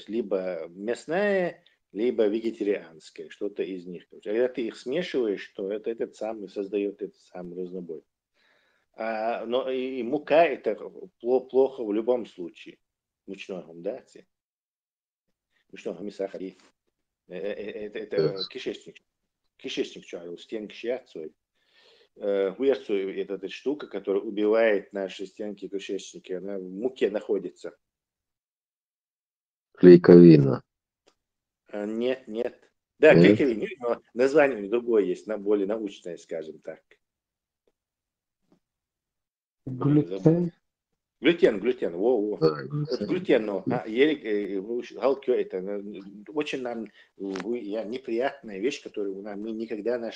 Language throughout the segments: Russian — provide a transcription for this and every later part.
есть либо мясная, либо вегетарианская, что-то из них. Когда ты их смешиваешь, то это этот самый создает этот самый разнобой. Но и мука это плохо в любом случае. Мучного, да? Мучного мяса. Это кишечник. Кишечник, что, стенки шьяцует. Хуерцу это эта штука, которая убивает наши стенки кишечника, она в муке находится. Клейковина. Нет, нет. Да, Нет? клейковина, но название у него другое есть, более научное, скажем так. Глютен? Глютен, во. Да, Вот глютен, но галкё это очень нам неприятная вещь, которую мы никогда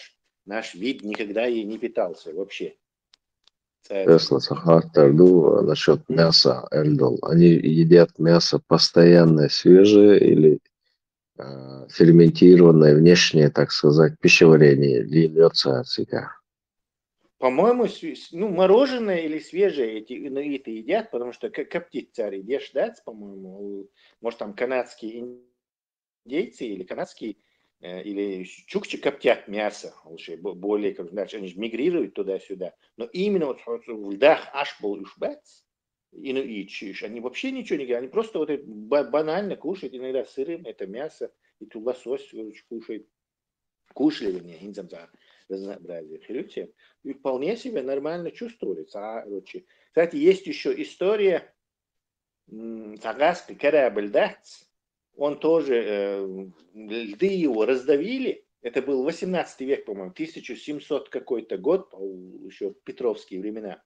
наш вид никогда ей не питался вообще. Ясно, Сахар-Тарду насчет мяса, Эльдол. Они едят мясо постоянно свежее или ферментированное внешнее, так сказать, пищеварение льется от себя? По-моему, мороженое или свежее эти инуиты едят, потому что коптить царь едешь, да, по-моему, может там канадские индейцы или канадские или чукчи коптят мясо, лучше более, как значит, они же мигрируют туда-сюда. Но именно вот в льдах Ашбол и Шбац, инуичиш, они вообще ничего не говорят, они просто вот это банально кушают, иногда сырым это мясо, и тут лосось кушают, кушали, вернее, инзамзар, разнообразие хрюти, и вполне себе нормально чувствуется. Кстати, есть еще история Тагаска корабль Дац, он тоже, льды его раздавили, это был 18 век, по-моему, 1700 какой-то год, еще Петровские времена.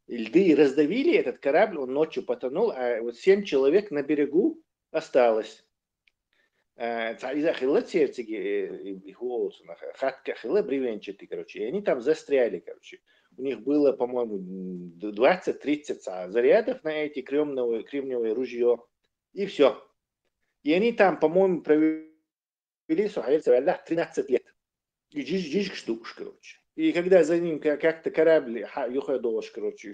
Льды раздавили этот корабль, он ночью потонул, а вот 7 человек на берегу осталось. Короче, и они там застряли, короче. У них было, по-моему, 20-30 зарядов на эти кремниевое ружье, и все. И они там, по-моему, провели 13 лет. И жиж штук, короче. И когда за ним как-то корабль, короче,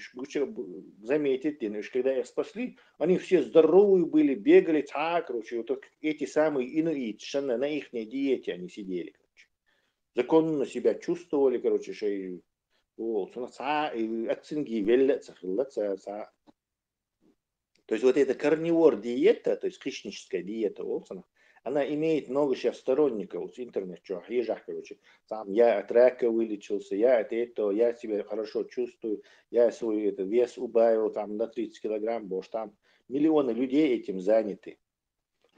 заметит, когда их спасли, они все здоровые были, бегали, короче, вот эти самые инуит, на их диете они сидели, короче. Законно себя чувствовали, короче, что и оценки велятся. То есть вот эта карнивор диета, то есть хищническая диета, она имеет много сейчас сторонников в интернете, короче. Сам я от рака вылечился, я от этого, я себя хорошо чувствую, я свой вес убавил там на 30 килограмм, потому что там миллионы людей этим заняты.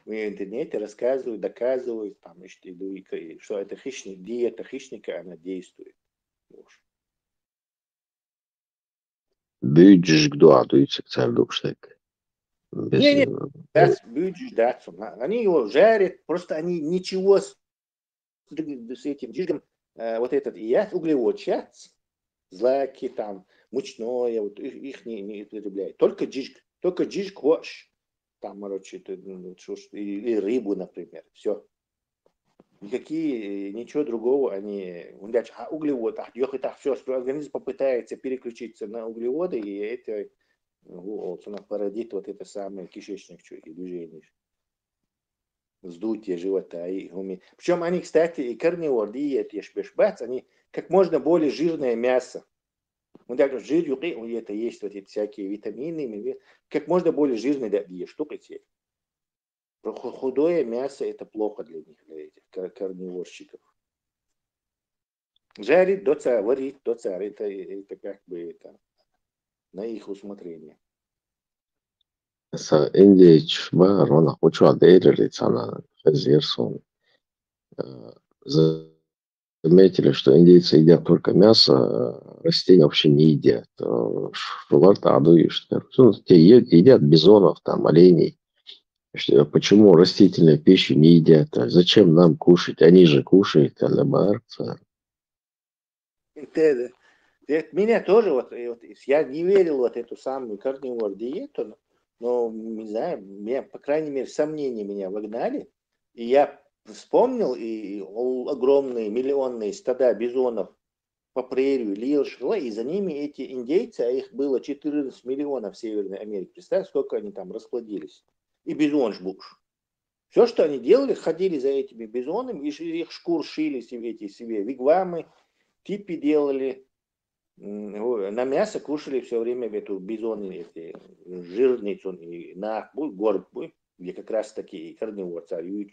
В интернете рассказывают, доказывают, там, что это диета хищника, она действует. Büyücüş dua duyacak Сардукштек. Не, они его жарят, просто они ничего с этим джигом, вот этот углевод щас, злаки там, мучное, вот их не употребляют. Только джиг кош, там, короче, или рыбу, например, все. Ничего другого они, углевод, все, организм попытается переключиться на углеводы, и это породит вот это самое кишечник движение, вздутие живота. Причем они, кстати, и карнивор, диет, ешбешбац, они как можно более жирное мясо. Вот так жир, это есть вот эти всякие витамины, как можно более жирные диет, штука те. Худое мясо это плохо для них, для этих карниворщиков. Жарить, варить, это как бы это на их усмотрение. Индейч Барона хочу дейлиться на Хазерсон. Заметили, что индейцы едят только мясо, растения вообще не едят. Те едят бизонов, там, оленей. Почему растительные пищи не едят? Зачем нам кушать? Они же кушают. Меня тоже, я не верил в эту самую карнивор диету, но, не знаю, меня, по крайней мере, сомнения меня вогнали, и я вспомнил, и огромные миллионные стада бизонов по прерию шла, и за ними эти индейцы, а их было 14 миллионов в Северной Америке. Представь, сколько они там расплодились. И бизон жбуш. Все, что они делали, ходили за этими бизонами, и их шкур шили себе вигвамы, типи делали, на мясо кушали все время эту бизоны, эти жирницу, и на горб, где как раз таки корневор царь и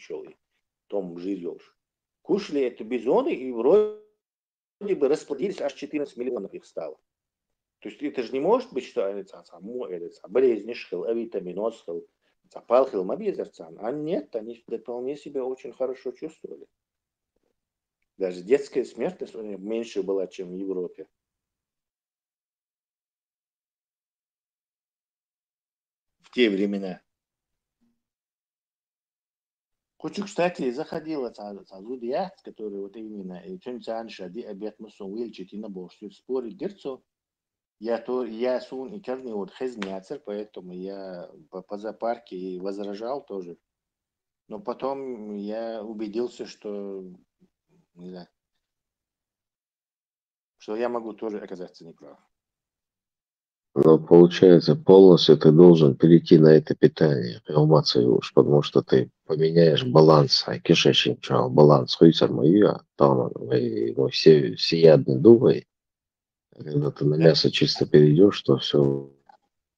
том жирёж. Кушали эту бизоны, и вроде бы расплодились, аж 14 миллионов их стало. То есть это же не может быть, что это болезнишхил, авитаминосхил, запалхил, мобилизацан. А нет, они вполне себя очень хорошо чувствовали. Даже детская смертность у них меньше была, чем в Европе. В те времена. Хочу, кстати, заходила Зудият, который вот именно, и Тюнцанша, обед Мусун вылечить и на бошью спорить дерцо. Я сун и каждый вот хезняцер, поэтому я по зоопарке и возражал тоже. Но потом я убедился, что, не знаю, что я могу тоже оказаться неправ. Но получается, полностью ты должен перейти на это питание, уж, потому что ты поменяешь баланс, кишечник, баланс, там все всеядны думай, когда ты на Да? мясо чисто перейдешь, то все.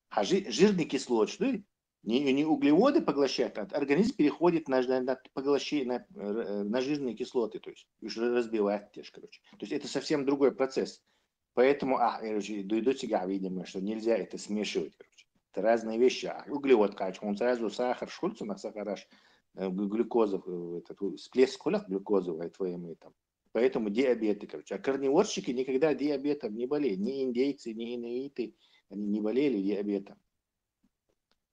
А жирные кислоты, не углеводы поглощают, а организм переходит на поглощение, на жирные кислоты, то есть разбивает те же, короче. То есть это совсем другой процесс. Поэтому, короче, до тебя, видимо, что нельзя это смешивать, короче. Это разные вещи. Углевод, конечно, он сразу сахар, школьцу на сахараш, глюкозу, всплеск колях глюкозовой твоими там. Поэтому диабеты, короче. А корневорщики никогда диабетом не болели. Ни индейцы, ни инаиты, они не болели диабетом.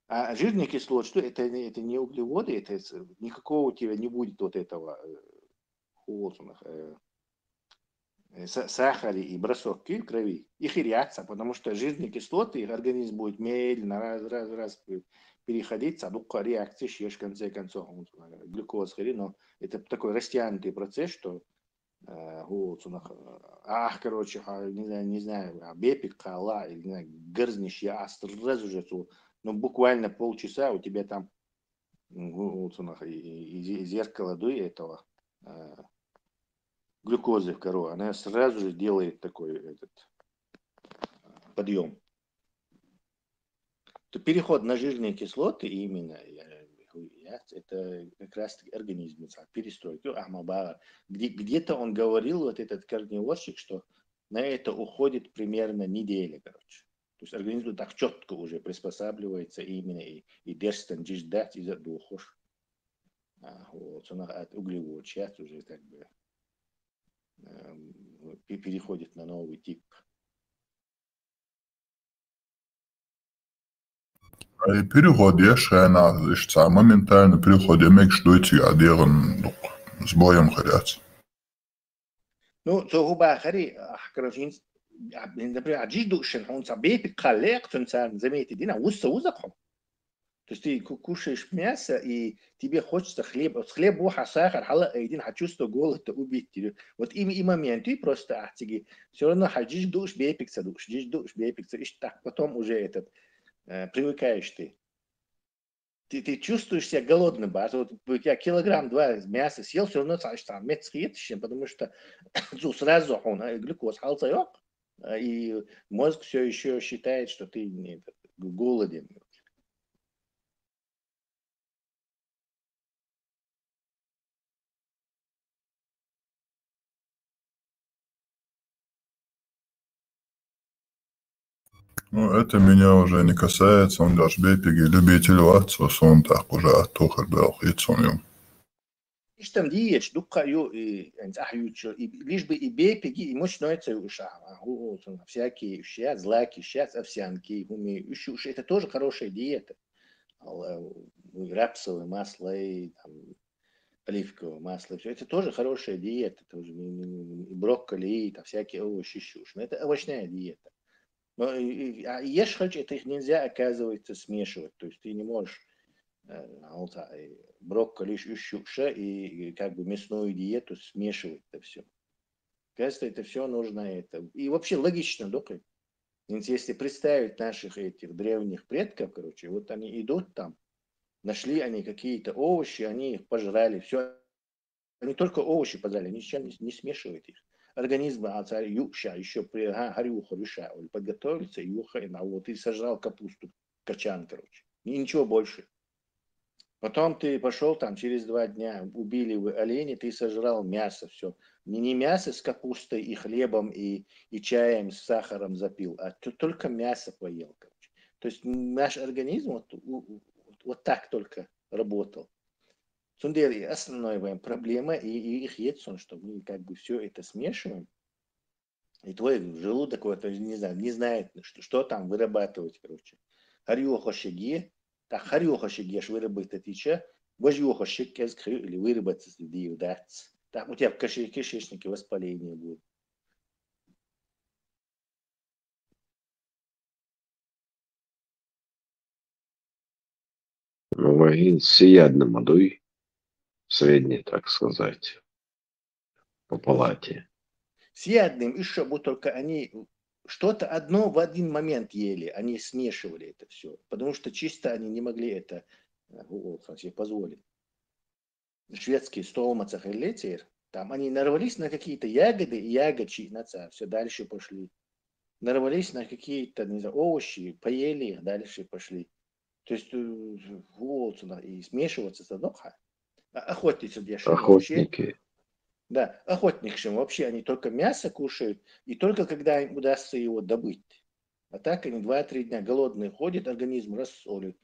А жирные кислоты, что это не углеводы, это никакого у тебя не будет вот этого сахара и бросок в крови. Их и реакция, потому что жирные кислоты, их организм будет медленно раз переходить, садука реакции, в конце концов, глюкоз, но это такой растянутый процесс, что короче, не знаю, бепик, кала, или не знаю, грзнешь, я сразу же, ну, буквально полчаса у тебя там и зеркало до этого глюкозы в корову, она сразу же делает такой этот подъем. То переход на жирные кислоты именно это как раз организм, перестройка. Где-то он говорил, вот этот корневорщик, что на это уходит примерно неделя, короче. То есть организм так четко уже приспосабливается именно и держится ждать из-за духов. Вот, он от углевод сейчас уже как бы переходит на новый тип. Переход ешена, моментально переход, я мек что эти адерен с боем хотят. Ну, то губа хари, короче, например, аджидушен, он забей пикалек, тунцан, заметьте, дина, узаком. То есть ты кушаешь мясо, и тебе хочется хлеба. С хлеба сахар, хала, один чувство голода убить тебя. Вот и моменты просто ахтиги. Все равно хаджиш душ, бейпикса душ, джиш душ, бейпикса. И так потом уже привыкаешь ты. Ты чувствуешь себя голодным, вот у тебя килограмм-два мяса съел, все равно там потому что сразу он глюкоз халцайок, и мозг все еще считает, что ты голоден. Ну, это меня уже не касается, он даже бепиги любитель ватсус, он так уже оттухар был, хитсом. Иш там диеч, дукка лишь бы и бепиги, и мощноется всякие ща, злаки, щас, овсянки, это тоже хорошая диета. Рапсовое масло и там, оливковое масло, все это тоже хорошая диета, тоже и брокколи, и там всякие овощи, щушь. Но это овощная диета. Но ешь хоть, это их нельзя, оказывается, смешивать. То есть ты не можешь брокколи, щуша и как бы мясную диету смешивать это все. Кажется, это все нужно это. И вообще логично, дока. Если представить наших этих древних предков, короче, вот они идут там, Нашли они какие-то овощи, они их пожрали, все. Они только овощи пожрали, ни с чем не смешивают их. Организм юша, еще при горюха, юша, подготовится, юха, и вот ты сожрал капусту, качан, короче. И ничего больше. Потом ты пошел там через 2 дня, убили вы оленя, ты сожрал мясо, все. Не мясо с капустой и хлебом и чаем с сахаром запил, а только мясо поел, короче. То есть наш организм вот так только работал. Сундели, основная проблема и их есть, что мы как бы все это смешиваем, и твой желудок вот, не знаю, не знает, что там вырабатывать, короче. Харьохошеги, так харьохошеги выработать еще, вожьохошек или выработать диудац. Так у тебя в кишечнике воспаление будет. Ну, вагин всеядно мадуй, средний, так сказать, по палате. С ядным еще бы только они что-то одно в один момент ели, они смешивали это все, потому что чисто они не могли это себе позволить. Шведские столмацах и летер, там они нарвались на какие-то ягоды и ягодчи, все дальше пошли. Нарвались на какие-то, не знаю, овощи, поели их, дальше пошли. То есть вот и смешиваться с одноха. Охотницы дешевле вообще. Охотники. Да, охотникшим вообще они только мясо кушают, и только когда им удастся его добыть. А так они 2-3 дня голодные ходят, организм рассолит.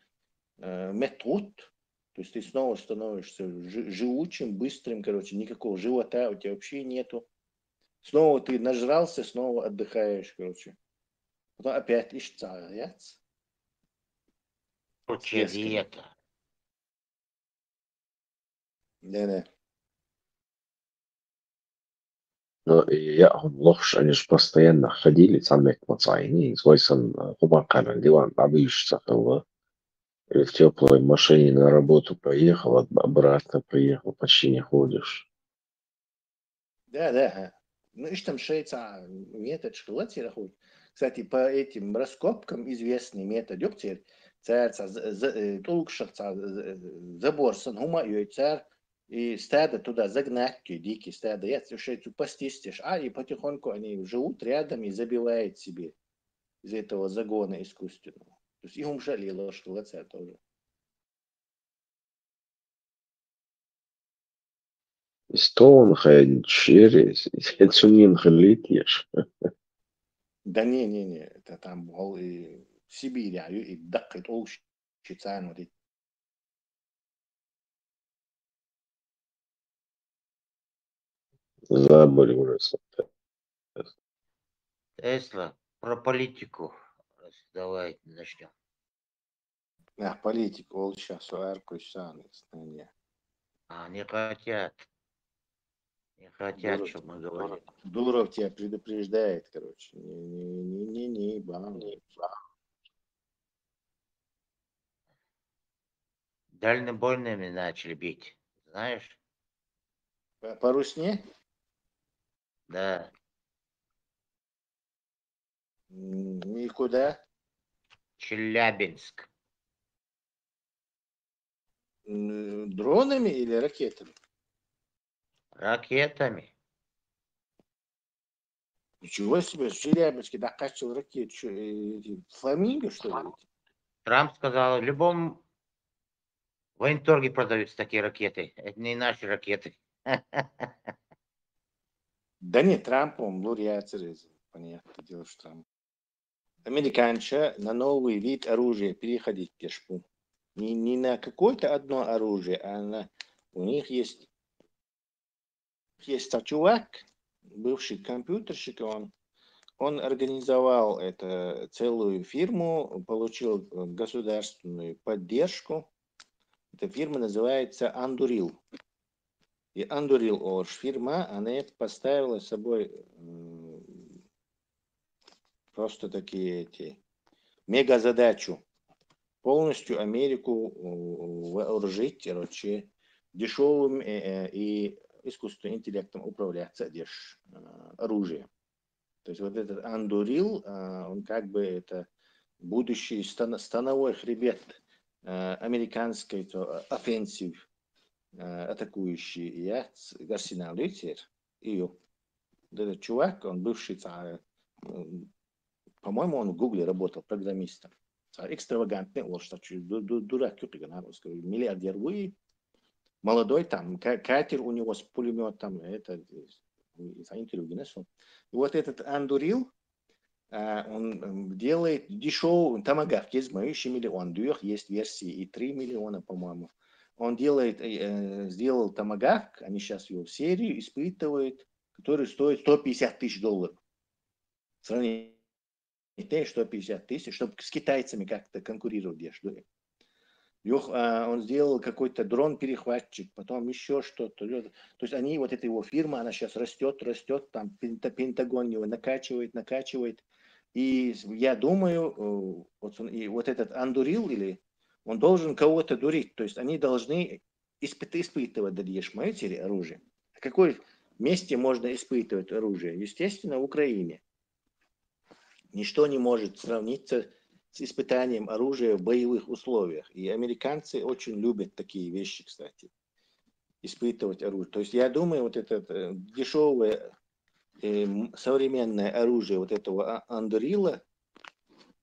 Метут, то есть ты снова становишься живучим, быстрым, короче, никакого живота у тебя вообще нету. Снова ты нажрался, снова отдыхаешь, короче. Потом опять ищцаяц. Лучшая диета. Да-да. Ну, и я лохш, они же постоянно ходили, самек мацайни, свойствен хумакана, диван, обыщется, или в теплой машине на работу поехал, обратно приехал, почти не ходишь. Да. Ну, и там шейца метод школати рахует. Кстати, по этим раскопкам известный метод юктир, царца, толкшахца, забор сангума, и царь, и стадо туда загнать, дикие стадо, я шейцу постистишь, и потихоньку они живут рядом и забивают себе из этого загона искусственного. То есть их умшали школати тоже. Стоунхендж, Цунин летишь. Да не, это там Сибирь, и дакет олш, чицан, вот эти. Забыли уже. Тесла, про политику. Давай начнем. Политика олша, суарку, сан, стране. Не хотят. Не хотят, чтобы мы говорили. Дуров тебя предупреждает, короче. Не, бам. Дальнобойными начали бить. Знаешь? По Русне? Да. Никуда. Челябинск. Дронами или ракетами? Ракетами. Ничего себе, в Челябинске докачивал ракет. Что, фламинго, что ли? Трамп сказал, в любом военторге продаются такие ракеты. Это не наши ракеты. Да нет, Трамп, он лауреат, понятное дело, что Трамп. Американцы на новый вид оружия переходить пешку. Не на какое-то одно оружие, у них есть чувак, бывший компьютерщик, он организовал целую фирму, получил государственную поддержку. Эта фирма называется Anduril. И Anduril, фирма, она поставила собой просто такие мега задачу. Полностью Америку вооружить, короче, дешевым и искусственным интеллектом управляться оружием. То есть вот этот Anduril, он как бы это будущий становой хребет американский офенсив, атакующий арсенал, видите, ее. Этот чувак, он бывший, по-моему, он в Гугле работал программистом. Экстравагантный, дурак, миллиардер, молодой, там, катер у него с пулеметом, это, интервью. И вот этот Андурил, он делает дешевый томагавк, есть моющий миллион, есть версии и 3 миллиона, по-моему. Он сделал томагавк, они сейчас его в серию испытывают, который стоит $150 тысяч. Сравните 150 тысяч, чтобы с китайцами как-то конкурировать. Он сделал какой-то дрон-перехватчик, потом еще что-то. То есть они, вот эта его фирма, она сейчас растет, там Пентагон его накачивает. И я думаю, вот этот Андурил, он должен кого-то дурить. То есть они должны испытывать матери оружие. В какой месте можно испытывать оружие? Естественно, в Украине. Ничто не может сравниться с испытанием оружия в боевых условиях. И американцы очень любят такие вещи, кстати, испытывать оружие. То есть я думаю, вот это дешевое современное оружие вот этого Андурила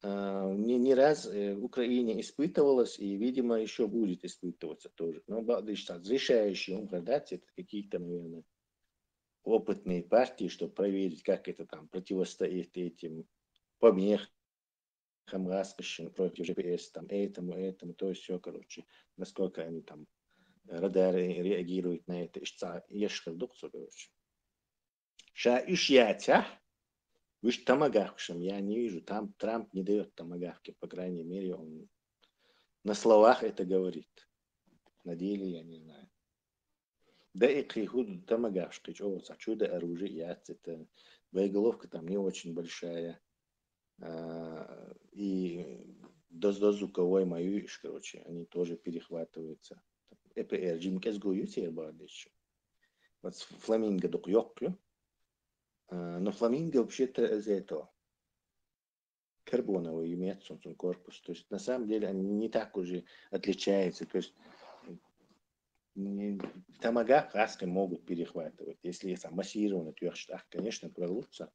не раз в Украине испытывалось и, видимо, еще будет испытываться тоже. Но решающий он продать, это какие-то, наверное, опытные партии, чтобы проверить, как это там противостоит этим помехам, распущен против GPS, там, этому, то есть все, короче, насколько они там, радары реагируют на это, короче. Вы томагавкшим, я не вижу, там Трамп не дает томагавки, по крайней мере, он на словах это говорит, на деле я не знаю. Да и крихуд томагавшки, чудо оружие, это боеголовка там не очень большая. И дозвуковой мою, короче, они тоже перехватываются. ЭПР, Джимкес Гуютер еще. Вот фламинго докуёклю. Но фламинго вообще-то из этого карбоновый имеет корпус. То есть на самом деле они не так уже отличаются. То есть томагавк раской могут перехватывать. Если там массированно твердштах, конечно, прорвутся.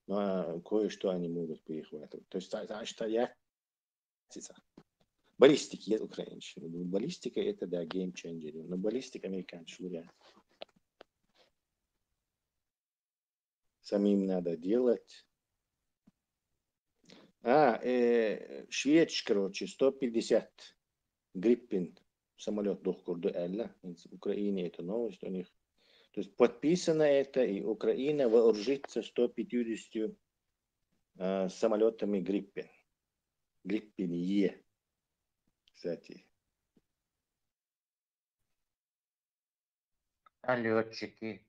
Но кое-что они могут перехватывать. То есть, баллистики есть украинщина. Баллистика это, да, геймченджер. Но баллистика американцы. Самим надо делать. Шведш, короче, 150 Гриппин самолет Духкурду Элла. В Украине это новость у них. То есть подписано это, и Украина вооружится 150 самолетами Гриппин. Гриппин Е, кстати. А летчики?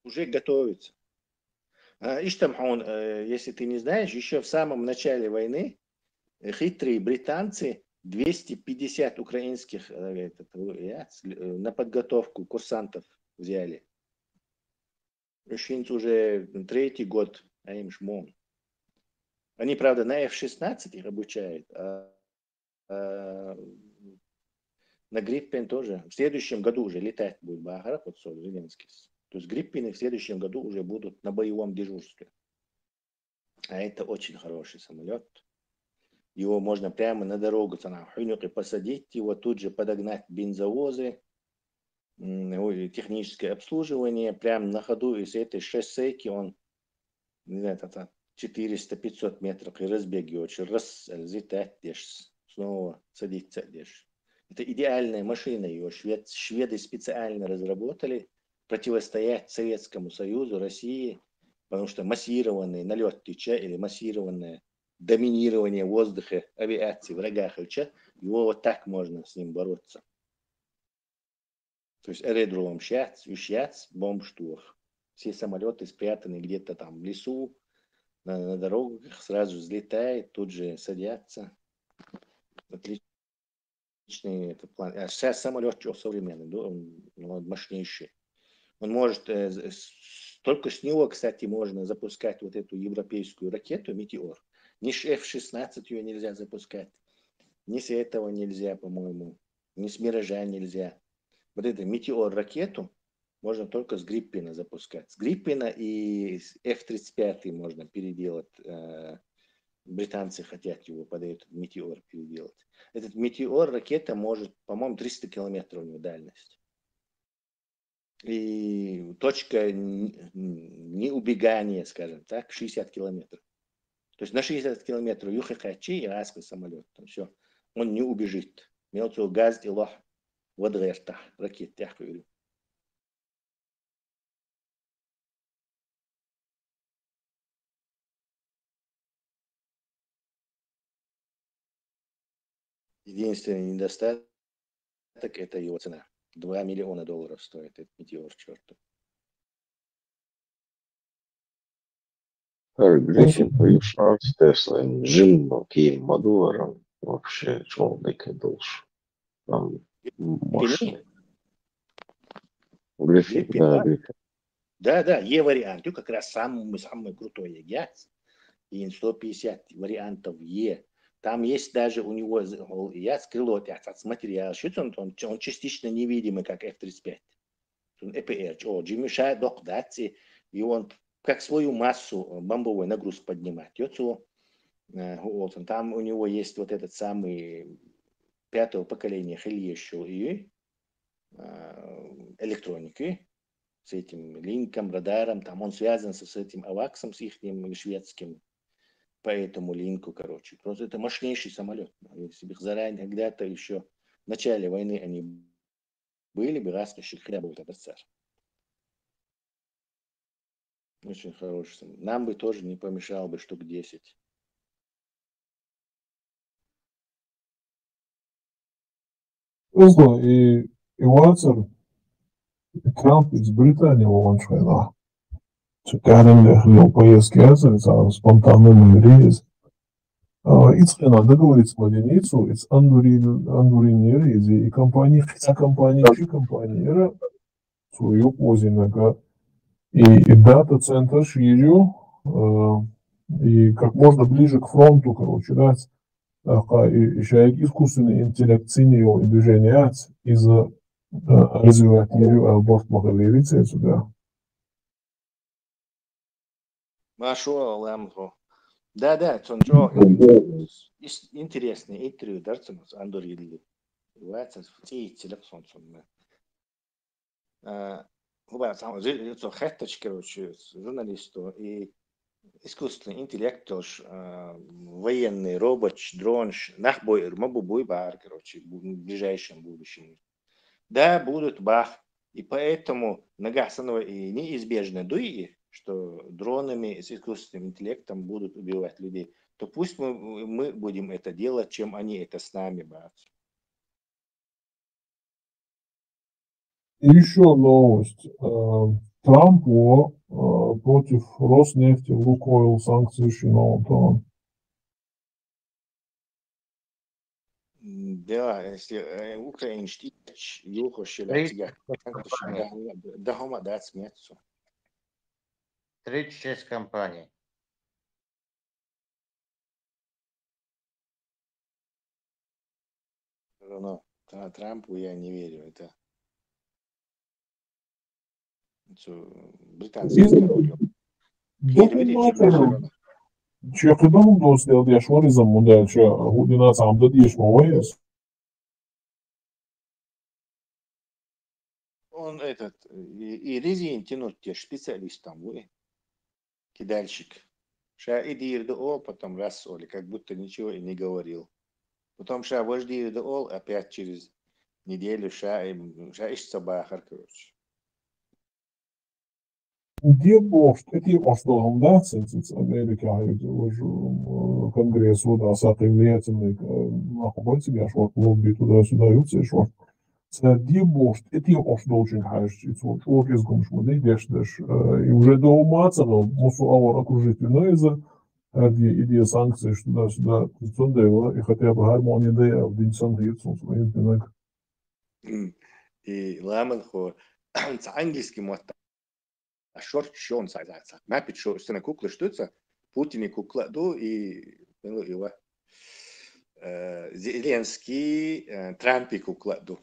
Уже готовится. Иштамхон, если ты не знаешь, еще в самом начале войны хитрые британцы 250 украинских на подготовку курсантов взяли. Уже третий год, а им шмон. Они, правда, на F-16 их обучают, на Гриппен тоже. В следующем году уже летать будет Бахаров, вот Зеленский. То есть Гриппены в следующем году уже будут на боевом дежурстве. А это очень хороший самолет. Его можно прямо на дорогу посадить, его тут же подогнать бензовозы, техническое обслуживание, прямо на ходу из этой шоссейки он, не знаю, 400-500 метров и разбегиваешь, взлетать, снова садиться. Это идеальная машина, ее шведы специально разработали, противостоять Советскому Союзу, России, потому что массированный налет ТЧ или массированное доминирование воздуха, авиации, врага ХЧ, его вот так можно с ним бороться. То есть аэродром щац, бомбштурм. Все самолеты спрятаны где-то там в лесу, на дорогах, сразу взлетают, тут же садятся. Отличный это план. А сейчас самолет современный, он мощнейший. Он может, только с него, кстати, можно запускать вот эту европейскую ракету «Метеор». Ни F-16 ее нельзя запускать. Ни с этого нельзя, по-моему. Ни с Миража нельзя. Вот эту метеор-ракету можно только с Гриппена запускать. С Гриппена и с F-35 можно переделать. Британцы хотят его под этот метеор переделать. Этот метеор ракета может, по-моему, 300 километров у него дальность. И точка неубегания, скажем так, 60 километров. То есть на 60 километров юхахачи иракский самолет. Там все. Он не убежит. Мелкий газ и лох водоверта ракет, я говорю. Единственный недостаток – это его цена. $2 миллиона стоит этот метеор, чертов. Гриффин по-южному, Тесла, Джим, Киев, Мадуаром, вообще, человек должен. Там машина. Гриффин, Гриппен, да, да? Гриффин. Да, Е вариант. Как раз самый крутой ЕГЭЦ. И 150 вариантов Е. Там есть даже у него крыло с материала. Он частично невидимый, как F-35. Он ЭПР. Джимиша докдати. И он как свою массу бомбовой нагруз поднимает. Там у него есть вот этот самый 5-го поколения Хельещу и электроники с этим линком, радаром. Там он связан с этим аваксом, с их шведским. По этому линку, короче. Просто это мощнейший самолет. Если бы их заранее, когда-то еще в начале войны они были бы, растущих хлебов образца. Очень хороший самолет. Нам бы тоже не помешал бы штук 10. И Ватсер, и Трамп из Британии он шайна. Каждый день поездки спонтанный рейс. Ицхена договориться по единицу, it's андурин рейзи, и компания, хотя компания, свою позинага, и дата-центр ширю, и как можно ближе к фронту, короче, да, и искусственный интеллект синего движения из-за развивать борт махалевицы сюда. Машу Ламхо. Да, это интересный интервью, да, с Андорилли. Ватсер, телефон. Это хэттач, короче, журналисту и искусственный интеллект тоже, военный робот, дрон, нахбой, мабубой бар, короче, в ближайшем будущем. Да, будут бах. И поэтому Нагасанова и неизбежно дуи, что дронами с искусственным интеллектом будут убивать людей, то пусть мы будем это делать, чем они это с нами, брат. И еще новость. Трампу против Роснефти, Лукойл санкции Шинаутон. Да, если Украина штит, юхо шелятига, да хома дать сметься. 36 компаний. Но Трампу я не верю. Это британский король. Ce câteva dos de așoarizăm model ce udinața am dat ești mă Он этот, и резин тянуть те специалист там, кидальщик. Ша идир да ол, потом раз оли, как будто ничего и не говорил. Потом ша вождир да ол, опять через неделю ша ищ собахар, короче. Где бошт, эти оштолом, да, ценцец Америка, конгресс, да, саты влиятельный, нахуй себе шорт, лобби туда-сюда, юцы шорт. Где бошт, эти оштолчин хайш, и вот из гумшму, да, идешь, и уже до ума царал, мусу авар окружительно из-за идея санкций, туда-сюда, и хотя бы гармония, да, в день санкций, своим пинок. И ламанхо, английский мотор. А шорт шон сайзается. Напит что на куклы штуца, Путин и кукла, и его Зеленский Трампику кладу.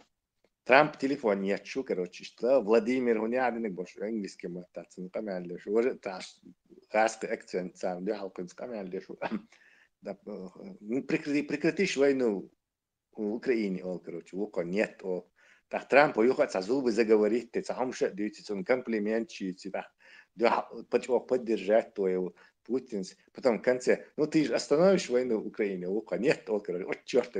Трамп телефон ячу, короче, что Владимир Гунядиник больше английский мотаться, ну камень лишь, уже таш, хаский акцент сам, да, халкин камень лишь, прекратишь войну в Украине, он, короче, лука нет, так Трамп уехать со зубы заговорить, ты сам что даете, он комплимент чьи-то, да, поддержать твоего Путин, потом в конце, ну ты же остановишь войну в Украине, лука нет, он, короче, вот черт, то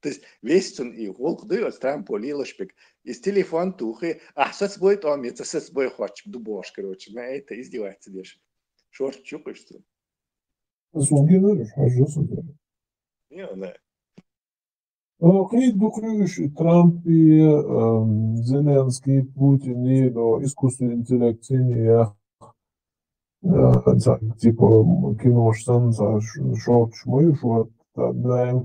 есть весь он и волк дает, Трамп лилошпик, из телефон тухи, соцбой там, это соцбой хочет, дубош, короче, на это издевается лишь. Шорт чухаешь, что? Сунгенериш, ажжасın. Не, да. Крит духлюш, Трамп и Зеленский, Путин и искусственный интеллект, я типа киношсан, шорт шмой, шорт, да,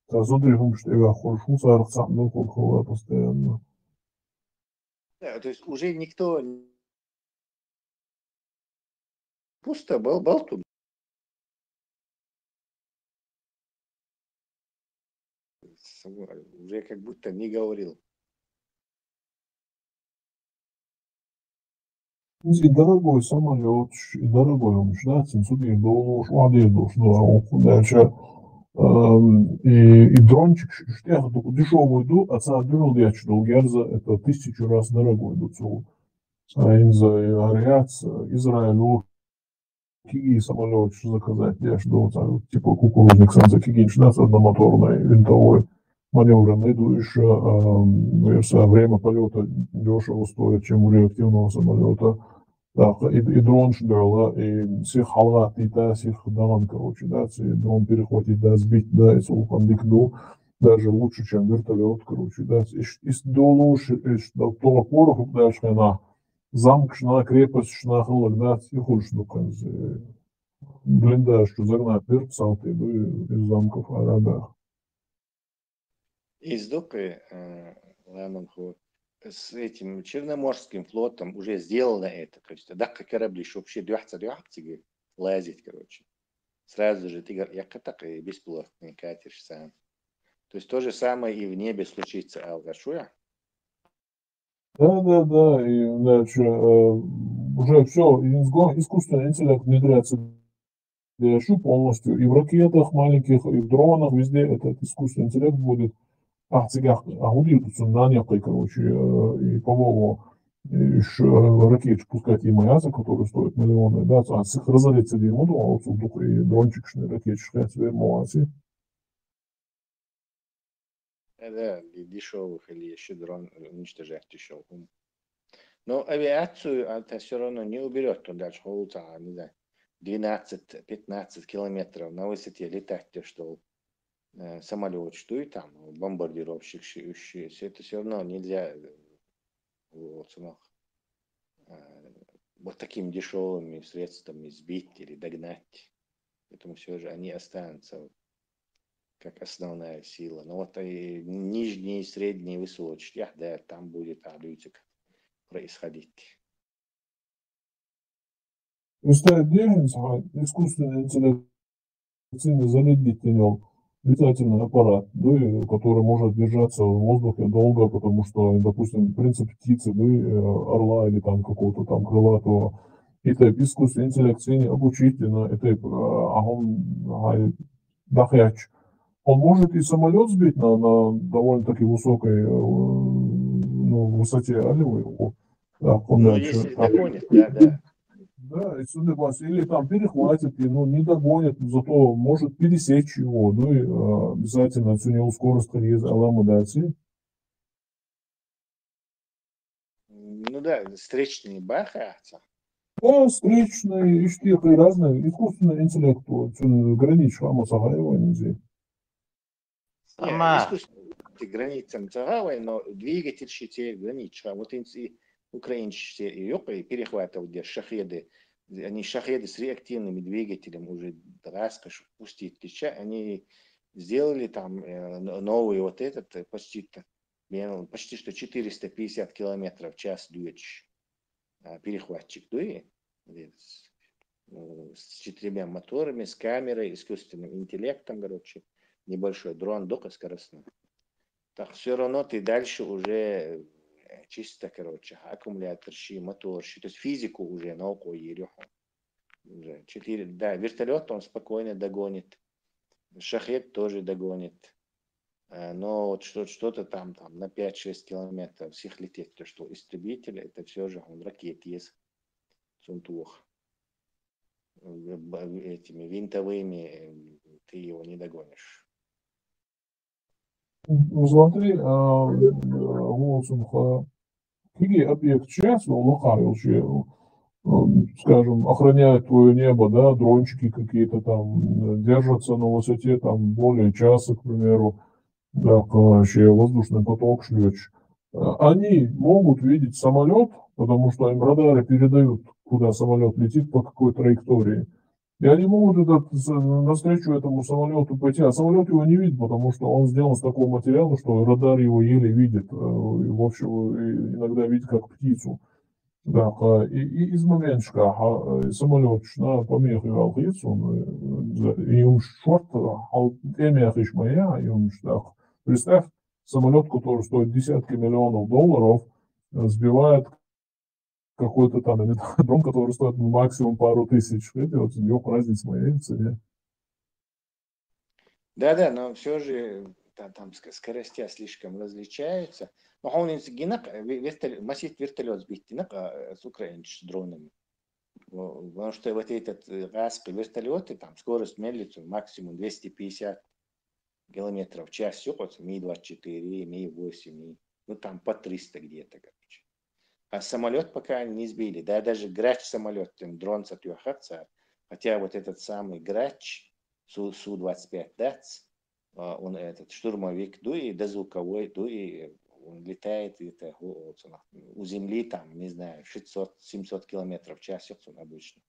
зодрихум, что я хожу, сарцам, ну, хожу постоянно. Да, то есть уже никто пусто был тут. Уже как будто не говорил. И дорогой самолет, и дорогой он, да, 700 долларов, одежду, что дальше. И дрончик, что я дешевый иду, а цена дюралдяч долгерза, это 1000 раз дорогой иду. А инза авиация, Израиль, киги самолет, что заказать, я жду, типа кукурузник, сам за киги, одномоторный, винтовой. Маневренный, иду еще, время полета дешево стоит, чем у реактивного самолета. Так, и дрон шдерла, и всех халат, и да, всех дан, короче, да, и дрон перехватить, да, сбить, да, и сулхан дикду, даже лучше, чем вертолет, короче, да, и долуш, и что то пороху, да, шхена, замок, шна, крепость, шна, хлок, да, и хуже, ну, блиндаж, что загнать вверх, салты, из замков, да. Из Дупы Ламанху с этим Черноморским флотом уже сделано это. То есть, да, корабли, что вообще двадцать лазить, короче. Сразу же ты говоришь, так и бесплатный катер сам. То есть то же самое и в небе случится, Алгашуя. Да, и дальше уже все, искусственный интеллект внедряется полностью и в ракетах маленьких, и в дронах, везде этот искусственный интеллект будет. Цигах, удивительно, на некой, короче, и, по-моему, ракет пускать и маяса, которые стоят миллионы, да, а с их разориться дерьмо, а вот вдруг и дрончикшные ракеты шхать молодцы. Да, дешевых или еще дрон уничтожать еще. Но авиацию это все равно не уберет, он дальше холодца, не знаю, 12-15 километров на высоте летать, то что самолет, что и там, бомбардировщик, это все равно нельзя вот такими дешевыми средствами сбить или догнать. Поэтому все же они останутся как основная сила. Но вот и нижние, средние, высокие, да, там будет аналитика происходить. Представить Дегенс, искусственный интеллект заледительный летательный аппарат, да, который может держаться в воздухе долго, потому что, допустим, принцип птицы, да, орла или там какого-то там крылатого, это искусственный интеллект обучительно, это дахяч. Он может и самолет сбить на довольно-таки высокой высоте, Ну, если догонит, да. Да, или там перехватит, и не догонит, зато может пересечь его, ну и обязательно у него скорость есть аламадации. Ну да, встречные бахаются. Да, встречные, и разные, искусственный интеллект, граничь Амасагаева нельзя. Искусственные границы Цагавой, но двигатель щите гранича. Вот украинцы и перехватывают, где шахеды, они шахеды с реактивными двигателем уже раз, пустить тысяча, они сделали там новый вот этот почти что 450 километров в час дует перехватчик, с 4 моторами, с камерой, искусственным интеллектом, короче, небольшой дрон, только скоростной. Так все равно ты дальше уже чисто, короче, аккумулятор, мотор, то есть физику уже науку ереху. Уже 4, да, вертолет он спокойно догонит, шахет тоже догонит, но вот что-то там на 5-6 километров всех лететь, то что истребитель, это все же он ракет есть, сунтух. Этими винтовыми ты его не догонишь. Ну, смотри, какие объекты сейчас, скажем, охраняют твое небо, да, дрончики какие-то там держатся на высоте там более часа, к примеру, да, вообще воздушный поток шлёч. Они могут видеть самолет, потому что им радары передают, куда самолет летит, по какой траектории. И они могут навстречу этому самолету пойти, а самолет его не видит, потому что он сделан с такого материала, что радар его еле видит, в общем, иногда видит как птицу. Да, и из моментшка самолет на помеху алгоритм, и он шорт, эмех моя, и он так. Представь, самолет, который стоит десятки миллионов долларов, сбивает какой-то там дрон, который стоит максимум пару тысяч. Это вот yok разница моей цене. Да, но все же там скоростя слишком различаются. Но он гинак, массив вертолет сбить, с Украины с дронами. Потому что вот этот гаспы вертолеты, там скорость медлится максимум 250 километров в час, все, вот Ми-24, Ми-8, ну там по 300 где-то, короче. А самолет пока не сбили, да, даже грач самолет, дрон сатюахаться, хотя вот этот самый грач, Су-25 ДАЦ, он этот штурмовик, и дозвуковой, и он летает это, у земли там, не знаю, 600-700 километров в час он обычно.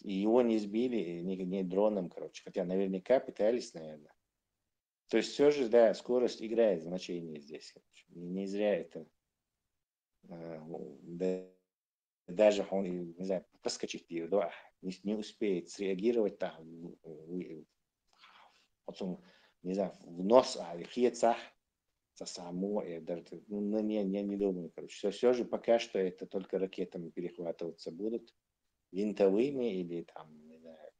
И его не сбили ни дроном, короче, хотя наверняка пытались, наверное. То есть все же, да, скорость играет значение здесь. Короче. Не зря это. Даже он, не знаю, проскочить ее, да, не успеет среагировать там, не знаю, в нос, а хиецах, само, даже, ну, не думаю, короче. Все же пока что это только ракетами перехватываться будут, винтовыми или там, не знаю,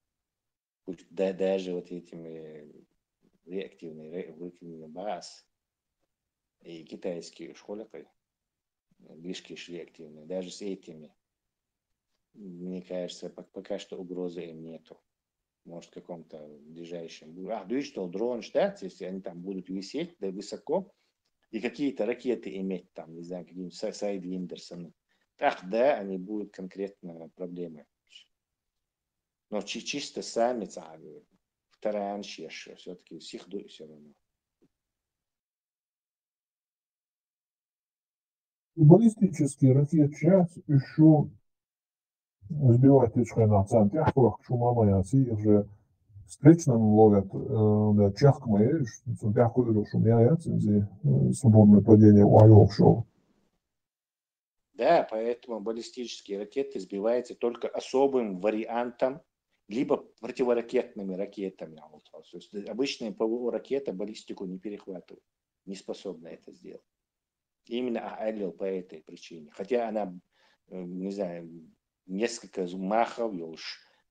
даже вот этими реактивными баз и китайские школы, близкие реактивные, даже с этими, мне кажется, пока что угрозы им нету. Может, в каком-то ближайшем... видишь, что дрон ждать, если они там будут висеть да высоко, и какие-то ракеты иметь там, не знаю, какие-нибудь Сайдвиндерсоны. Да, они будут конкретно проблемы. Но чисто сами, вторая аншеш, все-таки всех дует все равно. Баллистические ракеты сейчас еще сбивать на центре, шумомаяцы уже встречным ловят, да, чахкмы, шумяют, свободное падение офшор. Да, поэтому баллистические ракеты сбиваются только особым вариантом, либо противоракетными ракетами. То есть обычная ПВО ракета баллистику не перехватывает, не способна это сделать. Именно АЛЛ по этой причине. Хотя она, не знаю, несколько махов,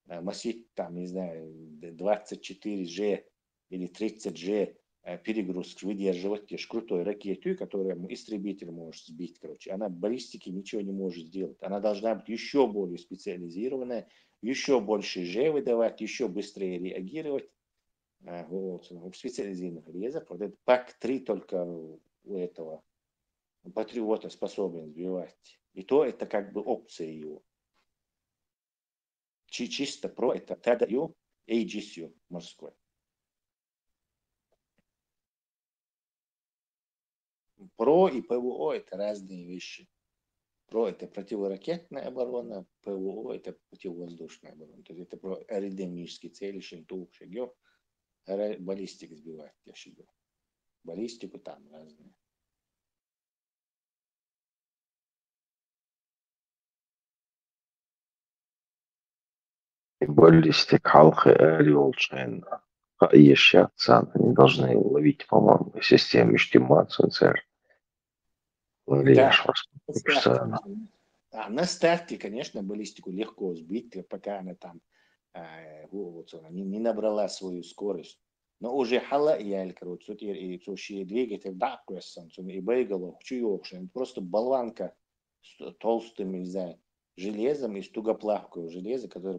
массив, там, не знаю, 24G или 30G перегруз выдерживать лишь крутой ракетой, которую истребитель может сбить, короче. Она баллистики ничего не может сделать. Она должна быть еще более специализированная, еще больше G выдавать, еще быстрее реагировать. Вот, в специализированных резах. Вот этот ПАК-3 только у этого патриота способен сбивать. И то это как бы опция его. Чисто про это TADU, AGSU морской. ПРО и ПВО это разные вещи. ПРО это противоракетная оборона, ПВО это противовоздушная оборона. То есть это про аэродинамические цели, шинтук, шагё, баллистик сбивать, я считаю. Баллистику там разные. Баллистик, халхи, ариолшайн. Ещё они должны ловить, по-моему, систему эстимацию, царь. Да, Лареш на старте постоянно. нужно. На старте, конечно, баллистику легко сбить, пока она там вот, она не набрала свою скорость. Но уже хала и яль, короче, и суши двигатель, да, кресан, и бейгало, чуёкшин, просто болванка с толстым, не знаю, железом и с тугоплавкой железо, которое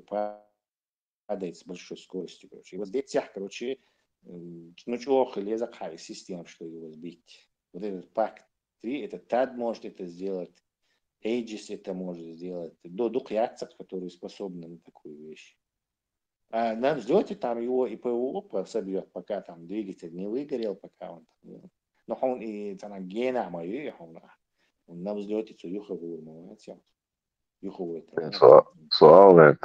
падает с большой скоростью, короче. И вот здесь, короче, ну, чего железо, система, что его сбить. Вот этот пак 3, это ТАД может это сделать, Aegis это может сделать, до Яцек, которые способны на такую вещь. А на взлете там его и ПВО собьет, пока там двигатель не выгорел, пока он там, но он и там гена мою, он на взлете юховую молодец, юховую это. Слава,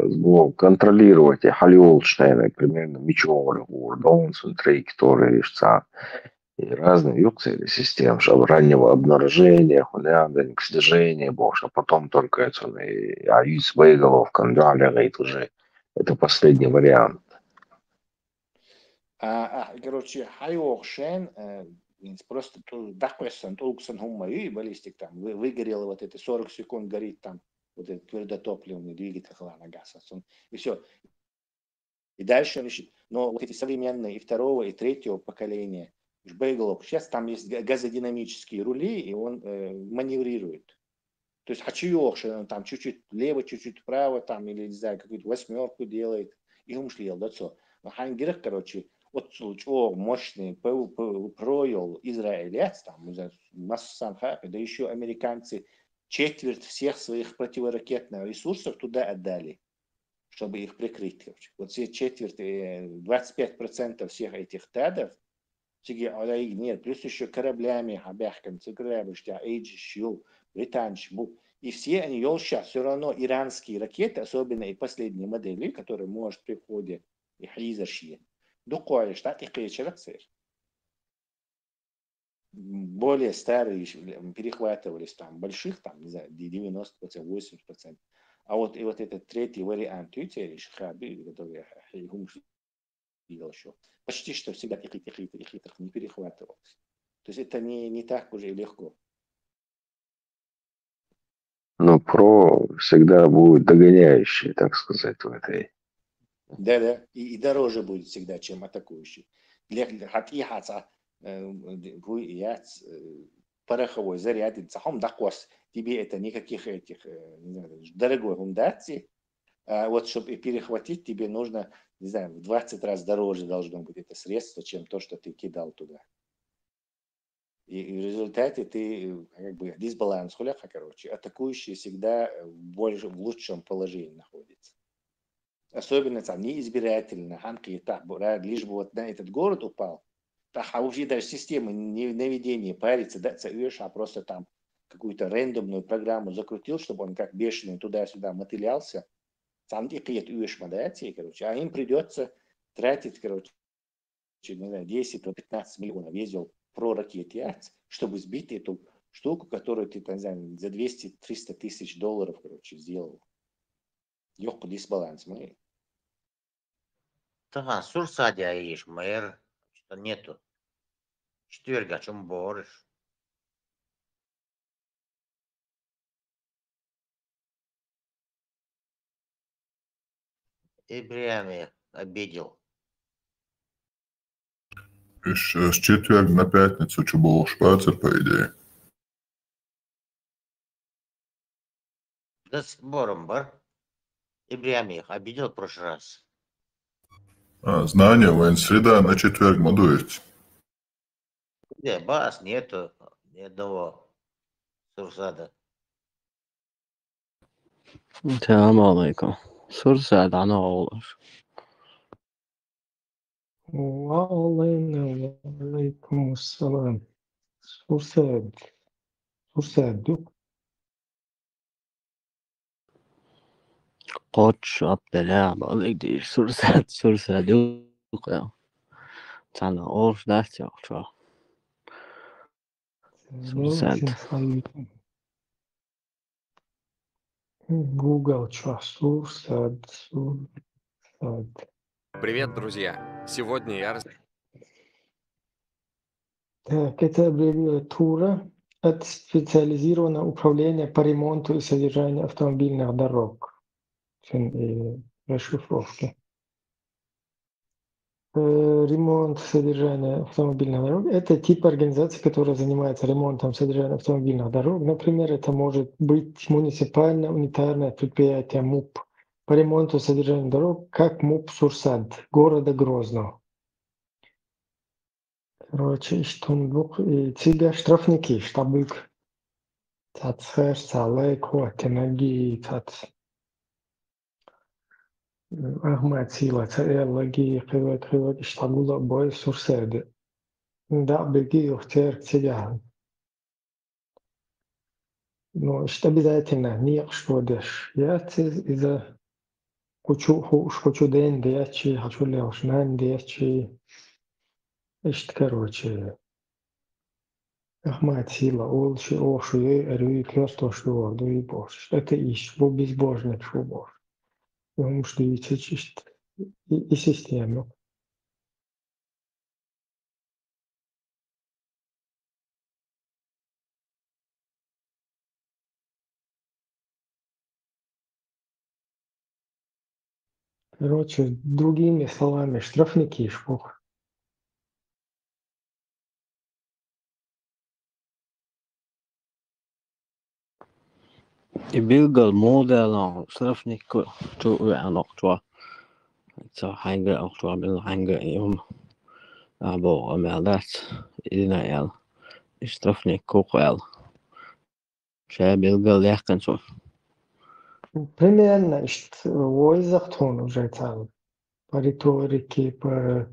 ну, контролировать и халиолшайны примерно мечом Даунсон траектории решца и разные юкции систем, чтобы раннего обнаружения, хулиандинг, слежения, боже, а потом только это аюс боеголовка, говорит уже, это последний вариант. Короче, хайокшен, просто даквесан, толксан хуммаю, баллистик там, выгорел вот это 40 секунд горит там, вот этот твердотопливный двигатель хлана газа, и все. И дальше он ищет. Но вот эти современные и второго, и третьего поколения Бейглов, сейчас там есть газодинамические рули, и он маневрирует. То есть хачуёкшен, он там чуть-чуть влево, чуть-чуть вправо, там, или, не знаю, какую-то восьмерку делает, и умшлил, да, все. Но хангирах, короче, вот случай мощный проел израилец, там, массу да еще американцы четверть всех своих противоракетных ресурсов туда отдали, чтобы их прикрыть. Короче. Вот все четверть, 25% всех этих ТАДов, нет, плюс еще кораблями, абяхками, цикрабышья, Эйджищу, британчу. И все они сейчас все равно иранские ракеты, особенно и последние модели, которые может при входе и хизершие, дукой штат и кечерацер. Более старые перехватывались там больших, там, не знаю, 90%, 80%. А вот и вот этот третий вариант Тютери, Шхаби, который я видел еще, почти что всегда их не перехватывалось. То есть это не так уже легко. Но про всегда будет догоняющий, так сказать, в этой. Да, и дороже будет всегда, чем атакующий. Для пороховой заряд, тебе это никаких этих, не знаю, дорогой гундации. А вот чтобы перехватить, тебе нужно, не знаю, в 20 раз дороже должно быть это средство, чем то, что ты кидал туда. И в результате ты как бы дисбаланс хуляха, короче, атакующий всегда в лучшем положении находится. Особенно там неизбирательно, ханки так, лишь бы вот на этот город упал, а уже даже система наведения парится, да, а просто там какую-то рандомную программу закрутил, чтобы он как бешеный туда-сюда мотылялся, там и короче, а им придется тратить, короче, не знаю, 10-15 миллионов ездил про ракеты, чтобы сбить эту штуку, которую ты, не знаю, за 200-300 тысяч долларов, короче, сделал. Ёхку дисбаланс, мы. Tamam, sur sadece yiyiş, мэр, что нету. Четверг, о чем борешь? И прямо обидел. С четверга на пятницу, что было шпацер, по идее. Да с бором бар. И прямо их обидел в прошлый раз. Знания, военсреда на четверг модуете. Где бас нету ни одного сурсада. السلام عليكم صور سعد عن أغلش وعليكم السلام. Sursad. Sursad. قوتش أبدلا بقولك دي صور سعد يوقع تعالى أغلش داستي أغلش صور سعد Google что? Сурсад. Привет, друзья! Сегодня я Так, это аббревиатура от специализированного управления по ремонту и содержанию автомобильных дорог. И расшифровки. Ремонт, содержание автомобильных дорог – это тип организации, которая занимается ремонтом, содержанием автомобильных дорог. Например, это может быть муниципальное унитарное предприятие МУП по ремонту, содержанию дорог, как МУП Сурсад города Грозного. Короче, цига штрафники, штабык, цацхер, цалайко, тенаги, Ahmad Sila lagi قوة اشتغل باي سورسيد دا بيجي يختار تجاه но что обязательно не что дешь я إذا хочу день дечи хочу лишь нан дечи إيش короче Ahmad Sila ол ши о ши эрюи клёсто что дуи бош это иш бо безбожник что бош ему что и чечишь и систему. Короче, другими словами, штрафники шпух. illegal model штрафник to nog to så hangar och to bil hangar abo med det ina el штрафник kokal شاب illegal яхан så Примерно, войзахтон уже там, по риторике, по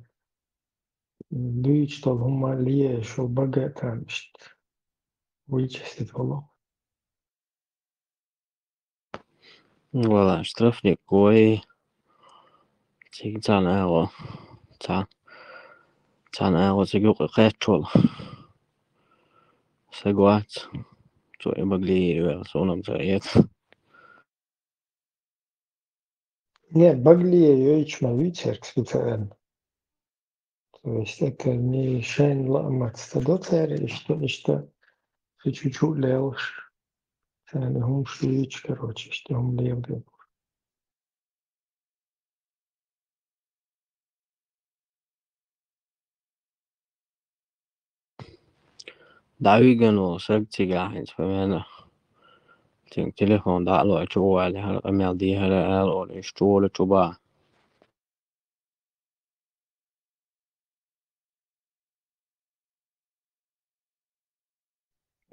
что гумалия, что богатам, вычислить волок. voilà штрафник кой тигзан эго цан эго сигук кэчол сагват то и могли сонам заед Не, баглия ее ичмавичерк специально. То есть это не шайн ламат стадоцер, и что чуть-чуть леуш. Это не хумшвич, короче, что он левый. давиген och söktiga hans förmena ting telefon da lo cho ali har amel di har al och istol cho ba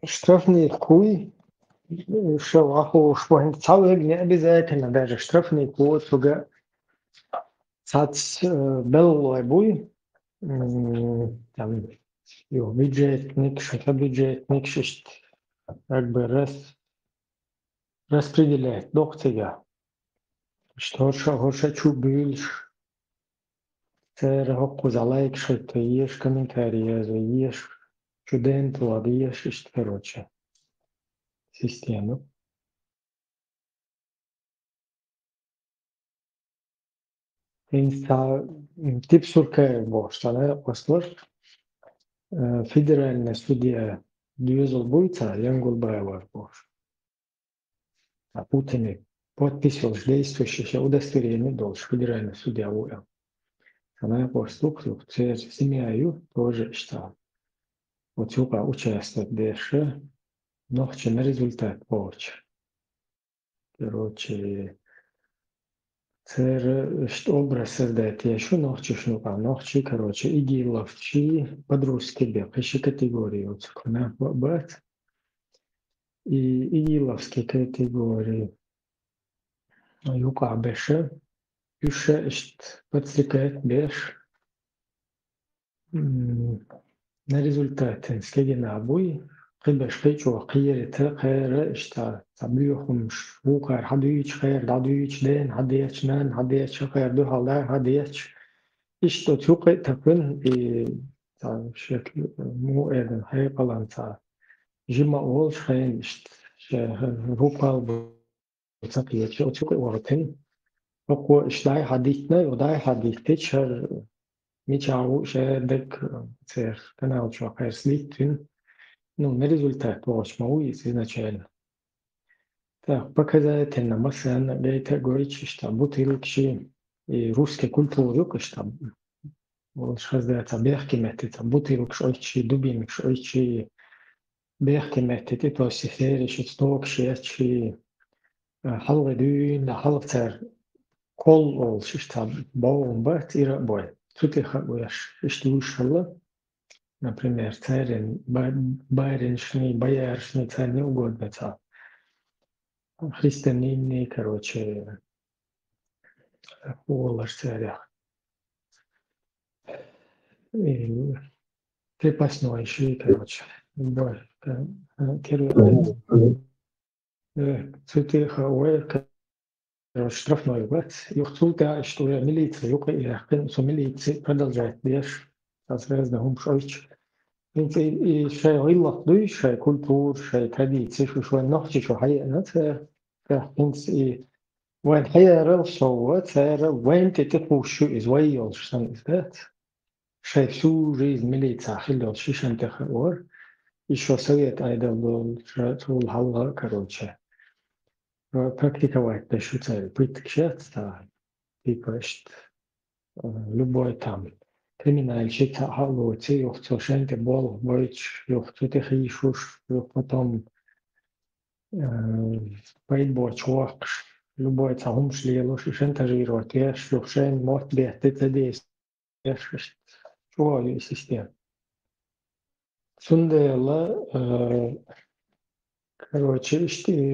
Штрафный куй, что аху шпахин цауэг не обязательно даже штрафный куй, туга цац беллой буй, там его бюджетник, что бюджетник, как бы распределяет доктора, что хочу більш, це раху залайк, що ти єш коментарі, єш студент, єш, короче, систему. Инста тип сурка боштана послар федеральная судья Дюзел Буйца Янгулбаева бош. А Путин подписал действующее удостоверение долж федеральный судья УЭ. Она поступила в семью тоже что вот сюда участвует дальше, но на результат получше. Короче, образ создать я еще ногчи, короче, игиловчи подростки бег, еще категории вот на бат и игиловские категории. Юка беше, юше подстрекает беш на результате скегина обуй. قبل شو قير تقير اشتا تبليهم شوكر حديش خير داديش دين حديش نان حديش خير دو هلا حديش اشتا توقع تكون شكل مو ايدن هاي قلان تا جمع اول خين اشت روكال تقية شو تقي ورتين أقوى إشداي حديثنا وداي حديث شر ميشاو شادك سير تناول شو خير سليتين نو نريزولتات واش موي изначально. Так, показательно, مثلا это говорит, что бутылки и русской культуры, что шазда бехкимет, это бутылки, что дубинки, что бехкимет, это то сифери, что сток, что حلقة دون حلقة كل أول شيء باون بات إيرا باي تطيخ ويش إشتوش الله например царин бариншный бояршный царь не угодно царь христианин короче волош царя крепостной еще короче бой تطيخ ويك штрафной год, и хотел, что милиция, что милиция продолжает бежать, разрезно умшойч. И шей рилах дуй, шей культур, шей традиции, что нахчи, что хай, это, и وين хай рил, что это, وين ты типушу из войел, что это, шей всю жизнь милиция хилил, шишен техор, еще совет айдал был, что халла, короче. Практиковать то, что цель притекшется, типа, любой там криминальщик, халуйте, юхто шенте бол, бойч, юхто техишуш, потом поедбоч вакш, любой там шлилуш, шантажировать, юхшен, мот, бехте, цедес, чего система. Сундела, короче,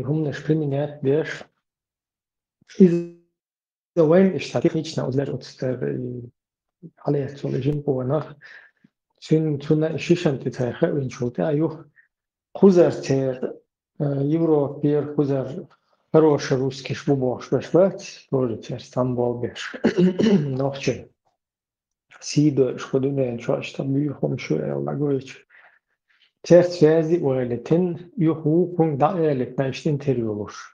умнешь применять, беж, إذا وين اشتكيتنا أوزار أستاذ عليه تولجين بونا سن شيشان تتاخ وين شو تأيه خزر تير يوروبير خزر хороший русский шбубош бешвать тоже тер Стамбул беш ночи сидо шходумен чаш там юхом шуэл лагоич тер связи уэлетин юхукун да элет наш интервьюлуш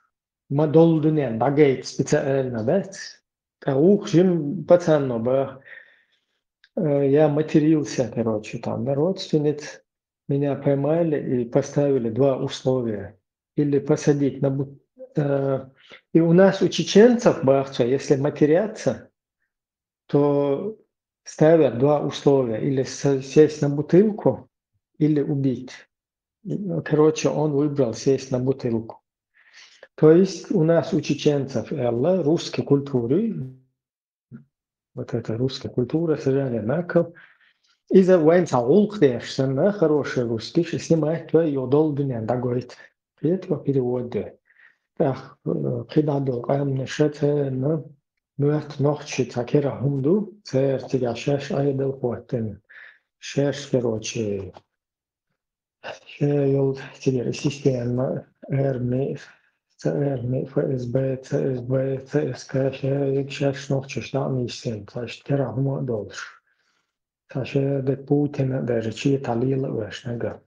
ما doldunen dagate специально бет ух жим пацанно ба я матерился короче там родственниц меня поймали и поставили два условия или посадить на и у нас у чеченцев бахча если матерятся то ставят два условия или сесть на бутылку или убить короче он выбрал сесть на бутылку. То есть у нас у чеченцев русской культуры, вот эта русская культура, сожалению, наков, из-за войны улхдешься, хороший русский, что снимает твою долбиня, да, говорит, этого перевода. Так, когда долгам шете, мört ночи, такера хунду, тебя шеш айдел хватен, шеш, короче, шейл, тебе система, CR, FSB, CSB, CSK, شش نقطه شدن میشیم. تاش ترا هم دولش. تاش ده پوتین در چی تالیل وش نگه.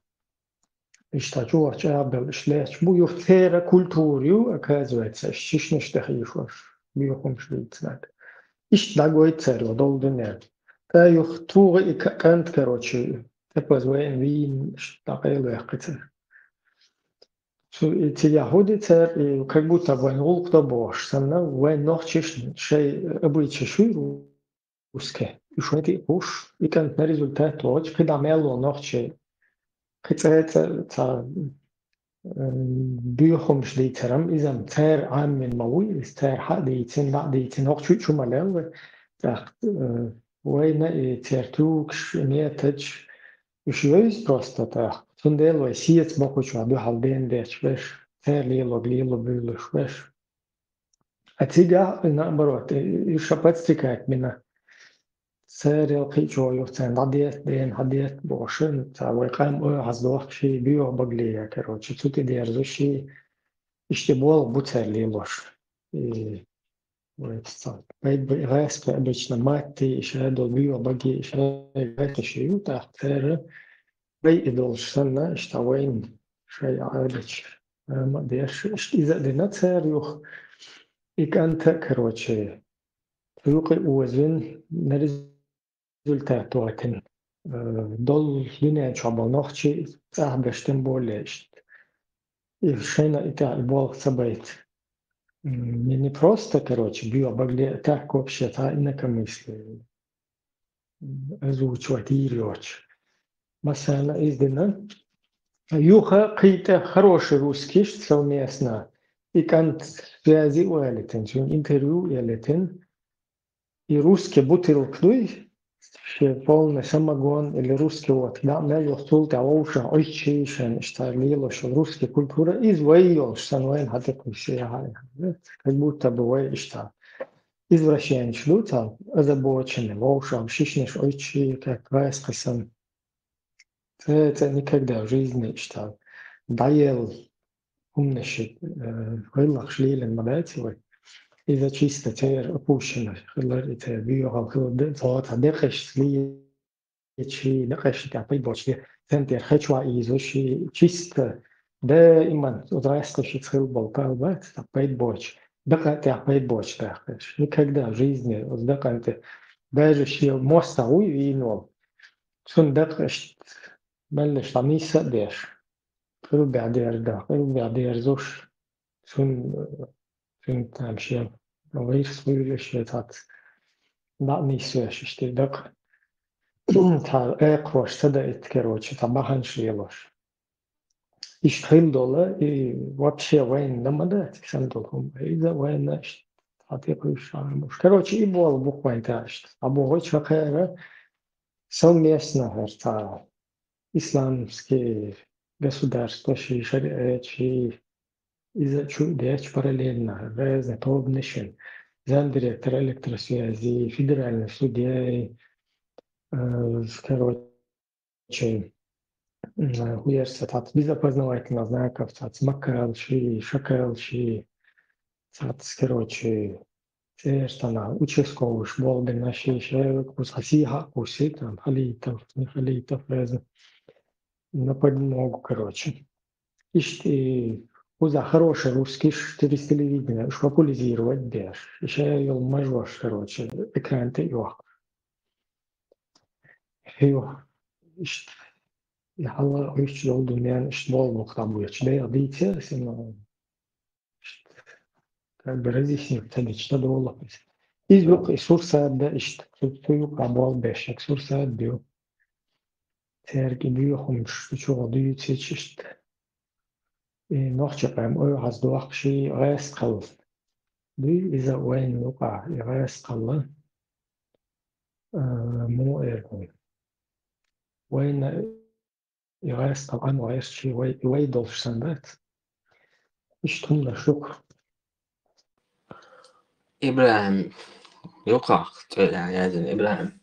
اشتاجو وش عبدال اشلیش بو یفتر کلتوریو اکازویت شش نشتهیشوش بیوخم شویت نگ. ایش داغویت سر و دولدنه. تا یفتوغ کند کروچی. تپازوین وین داغیل وقتی. Тебя ходится, как будто войну кто бош, сам войн ночиш, шей обычай шуй русский, и что это уж, и как на результат лоч, когда мело ночи, кицается та бюхом шлитерам, изам цер амин мауи, цер хадийтин, бадийтин, ночи чумалел, так война и цертук, метач, ушиваюсь просто так. Sundelva сиец бокучу аду халден деш веш церлило глило бюлыш веш. А тебя наоборот и шапацтикает меня. Церил кичою цен дадет ден хадет бошин цавайкам хаздох ши био баглия короче тут и держущий иштебол буцерлилош. И вот так. Респ обычно мать шедол био баги шедол шиюта цер. Вей идол шанна, что войн шей адыч. ما ديش إذا دينا تساريوخ إكانت كروتشي فيوقي وزن نرزولتاتواتن دول لينيا شابال نوخشي بشتن بولشت إفشينا إتا البول سبايت не просто, короче, биобагли так вообще-то инако мысли озвучивать и речь. Масана издана. Юха какие-то хороший русский совместно. И кант связи уэлитен, интервью уэлитен. И русский бутылкой, что полный самогон или русский вот, да, мы йохтул та оуша, ойчишен, что лило, что русская культура извоил, что нуэн хатеку все, как будто бы что извращение шлюта, озабоченный, оуша, шишнеш, ойчи, как вэскасан. Это никогда в жизни что даел умнешит, хылах шлилен мадативой. إذا чисто تير أبوشنا خلر إذا بيوها خلر ضغط دقش لي شيء دقش تعطي بوشي تنتر خشوا إيزو شيء чисто دائما удрайство شيء خل بالقلبات تعطي بوش دقة تعطي بوش دقش никогда в жизни دقة أنت даже شيء مستوي وينول شون دقش بلش طميسة ديش خل بعدير دا خل بعدير زوش شون تمشي غير سوي شيء تات لا نيسوي شيء دق تار اقوش تدأت كروش طبعاً شيء يشتغل دولا вообще وين لما ده تكسندهم إذا وين نشت تعطيك مش كروش يبغى بوك وين تاشت أبوه شقيرة совместно هرتا исламские государства шариат إذا شو ديش параллельно разные топ-нишен замдиректор электросвязи, федеральный судья, короче, университет безопознавательных знаков, смакалши, шакалши, короче, на участковый шбол бен наши человек, усасиха, уси, там, халитов, не халитов, на подмогу, короче. Ишти Уза хороший русский через телевидение, уж популяризировать беш. Еще я мажош, короче, экран-то его. Его. Я хала уйти до меня, что волну там будет. Да я дите, но как бы разъяснить, тогда что довольно. Изюк и сурсад, что тут кабал беш, сурсад бил. Терки бьюхом, что даются чисто. نوخشقهم أو هزدوخ شيء غاس قل دي إذا وين وقع غاس قل مو إيركم وين غاس قل غاس شيء ويدولش سندات إشتم لشكر إبراهيم يقع يعني هذا إبراهيم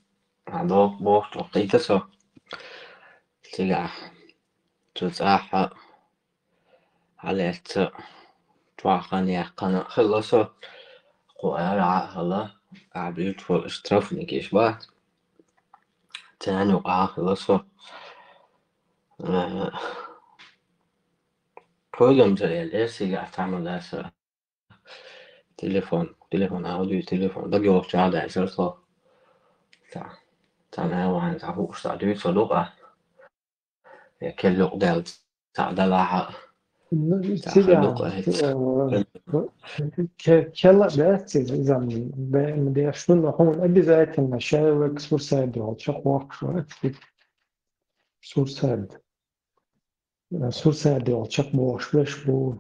هذا بوش وقيته سو تلع تزاح عليت توعقن يقن خلصوا قوارع هلا عبيت فوق اشترفني كيش بات تاني وقع خلصوا كلهم زي الاسي قاعد تعمل هسه تليفون اوديو تليفون ده جوه شعاد عشرة تانا وعن تعبوش تعدوي صدوقة كل لقدال تعدلها كلا بس زمن بدي أشتغل هون أبي زايد المشاوك سورساد يقعد شقوق شوية سورساد يقعد شقوق شويش بو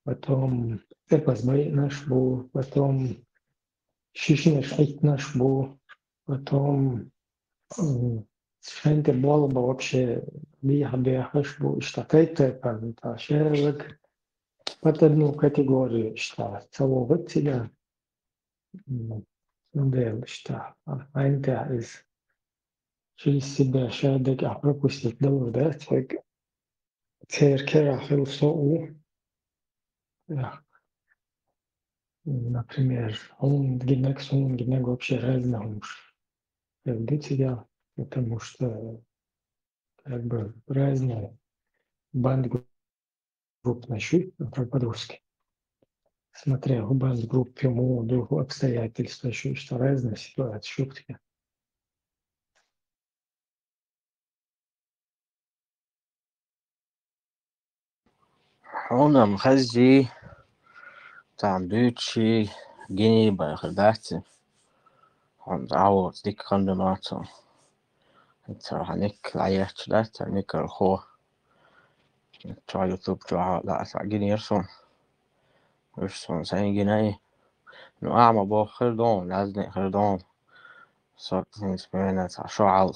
потом эпос наш бу потом шишнеш наш бу потом шенте болба вообще бихаш бу штатайте пан та шервек под одну категорию что целовать себя модель что айнта из через себя шадек пропустить долго да так церкера хилсоу например он гинек вообще разный уж для тебя потому что как бы разные банды крупноши, как по-русски. Смотря в группе моду обстоятельства, что разные ситуации, шутки. هنا مخزي تعمدوتشي جيني بخداتي هون عوض ديك خندماتو انتر هنيك العيات لا هنيك الخو ترى يوتيوب ترى لا جيني يرسون سين جيني نو أعمى بو خردون لازني خردون صوت نسمعنا شعل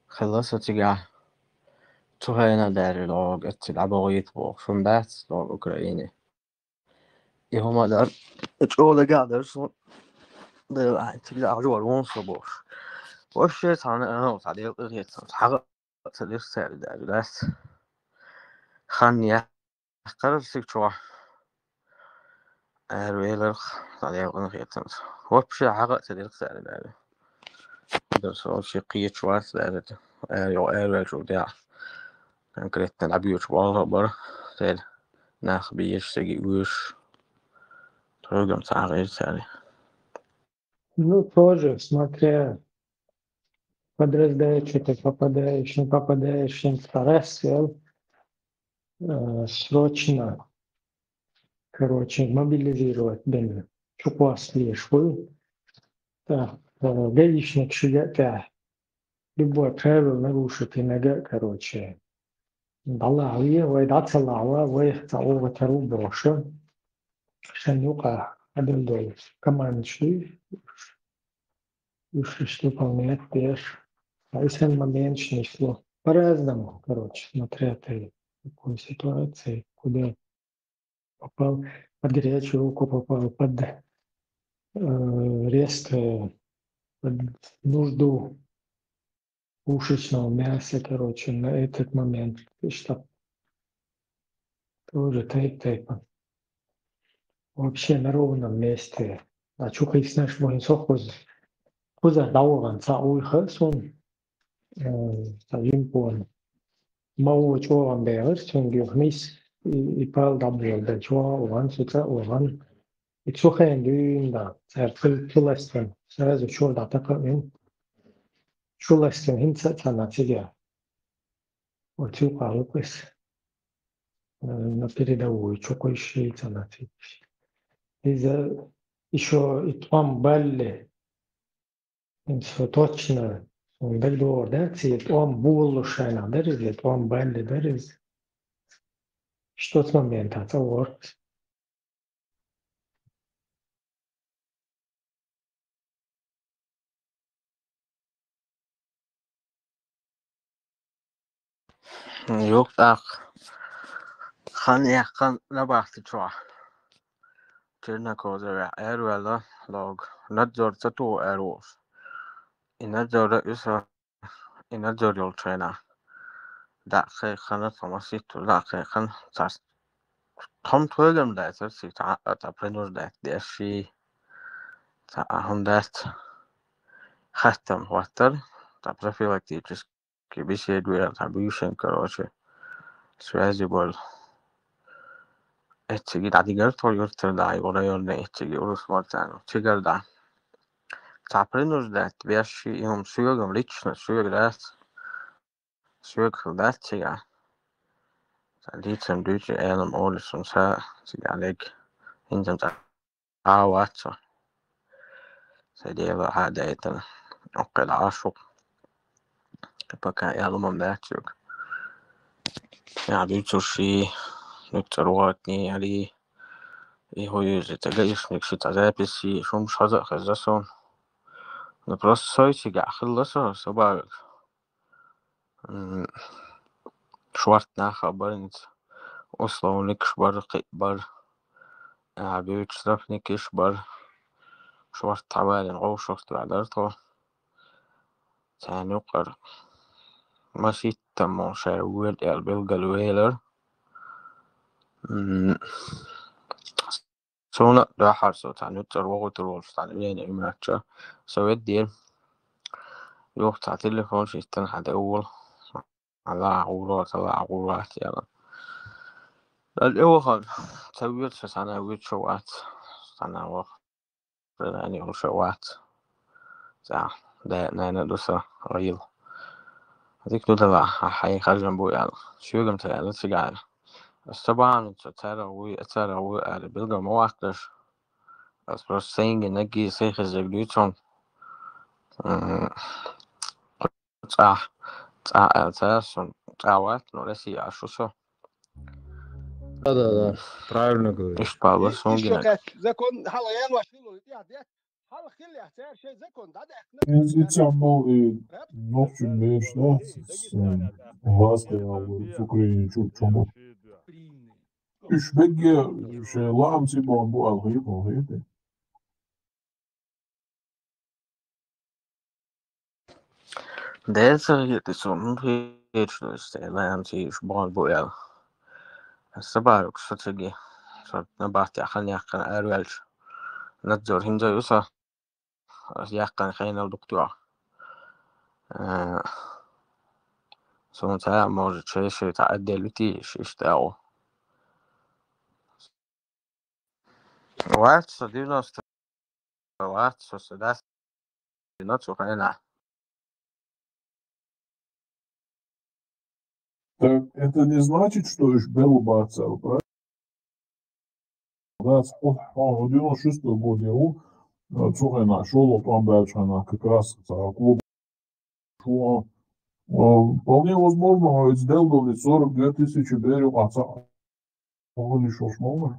خلصت تجاه تهينا داري لوج العبويت بو from that لوج أوكراني يهما دار تقول قاعد صون ده تجاه جوال ونصبوش وشيت أنا تعديل قريت حاجة تلسع دارس خانية قرر سكتوا ويلر تعديل قريت وبشي حاجة تلسع دارس درس وشي قيت شوات دارس يو شو ده كان كريت نلعبيوش والله بره تال ناخ بيش سجيوش ترجم تعغير تاني Ну, тоже, смотря подраздаешь, что ты попадаешь, не попадаешь, не старайся, срочно, мобилизировать бен. Чуква слежку, да, гаишник шигака, любой правил нарушит иногда, ضلعوية وإذا طلعوا ويختاروا وتروا بوشة عشان يوقع هذول دول كمان شيء что выполнять пеш. А если момент шло по-разному, смотря ты в какой ситуации, куда попал, под горячую руку попал, под резко, под нужду пушечного мяса, на этот момент, что тоже тайпа. Вообще на ровном месте. А чука их знаешь, можно сохоз. Куза дауган цауй хэсон. Импон. Мау чуан бэгэр сон гюхмис и пал дабрил да чуа уан суца уан. И чухэн дюнда. Цэрфэл чулэстэн. Сразу чур да такаэн. Чулэстэн хинца цанатига. Вот чука лукэс. На передовую чука ищи цанатига. إذا еще и там балли, все точно, он дальше, да, цвет, он булушайна, да, или там балли, да, что с момента, это вот. يوك أخ خاني أخان نبعث تروح ترنا كوزر ولا لوج نجار تتو أروس نجار رئيسة نجار يلترنا دقيقة خانة تماسيت دقيقة خان تاس هم توجم دات سي تابرنور دات داشي هم دات ختم واتر تابرفيلكتي كبيشي دوير تابيوشن كروشة سوازي بول اتشي دادي جرتول يرتر داي ولا يرني اتشي ورس مرتانو تشيجر دا تابرنور دات بياشي يوم سويغم ليتشنا سويغ دات سويغ دات تشيجا تاليتم دوشي ايلم اولسون سا تشيجا ليك انجم تعاواتو سيديلا هادا ايتن اوكي العاشق بكا ايلم داتشوك يعني توشي نكترواتني يعني هو يتجيش نكشت عذابسي شو مش هذا خزاسون نبرس سايتي جا خلصه سبا شوارت ناخبرنت أصلا نكش بر قبر عبيت شرف نكش بر شوارت تعبان غو شفت بعدرته تاني قر ماشي تمو شاول البلغ الويلر سونا ده حرصو تاني تروغو تروغ تاني يعني إماتشا سويت دير يوم تاع تليفون شيستن حد أول على عورات يلا الأول سويت سنوات شوات سنوات يعني وشوات ساعة ده أنا دوسة ريل هذيك دوسة حي خرجن بو يعني شو قمت يعني سجارة طبعا ترى وقال بيلقى مواقف بس سينج نجي سيخ زبديتهم صح أساس تعوات نورسي عشوسو Да, правильно говоришь. إيش بابس И ممكن شوكات زكون هلا يان واشيلو يا هلا خلي احتار شيء زكون ده It's about ночью мечта с властью в Украине чому. İş bege şey laam sibon bu algıyı. ده سريت سون هيتش استعلام تيش بون بويل السبارك ستجي صرت نبعت أخلي يقن أروالش نتزور هنجا يوسا يقن خينا الدكتور سون تاع موجود شيء تعدي لتيش اشتاو وات صدينا وات سداس نتسو خينا Так это не значит, что уж был бацал, правильно? Да, в 96 году цугай нашел, там дальше она как раз клуб. Вполне возможно, сделал 42 тысячи берег отца. Он еще шмолный.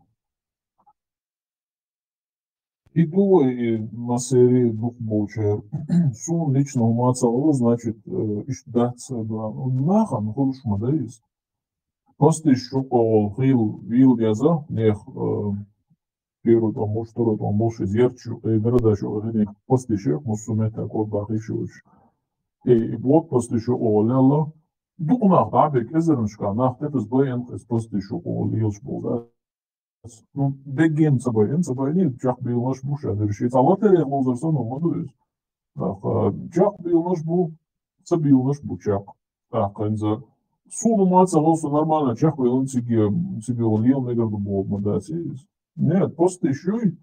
И думаю, на серии дух молча. Сум лично умацал, значит, ищдаться, да. Нахан, ходишь модеист. Просто еще по вил яза, нех первый там, может, второй там, больше зерчу, и передачу, после еще, мусуме такой бахишуч. И блок после еще оляла. Дух нах, дабек, эзерншка, нах, тепес бэйн, после еще олилш был, да. Ну, бегем собой нет, чах бил наш буш, а решит, а лотерея лозерсон, ну, мадуис. Чах бил наш бу, забил наш бучак. Так, за суну маца лосу нормально, чах бил он себе олил, негр был, мадасис. Нет, просто еще и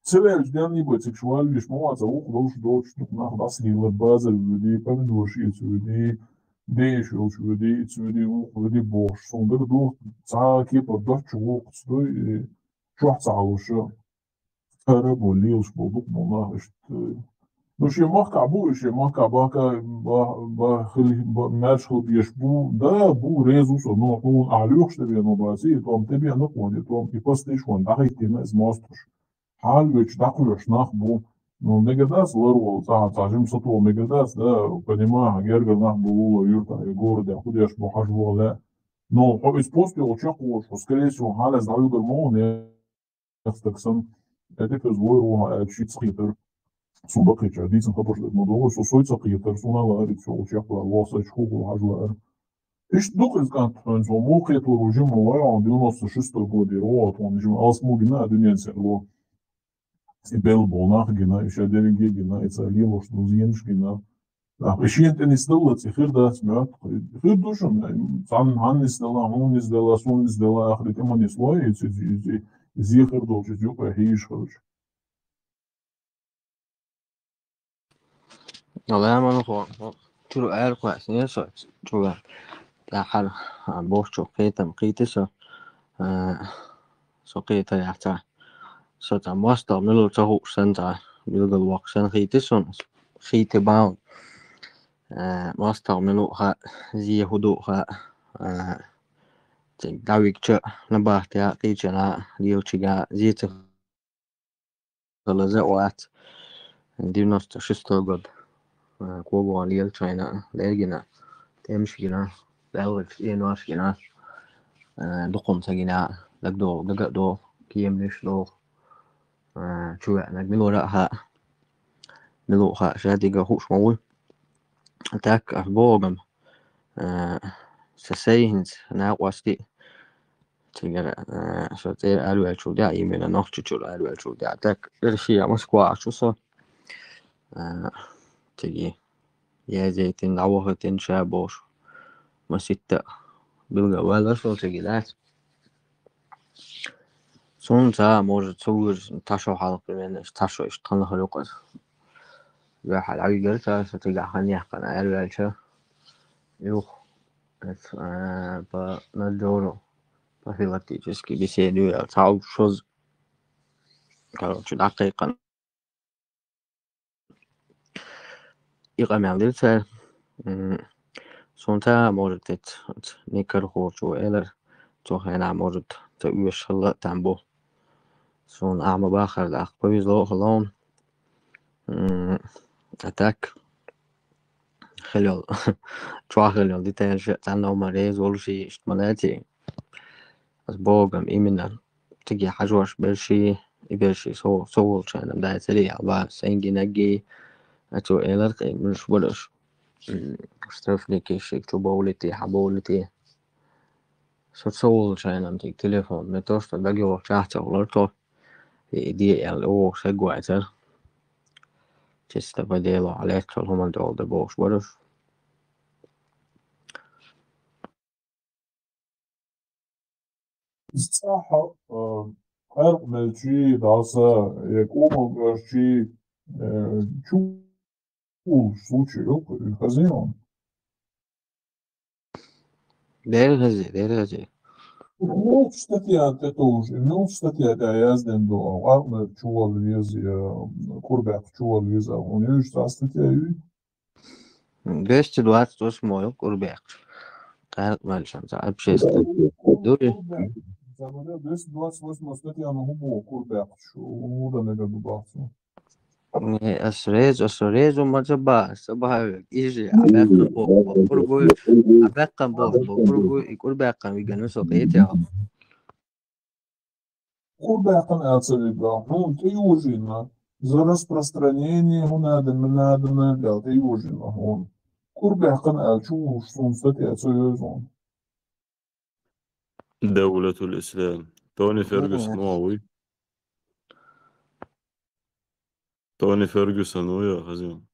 целый день не будет сексуально, лишь маца, ух, дочь, нах, баслила, база, люди, помидорши, люди, Deze wil iets die boos. Zonder door zaken op dat je ook stooi. Schwarz ausche. Terrible leels product maar is. Dus je mag kaboe, je mag kabaka, merschel die spu, da boe rezus of nog gewoon aluurste weer nog bij zie. Tom te bien nog gewoon, tom die post is gewoon daar ik die is masters. Halvich dakush nach boe. Ну, мегадас ларвал, цажим сату мегадас, да, понимаю, гергал нах булула юрта и города, худяш бухажвал, да. Но из после очакувал, что, скорее всего, халя сдаю гормон, я стаксан, это злой руха, чит схитер, субакича, дицен хапошлет модова, что сой схитер, сунала, все очакувал, лоса чхугу хажла. Иш дух из гант, он so мохет ружим мова, он 96 годы, вот, он же алсмугина, дуненсер, вот. Сибел Болнахгина, еще Дерегегина, Ицалилош, Дузьеншгина. Решение не сделала, цифр да смерть. Цифр душен, сам хан не сделала, он не сделала, сон не сделала, ахритема не слоя, и зихр долчит, юка, хиш, короче. والله ما نخو تلو أهل كويس نيسو تلو تأخر بوشو قيتا مقيتسو سو قيتا يحتا سو تموستو ملو تهو سنتا ملو الوق سن قيتسو قيتا باون موستو ملو خا زي هدو خا داويك تشو نباهتيا قيتنا ليو تشيغا زي تخلزقوات دينوستو شستو قد كوبو ليل تشاينا ليجنا تمشينا لأول ينواشينا دقم سجنا لقدو كيمنش دو شو يعني ملوها شادي قهوش مول تاك أفبوغم سسيهنز ناقواستي تيجا شو تير ألوال شو دا يمينا نوخش شو ألوال شو دا تاك إرشيا مسكوا شو صار تيجي يا زيتين عوهتين شابوش ما ستة بلغا ولا شو تجيلات Suunta может суур ташо халق мен ташо иштхана халуqas. Vähäl aigерта сатига ханиахкана элвэлчэ. Юх по надзору профилактически беседую таушоз. Короче, дакыйкан. Игамялдылса Suunta может никархочу элэр тохена может түйшхла тамбо. Suun aama baakhar da aqpavizlo halon. Attack خلال خلال دي تانش تانا مريض ولا شيء اشتمالاتي بس بوغم إيمنا تجي حجوش برشي صول شان دا سريع با سينجي نجي أتو إلر مش بدش استرفني كيشك تو بولتي حبولتي صول شان أم تيك تليفون متوش تلاقي وقت شاحت أغلرتو في دي أو سجواتر تستفاديلو عليك هم دول ده بوش بدش الصراحة فرق ملشي داسا يقوم برشي شو случаев хозяин. دير هزي Ну, статья это уже, ну, статья да yazdım do, var mı çuval viz kurbak çuval viz, он уже статья 228 урбек. قال مالشان صعب شيست دوري Zamanında 228 статья на губу kurbak şu, onu da ne kadar baktım. أسريز وما جبا صباح يجي عباقة بقربو عباقة بقربو يقول باقة ويجنسو قيتها Kurbakın elçiliği, ну, ты уже за распространение надо делать, ты уже он. Kurbakın elçi olsun stатья söylüyorsun. دولة الإسلام توني فيرجسون ويا خزين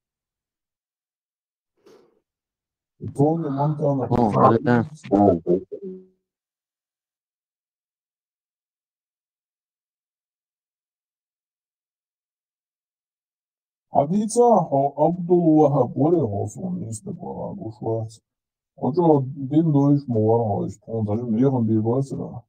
Tony Montana. حديثة عبد الوهاب ولا olsun istiqlal ushwas. Ojo din doish muvar hoish tonzajim yegan bir basra.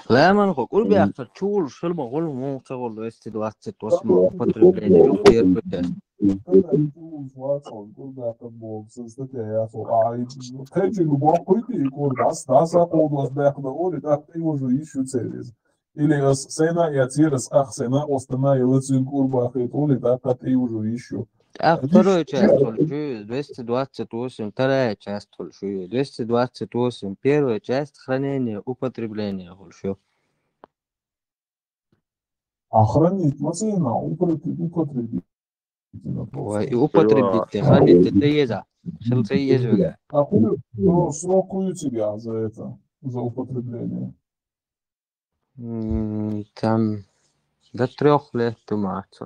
لا ما نقول كل بيحصل شو شو المقول مو شغل ويست دوات توسم فترة بلاني يوفير بتاع Kul bäqen bolsuz da ja så ai tejin boqoyti ikor das aqodos bäqda oli da uju ishu series. Или сцена и отирас сцена остана елцин курбахет oli da uju ishu. вторую часть шо 228 вторая часть шо 228 первая часть хранение употребление шо Охранить машина употребить. употребить хранить это еза шел еза А хули срокую тебя за это, за употребление? Там до 3 лет тумац.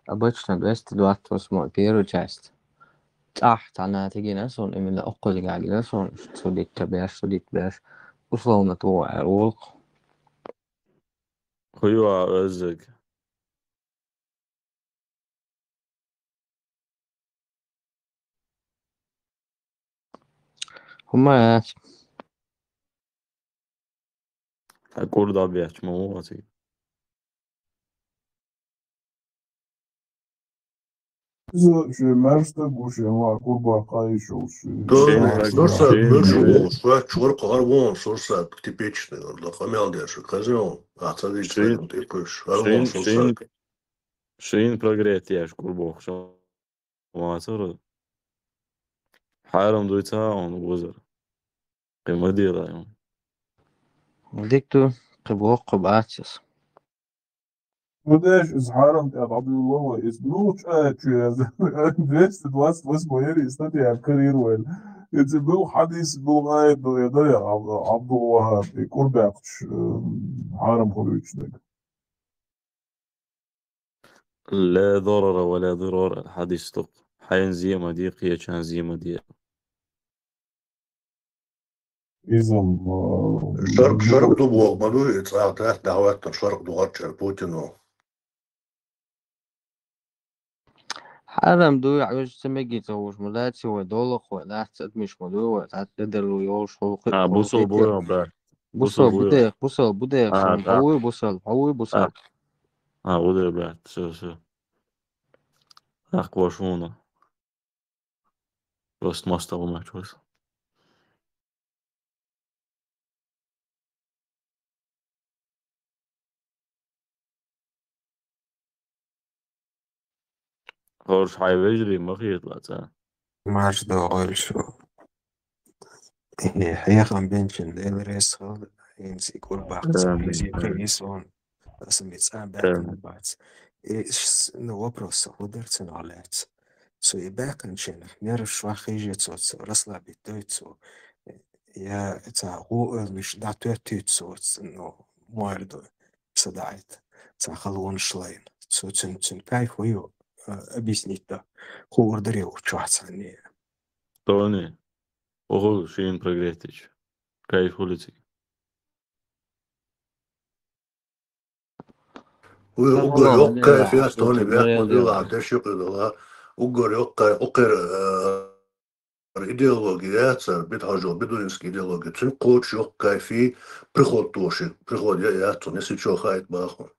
Обычно 228 первую часть. أنا تجي ناسون من أقل قاعد ناسون صديق باش وصلنا توع الوق خيوع أزق هما أقول ده بيحكي مواتي Şu Mersta Guşema kurba kayışı Сурса бывший чувак арвон сурса типичный, лохамял держи, казион, ацадичный, ты пыш, арвон сурса. شين прогрет яш курбох шо маасыр حالهم دويتا он وزر قيمة ديلا ديكتو قبوق قباتس Budash izharam te Abdullah is bluch чуяз 228 يلي استطيع كارير ويل يتبو حديث بلغاية يدري عبد الوهاب يكون باقش حارم خلوش دك لا ضرر ولا ضرار الحديث تق حين زي ما دي قيا كان زي ما دي إذا شرق دو مالو يتصاعد دعوات شرق دو غرتشر بوتينو حرام دو عاوز تمجي توش ملاتي ودولق ولا مش مدو ولا تقدر ويوش بوصل بويا برات بوصل بويا بديك بوصل بديك هوي بوصل بوصل وده برات شو أقوى شونا بس ما استوى ما شوز هورش حيجري ما في يطلع تاني ماش داول شو حيخم بنشن ديل ريس خال ينسي كل باقت بيزي كيسون اسمي تسام باكن بات ايش نو بروس ودرتن علات سو يباكن شن نير شو خيجت صوت رسلا بيتوتسو يا تا هو مش داتوتسو نو موردو صدعت تا خلون شلاين سو تن كيف ويو объяснить да ху ордерил чуацани توني وهو شين прогретич كيف ولتي وقر يوكا في استوني بيحكوا دي عدش يقدر وقر يوكا وقر идеологият битхажо бедуинский идеология цин коч يوكا في приход тоши приход я то не сичо хайт баху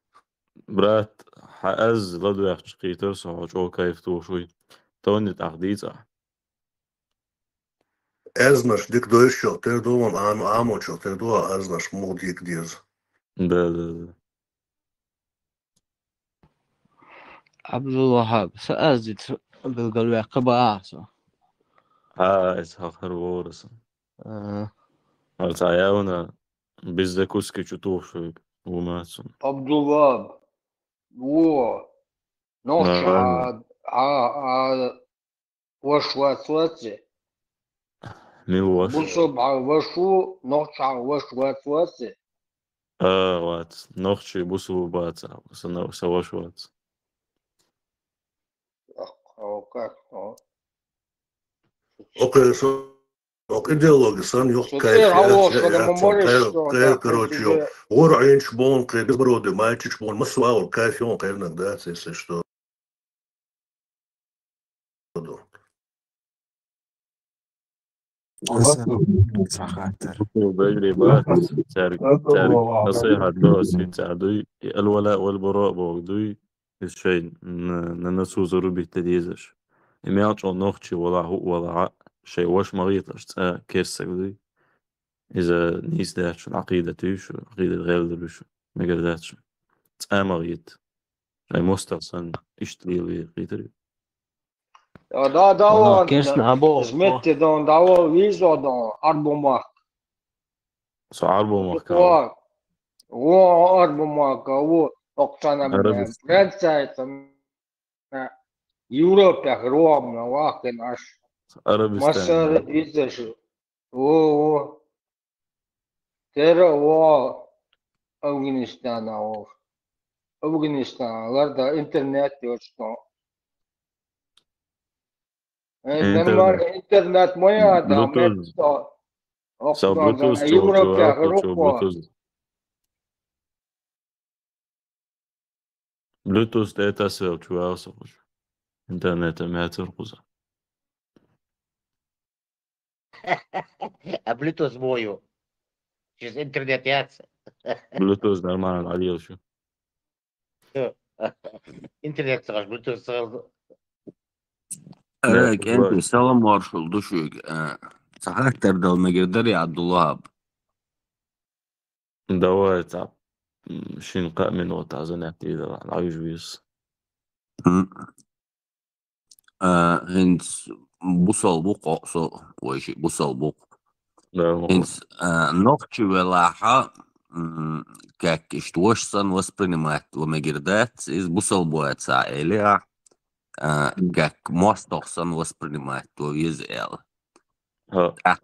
برات حأز لدو يخش قيتر سوى كيف توشوي توني تقديت Eznaš dik došao, te dovom amočo, te doa aznaš mod dik diz. Да. عبد الوهاب سأزيد بالقلوع قبعاسو إسحاق هربورس تعاونا بيزدكوسكي تشوفوا وماتسون عبد الوهاب و نوشاد وشواتواتي مي واش بصب على وشو نوشع وشواتواتي وات نوخشي بوسو بات سواش وات Окей, идеология сан кайф, короче, уровень шбон, безбородый мальчик шбон, масуал, кайф, он кайф иногда, если что. بجري بات تارك نصيحة دوسي تعدوي الولاء والبراء بوغدوي الشيء ننسو زروبي تديزش إمياتش نوخشي ولا شيء واش مغيطش كيرسك دي إذا نيس داتش العقيدة تيش عقيدة غير دبشو مقر داتش مغيط شيء مستحسن اشتري غيتري Da كيرسنا أبو زمتي دون داو ويزو دون أربو مارك صعبو ماركا هو أربو مارك هو أقتنا من فرنسا يوروبيا روما واقن أش مصر إيزش هو ترى هو أفغانستان أو أفغانستان غير إنترنت يوشتون إنترنت مويا دا ميتو بلوتوث يوروبيا روما بلوتوث داتا سيل تشواوس إنترنت ما ترقص بلوتوث مويو через интернет яц بلوتوث нормально عادي شو интернет сыгаш bluetooth сыгаш أنت سلام مارشال دوشوك صحيح تردل مقدر يا عبد الوهاب دواء تعب شين قاء من وتعزن اعتيد العيش بيس هنت بوصل بوق أقصى ويشي بوصل بوق هنت نوختي ولاحة как اشتوشسن وسبرينمات ومقردات إز بوصل بوات سائلة как мостохсон воспринимать то язык.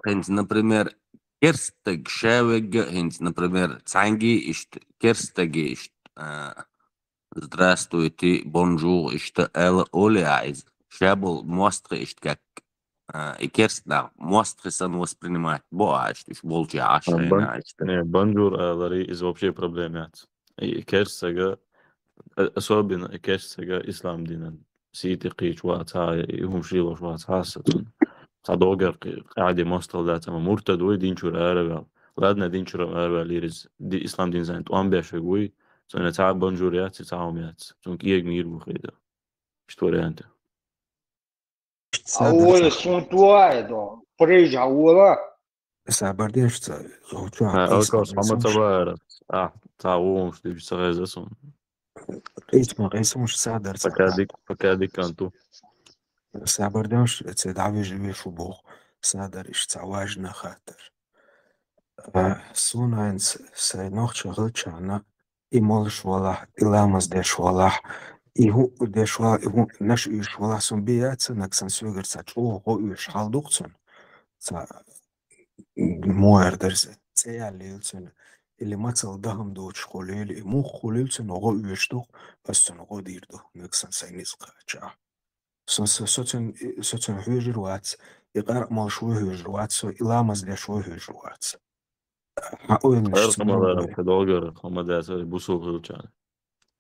Хинт, например, керстег шевег, хинт, например, цанги ишт керстеги ишт здравствуйте, бонжур ишт эл олиайз. Шебл мостр ишт как И керс, да, мост он воспринимает боаш, то есть волчьи ашрена. Банджур лари из вообще проблемят. И керсага, особенно керсага ислам динан. سيتي قيش واتها يهم شيلوش واتها ستون صدوغر قاعد مستل ذات مرتد وي دينشور اربع لادنا دينشور اربع ليرز دي اسلام دين زين توان بيش وي سنة تعب بنجوريات تعاوميات سون كيك مير بخيدا شتوري انت أول سنتواي دو بريجا ولا سابردين غوتشوا اوكوس محمد صباح تعاوم شتي بيشتغل سون قيس مش سادر فكاديك كانتو سابردوش تدعوج بيشو بوخ سادر إش تعواجنا خاطر سوناينس سينوخ شغل شانا إمالش ولا إلامز ديش ولا إيهو ديش ولا إيهو نش إيش ولا سون بيات سنك سنسوغر ساتشو هو إيش حال دوغتسون موردرز تياليلسون اللي ما تصدهم دوش خليل مو خليلسون هو إيش دوغ بس هو ديردو نكسن سينيس قاچا سوتن هوجروات يقرأ ما شو هوجروات سو إلامز ديش شو هوجروات أرقام كدوغر خما داسر بوسو غلطان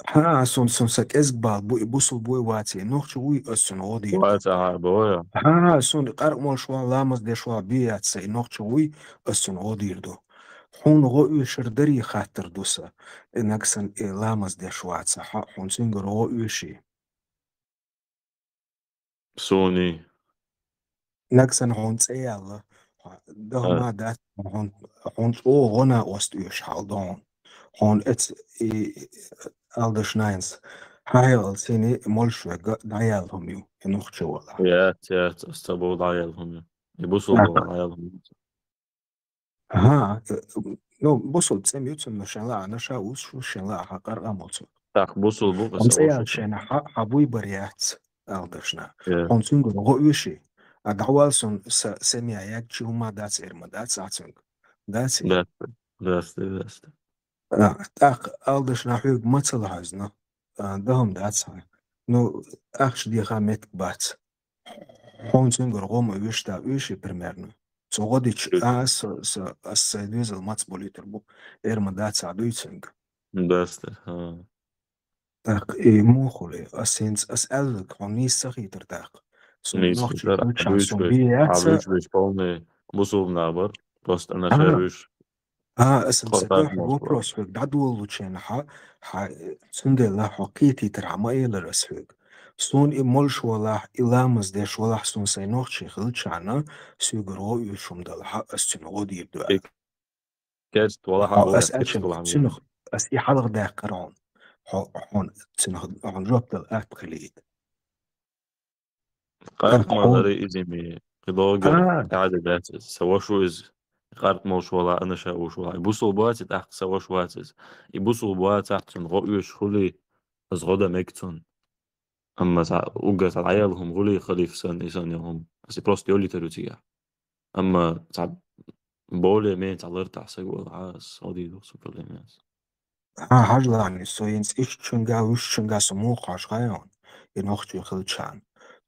ها سون سك إزبال بوسو بوي واتي نوخش وي أسون غودي واتا بويا ها سون قرأ ما شو لامز ديش شو بيات سي نوخش وي أسون غودي دو حون غو شردري خاطر دوسا نكسن لامز ديش وات صح حون سينجر غو شي سوني نكسن حون سيال ده ما دات حون او غنا وست يش حالدون حون اتس alders nines هاي سيني مولشوا دايالهم يو نوخش ولا يا استبو دايالهم يبوسوا دايالهم ها نو بوصل تسمي يتسمى شنلا أنا شاوس شو شنلا حقر أموتو تاخ بوصل بو حون سيال شنا حبوي بريات alders حون سينجر غو يشي أدعوالسون سمي عياك شو ما داتس إرما داتس عتسنج داتس تاخ alders نحوق ما تلاحظنا دهم داتس هاي نو أخش دي خامت بات حون سينجر غوم يشتا يشي برميرنا سو غوديش أس دوز الماتس بوليتر بو إرما داتس عدويتسنج تاخ مو خولي أسينس أسألك حونيس سخيتر تاخ نيس عبوش بيش полный بوصل نابر بس أنا شاوش اسم سدوح وبروس فيك دعدو لوتشين سندلا حقيتي ترعما إلى رسفيك سون إمولش ولا إلامز ديش ولا سون سينوخشي خلتشانا سيقرو يشوم دلها أستنغو دير دوا كاست ولا حاجة أسألشن سنخ أسي حلق دا قرون حون سنخ عن جوب دلات خليد قارت ما داري إزمي قدوغر قاعدة دات سوا شو إز قارت موش ولا أنا شاوش ولا يبوصل بواتي تحت سوا شواتز يبوصل بواتي تحت غويش خلي از غدا ميكتون أما وقت عيالهم غلي خليف سن يسنيهم بس بروست يولي تروتيا أما بولي مين تعلرت عساق عاس هودي دو سوبر ليمياس حاجة يعني سوينس إيش تشنجا وش تشنجا سموقع شغيون ينوختي خلتشان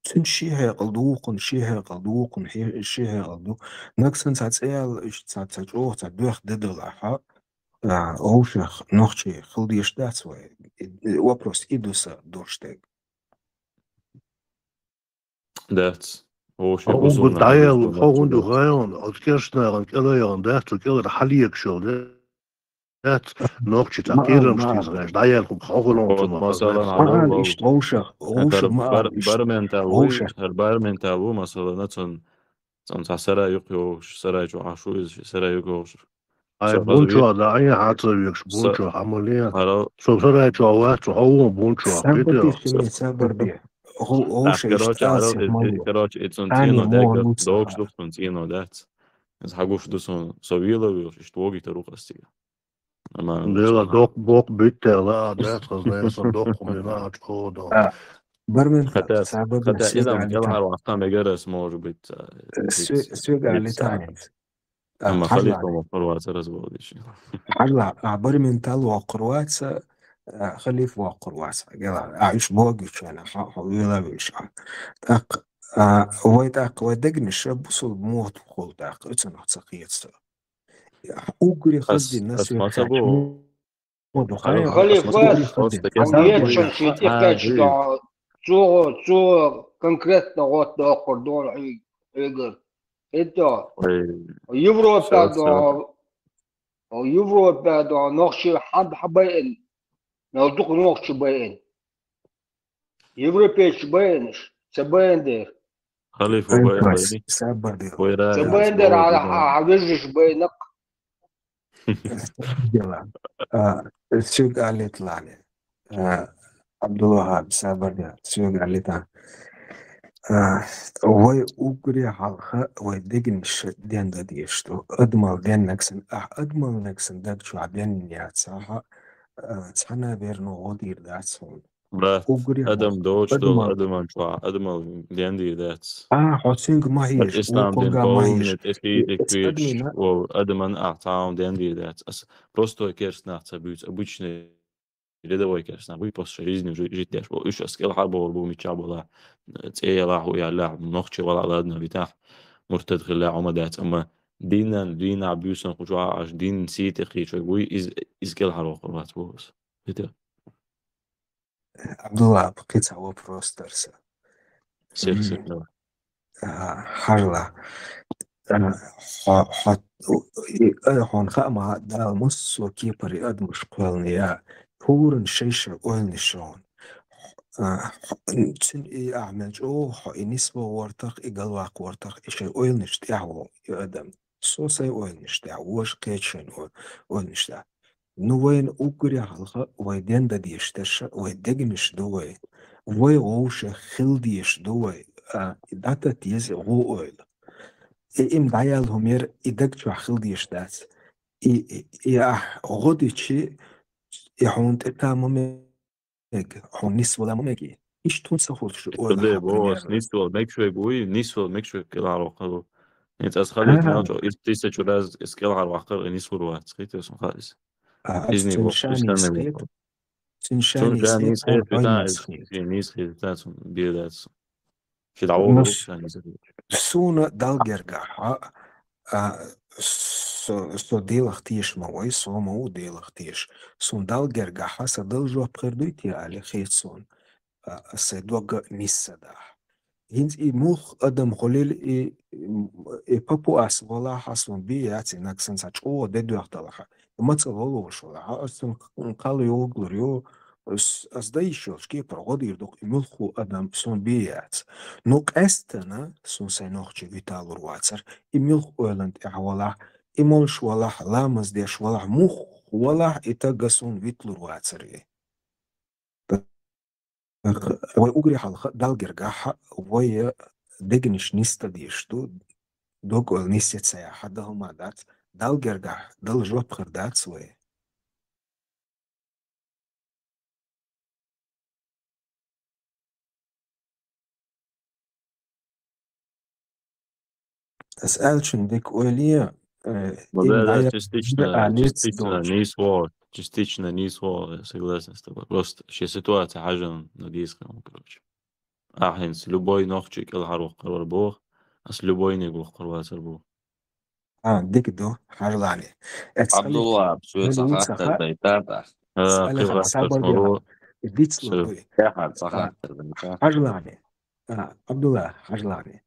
تن شيها قلدوقن شيها قلدوقن شيها قلدو نكسن تسأل إيش تسأل تدوخ ددلها أوشخ نوختي خلدي يشتات وي وبروس إدوسا دورشتاق دات قلت عيال فوق غايون أذكرشنا كذا دات كذا حليك شو دات نوختي تأكيد مش تيزغاش دعيالكم خاغلون مثلا إيش أوشخ برمن تابو مثلا نتن سرا يقيوش سرا جو عشويز سرا يقوش بونشو داعي حاطريكش بونشو عمليا سرا جو وات هو بونشو سابردي هو شيء كراش اتسنتينو داك دوكش دوكسنتينو دات از حاجوش دوسون سويلا ويش توغي تروق استيا ديلا دوق بيتر لا دات خزنين صندوق من أجهود برمن حتى إذا يظهر وعطا مجرس موجود سوق على تاني أما خليفة وقروات رزبوديش حلا برمن تال وقروات خليفة وقروات قال أعيش بوقش أنا حويلا بيش ويتاق ودقنش بوصل موت بخول تاق اتنو تسقيت اوغري خزدي الناس ما يركاش تبو مودو خايا Khalifa, اوغري خزدي عملياتشن شيء كاتشتا تو конкретно вот до кордона игр. Это Европа до ночи حبين نوضق نوش بين Европейш بينش سبيندر خليفة بيني سبيندر على حوجش بينك ديلا السوق اللي طلع لي عبد الوهاب سابر السوق اللي طلع وي اوغري حلقة وي ديجنش دين ديشتو ادمال دين نكسن ادمال نكسن داك شو عبين نيات صاحة تحنا بيرنو غدير داتسون برا ادم دوش دول ادم انشوا ادم دي ذاتس حسين ما هيش الاسلام دين وقوقا ما هيش بون اتفيدك ويش و ادم ان اعطاهم دي ذاتس اس просто керсна цабют обычные рядовой керсна вы после жизни уже житяш бо уж аскел харбо бо мича бола цеяла هو لاعب نوخشي ولا على ادنا بتاع مرتد خلا عمدات اما دينا بيوسن خجوا عش دين سيتي خي شوي بوي از كل حلو قربات بوس بتاع عبد الله بقيت هو بروسترس سيخ حرلا هون خامة دا مس وكيبري أدمش قولنيا هورن شيشة قولني شون تن إي أعمل جو نسبة ورتق إقلواق ورتق إشي قولنش تعو يقدم سوسي قولنش تعو وش قيتشن قولنش تعو نوين أوكري حلقة ويدين دا ديشتش ويدقنش دوي وي غوش خلديش دوي داتا تيز غو أويل إم دعيال همير إدقشو خلديش دات غودي تشي يحون تتامم حون نسوة لا ممكي إيش تون سخول شو أويل بوس نسوة مكشوي بوي نسوة مكشوي كلا عروقه انت از خالد ناجو تيسا جوراز اسكيل عروقه نسوة روات سخيت اسم خالص إذني بوش استنى تنشاني سخيت بتاع نسخيت بتاع بيدات في العوض سونا دالجرجاها سو ديلختيش موي سو مو ديلختيش سون دالجرجاها سدل جو بردويتي على خيتسون سدوغ نيسدا هنز موخ ادم خليل بابو اس ولا حسن بياتي نكسن ساچو ددو اختلخه ما تصلوا شو اصلا قالوا يوغلريو أصدقائي كي برغدير دوك ملخو أدم سون بيات نوك أستنا سون سينوخشي فيتال رواتر إملخ أولند إحوالا إمولش ولا لامز ديش ولا مخ ولا إتاقا سون فيتل رواتر ويقري حلقة دالجرجاحة وي دقنش نيستا ديشتو دوك أول نيسيت سياحة دهما دات دالجرجاح دال جواب خردات سوي أسألشن ديك أولية да, частично нисво, согласен с тобой. Просто ще ситуация хажен на диском, короче. Ахин с любой нохчик ил харух карвар бог, а с любой не глух карвар бог. ديك دو حرلاني عبد الله بسوي صحات البيتات كيف غتسمرو ديت سلوي صحات حرلاني عبد الله حرلاني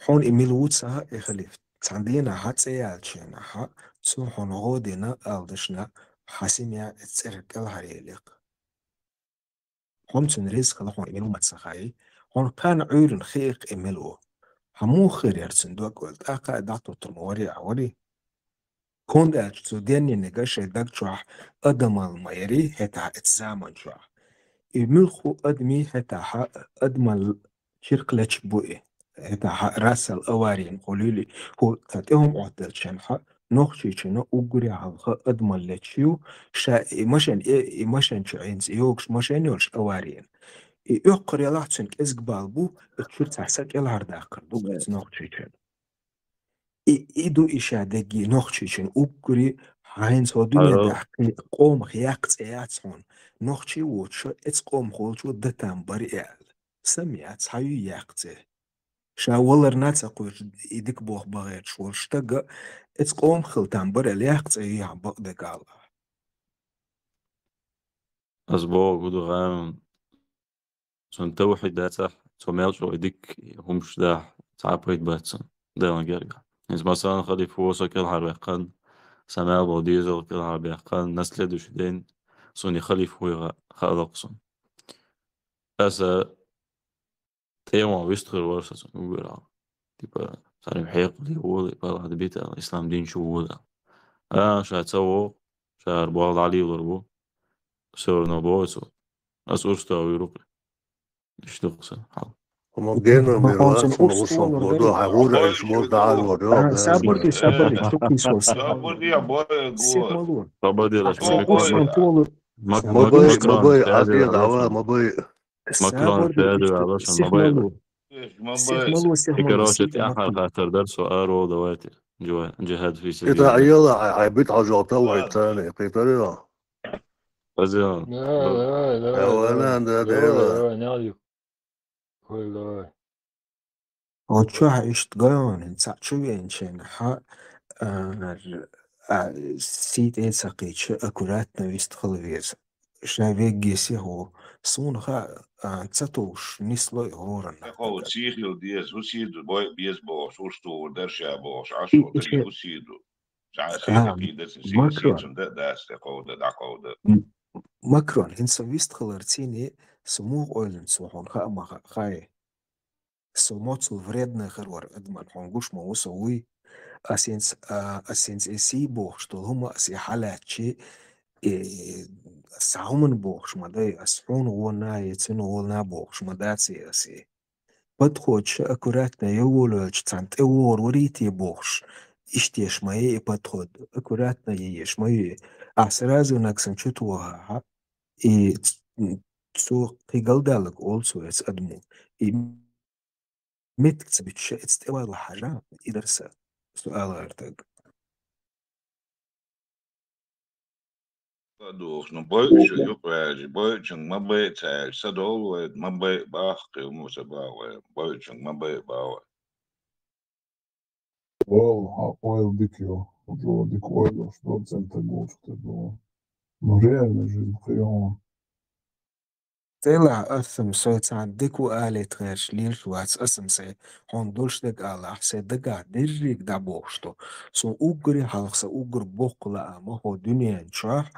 حون إيميل ووتسا إخليف تاندينا هاتسيالشينا ها تسو حون غودينا ألدشنا حاسميا اتسرق الهريليق حون تنريز خلاحون إيميلو متسخاي حون كان عيرن خيق إيميلو همو خير يرسن دوك قلت أقا دعتو ترموري عوري كون داج تو ديني نقاش داك شوح أدم الميري هتا اتزامن شوح إيميلخو أدمي هتا أدم شرقلتش بوئي هتا راس الأوارين قوليلي هو تاتيهم عدل شنحا نوخشي شنو أقري عالخا أدم اللتشيو إماشن شعينز يوكش ماشن يولش أوارين يقري لحتشن كإزق بالبو اتشور تحسك إلهار داقر دوك نوخشي شن إيدو إشادقي نوخشي شن أقري حاينز هو دنيا داقي قوم خياق تسياتسون نوخشي ووتشو اتس قوم خولشو دتان بريال سمعت حيو ياقته شا ولر ناتا قوش إيدك بوخ بغيت شور شتاق اتقوم خلطان برا لياقته يا بقدك الله أسبوع قدو غام سن توحي داتح توميلشو إديك همش داح تعبريت باتسن داون جرجع إذا مثلا خلي فوسا كل حرقان سماع بوديزل كل حرقان نسل دوشدين سوني خلي فويغا خالقسن أسا تيما ويستخر ورسا سن وقرا تبا ساري حيق لي هو يبقى هذا بيت الإسلام دين شو هو شا تسوو شا ربوغ علي وربو سورنا بوسو أسورستا ويروقي اشتغسن حال Homogener mir Olsun rätseln ursu och olur och då har gari. jag ju små dagar då Sabır çok iyi sorsun. Sih malun. طب دي Aksa لاشون ursun olur. ماكرون شهادة عقيد عوا علشان ما بي ماكرون Sabır شهادة علشان sih ما بيبر malun. Sih malun إكراش sih تأخر malun. خاطر درس وآرو دواتي جهاد في سبيل إذا الله عيال عيبت عجوطة وعيتاني قيتريا فزيان يا ولا ده ده Ocha ist gone in Sachuyen chen ha سيت إيه سقيتش أكلات نويست خلويز شافي جيسي هو صون خا تساتوش نسلو هورن Gewoon sigel dies, hoe zie je boy bies boos, hoe stoor dersja boos, إيش aso, tegi hoe zie je. Zijn zeker dat is zie zie ماكرون dat is de code, dat code. ماكرون إن سويست خلرتيني سمو أولن سوحون خا ما خاي سموتسو вредно خرور أدمن حنقوش ما وسوي أسينس إسي بوخش هما أسي حالاتشي سعومن بوخش مداي أسحون ونا يتسن ونا بوخش مداتي أسي بدخوش أكوراتنا يولوش تانت أور وريتي بوخش إشتيش ماي بدخود أكوراتنا ييش ماي أحسرازو ناكسن شتوها إي تسو قيقل دالك أولسو يتس أدمو متكتب تستوى الحاجة إدرسة سؤال غيرتك Dus een buitje, joh, buitje, maar buiten, sadol, maar buiten, bach, moest bouwen, buitje, maar buiten bouwen. Well, oil дикio, вот дик oil, что центр гошты было. Ну реально жизнь хреново. طلع أثم سويت عندك وقالت غير شليل شوات أثم سي هون دولش دك على حسي دقا دريك دا بوشتو سو أوغري حلقسا أوغر بوقلا أما هو دنيا نشاح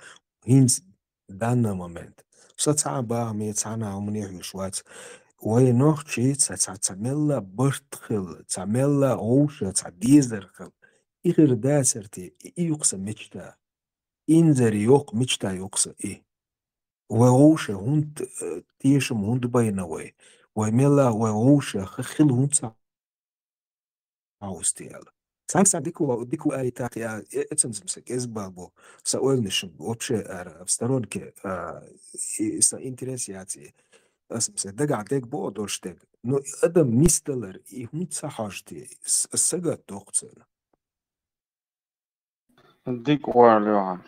هينز دانا مومنت سو تعبا ميتانا عمني شوات وي نوخشي تعمل برتخل تعمل غوشة تعديزرخل إغير داسرتي يقسم مجتا إنزر يوق مجتا يقسم إيه وغوشة هونت تيشم هونت باينوي وميلا وغوشة خخل هونت عاوستيال سامسا ديكو آي تاقي اتسمسك إزبابو سأقول نشم وبشي أفسترونك إسا إنتريسياتي أسمسك دقع ديك بو دورشتك نو أدم ميستلر هونت سحاجتي السجا توقتن ديك وارلوها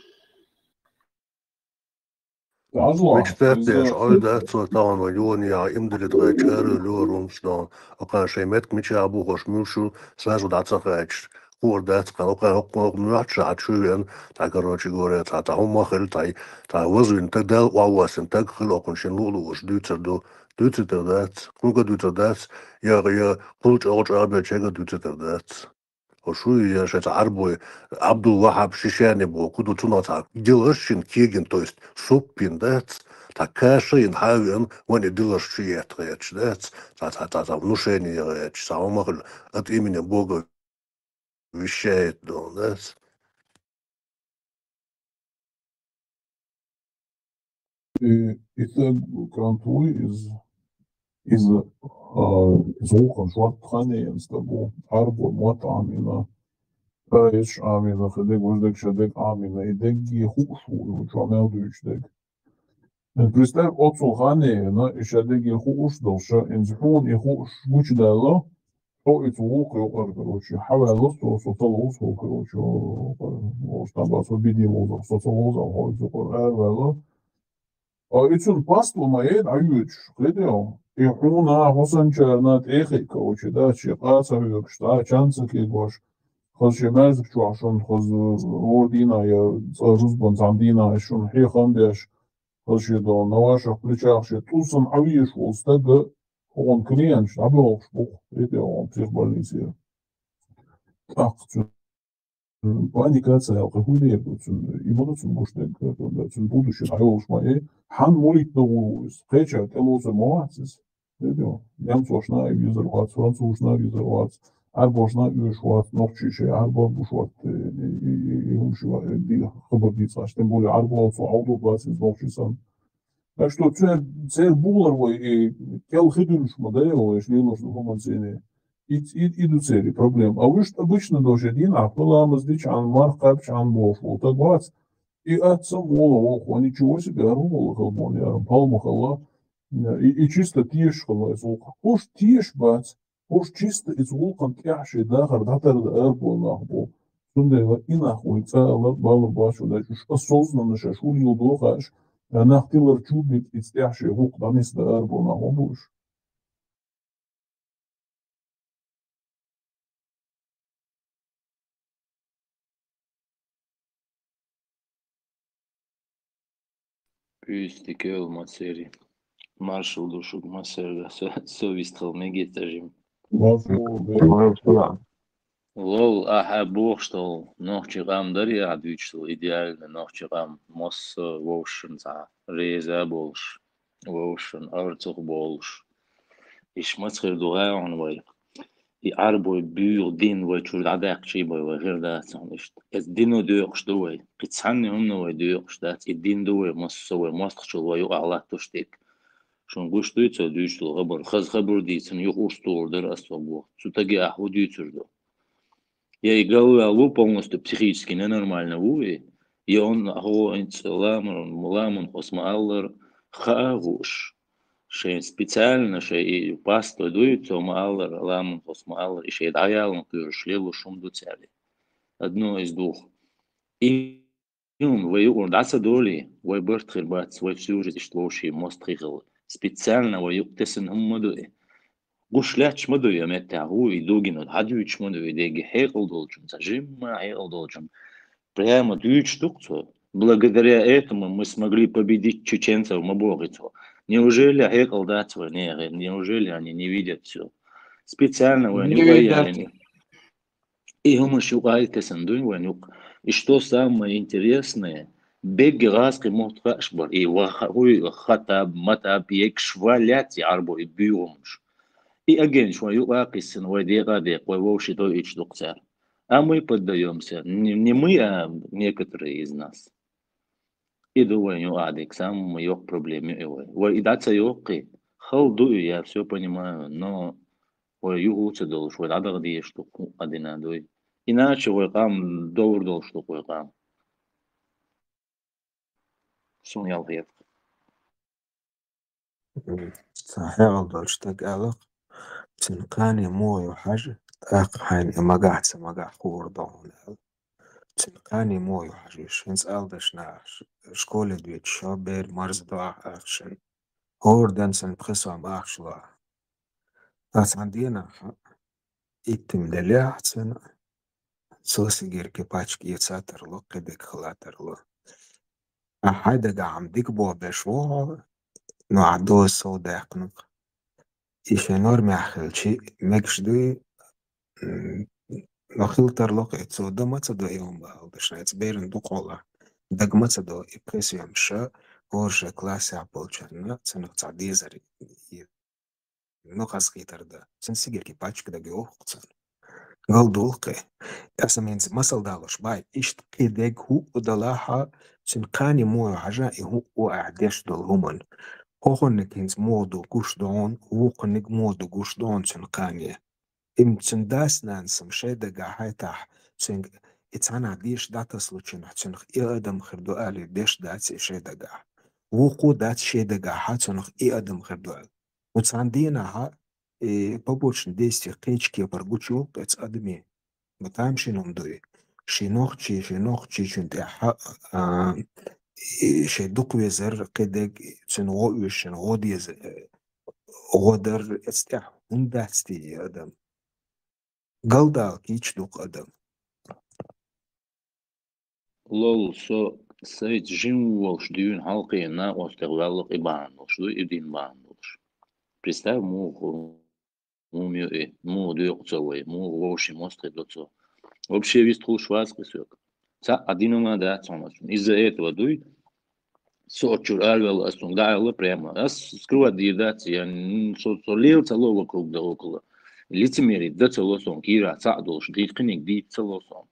Mixtepes oidat so taun wa junia imdrit rechero lorumston okan shemet mit abu khosmushu srazu datsakach kur dat qaloqa hoqmo nuacha chuyen ta garochi gore ta homa khil ta wazin tagdal wa wasin tag khil okun shinulu us dutserdo dutser dat kuga dutser dat ya qulch orch abe chega dutser dat وشوية شات عربوي عبد الوهاب شيشاني بو كودو توناتا ديلرشين كيجن то есть суппин дат такашин хавен вани дилершие трэч дат та внушение рэч самого от имени Бога вещает дат Это крантуй из звуком швартхане с тобой арбо мот амина эш амина хедек вождек шедек амина идек ги хушу чамел дучдек представь отцухане на шедек ги хуш долша инзхон и хуш муч дало то и звук и короче хавало то толос короче что там освободил за соцолоза ходит за эрвело ицун паству маед аюч хледео ихуна хосанчарнат эхи коучи да чи qatsaviok shta chantsaki gosh khoz shemaz chwashon khoz ordina ya ruzbon zandina shun hekhambesh khoz shedo nawasha plichach she tusun avish ostag on klient abo spuch hledeo on psychbalisier ach Паникация, алкоголь, именно гуштен, zum будущее, айошмае, хан молит новус, хеча, телоза моацис, видео, немцошна визервац, французна визервац, арбошна юшвац, нохчише, арба бушват, юмшва, хабардицаш, тем более арба аудоплац из нохчисан. Так что цель буларвой, кел хидунш модель, если нужно хуманцене. Иду цели проблем. А вы что обычно тоже один, а пыламыз дичан, маркап чан бофу, так бац. И отцом волу, ничего себе, арумал халбон, яром, палмахала. И чисто тишь хала из волка. Хош тишь бац, хош чисто из волком тяши, дахар, датар да арбол нахбол. Сундева и нахуй, цала бала бачу, да чуш осознанно шашур юдохаш, нахтилар чубит из тяши волк, данис да арбол нахболш. Püsti köölmatseri. Marshall maserga sövistral megetajim. Лол бухштал нохчигам дарья адвичтал идеально нохчигам мос вошен за реза болш вошен арцух болш иш мацхер дугаан вай и арбой бюр дин вай чур дадак чи бай вай гер датсан иш эс дино дöqш дуй китсанни умно вай дöqш дат и дин дуй мос сой мосхчул вай алат туштик шон гуш дуйцо дуйчтал хабар хаз хабар дийцен юх урстурдер асвабу сутаги аху дуйцурду. Я и голову полностью психически ненормально увы, и он ламун осмаллар хагуш, что специально, что и пасто дует, омаллар ламун осмаллар, и что даял, который шлеву шум до цели. Одно из двух. И он воюет, да садоли, вой борт хербат, свой всю жизнь шлоши мост хигл, специально воюет тесен уммадуи. Гушляч мадуя метагу и дугинут хадюч мадуя деги хейкл должен, зажимма хейкл должен. Прямо дюч штукцу. Благодаря этому мы смогли победить чеченцев Маборицу. Неужели хейкл датва? Нет, неужели они не видят все? Специально Не видят. И мы шукаете сандуин ванюк. И что самое интересное, беги раски мот хашбар и вахуй хатаб матаб екшваляти арбо и бюомш. И агент шваю акисен вайдегаде вовши то ич докцер. А мы поддаемся. Не мы, а некоторые из нас. И думаю, адик сам yok проблеме его. И даться йоки. Халдую, я все понимаю, но югуцы долж, адак дие штуку адинадуй. Иначе кам довр дол штуку кам. Сунял гет. صحيح دولش تقالق تنقاني موي وحاجة تاق حين مقاع خور دون تنقاني موي وحاجة شنس ألدش ناش شكولة دويت شابير مرز دواء أخشن هور دانسن بخسو عم أخشوا تاس عندينا إتم دليا حسن سوسي جيركي باتشكي يتساتر لو قدك خلاتر لو أحايدا عم ديك بوا بشوها نو عدو السوداء قنق إيش نورمي أخلشي مكشدوي نخلتر لقى تصود ما تصدق يوم باش نتبيرن دقولا دق ما تصدق إبقيس يمشى ورجع كلاسي عبولشرنا سنق تعدي زري نقص خيتر ده سنسيجر كي باتشك ده جوه قصان قال دولقي أسمينز مسل دالوش باي إيش تقيدك هو ودلاها سنقاني مو عجائي هو وأعديش دول همون هوخنك هنز مودو قوش دون ووقنك مودو قوش دون سنقاني إمتن داس نانسم شيدا قاحي تاح سنق إتسانا ديش داتا سلوچن سنق إي أدم خردو آلي ديش داتي شيدا قاح وقو دات شيدا قاحا سنق إي أدم خردو آلي وتسان ديناها побочные действия клички паргучу пец адми матам шином дуи шинохчи чунте شي دوك ويزر كده تن ويشن غوديز غودر استح هندستي أدم قلدا كيش دوك أدم لول سو سيت جين волш дюн халки на остерлал ибан волш ду идин бан волш. Представь му мю му дюк целый му волши мосты доцо. Вообще весь трул шварц кусок. Са один да цонос. Из-за этого дуй сочур алвел астун дайл прямо. Ас скрува дидация со лил цело вокруг да около. Лицемерие да цело сон кира са долш дит кник дит цело сон.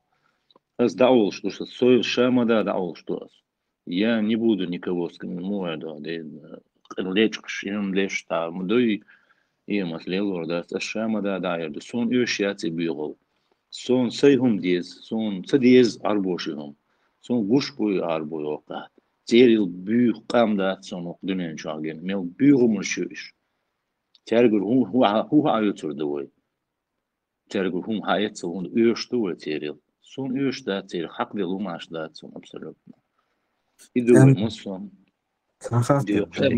Ас даул что со шама да даул что. Я не буду никого скинуть, да лечкш им леш та мдой и маслел да шама да да сон юшяти бюро. Сон sayhum diz, son sadiyez arboshium, son gushboy arboyoka. Teril büyük qamda son okdunen çagen, mel büyüğümür şüş. Tergur hu ayutur doy. Tergur hum hayet son öştu teril. Son öşta teril hak ve lumaş da son absolutно. İdoy muson.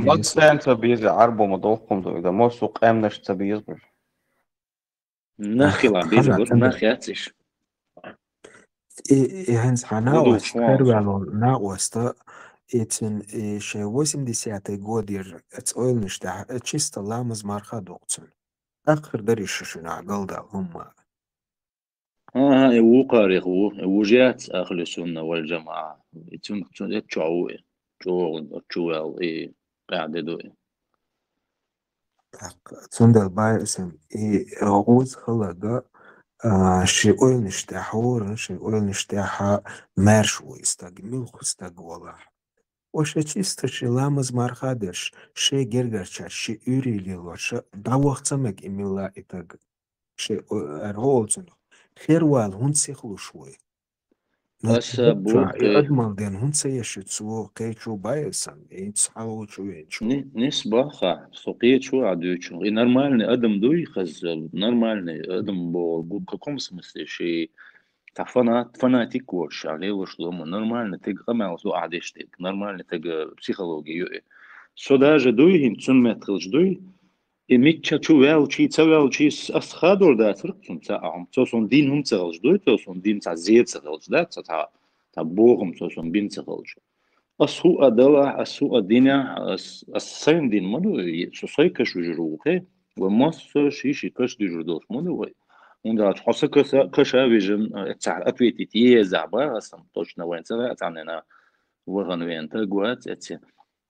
مصر أنت بيز عربو مضوقهم دو إذا موسو قامناش تبيز بر نخلا بيزبر نخياتش. Hens hanawas hervalo nawasta etsin şey 80-й годы отойлнышта чисто ламыз марха доqtsun. Ахыр даришшuna qalda humma. وقاري وجات أهل السنة والجماعة تشعوه تشوال قاعدة دوي Tsundal baysam غوز خلقا شي oylnishtaha شي oylnishtaha marshwo istag milkhu istag wala. Oşa çista şi lamız marhadır, şi gergerçer, şi ürili varsa, davaqtsamak imilla itag, şi erholsun. Xerwal hun sixlushwoy. هسه بوقي أضمن دين هون سيشتسو كيشو بايسن يتصحوا شو ينشو نسبة خا سوقيت شو عدوشو и нормальный адам дуй хаз нормальный адам бол в каком смысле شيء та фанатик вош عليه что нормально ты гамал что адештик нормально ты психологию so даже дуй хин цун метрж дуй и митча чу велчи асхадор да црцун ца ам so son din hum црж дуй so son din ца зец црж да ца та богом so son bin црж асу адала асу адиня асайн din моду so sai каш жруке و мос шиши каш дижурдос моду вай унда хоса каша вижен ца ответить заба сам точно венца цанена ваган вента гуат эти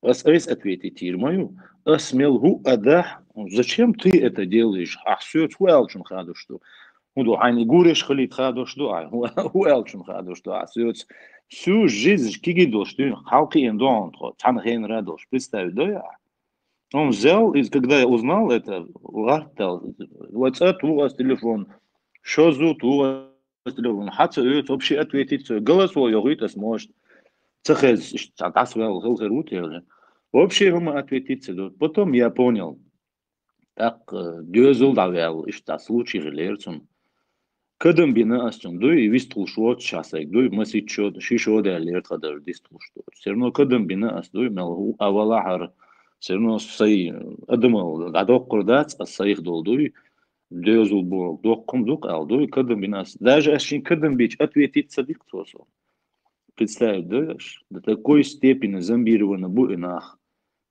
Ас ответить Ирмаю, осмел гу адах, зачем ты это делаешь? Ах, все, хуэлчун хаду что. Ну, а не гуриш халит хаду что, а хуэлчун хаду что, а всю жизнь кигидо что, халки индон, там хейн радош, представь, да я. Он взял, и когда я узнал это, лартал, WhatsApp, у вас телефон, что зут, у вас телефон, хотя вообще ответить, голосовой, говорит, сможет. Цехез, тасвел, хелхерут, вообще ему ответить. Потом я понял, так, дюзел давел, и что случай желерцем. Кадам бина астун, дуй, вистул шот часек, дуй, масичот, шишо да лерт хадар дистул что. Все равно кадам бина ас, дуй, мел авалахар, все равно сай, адамал, адок курдац, а саих дол, дуй, дюзел бол, докком дук, ал, дуй, кадам бина ас. Даже ашин кадам бич ответить садик тосо. Представь, да, до такой степени зомбировано буинах.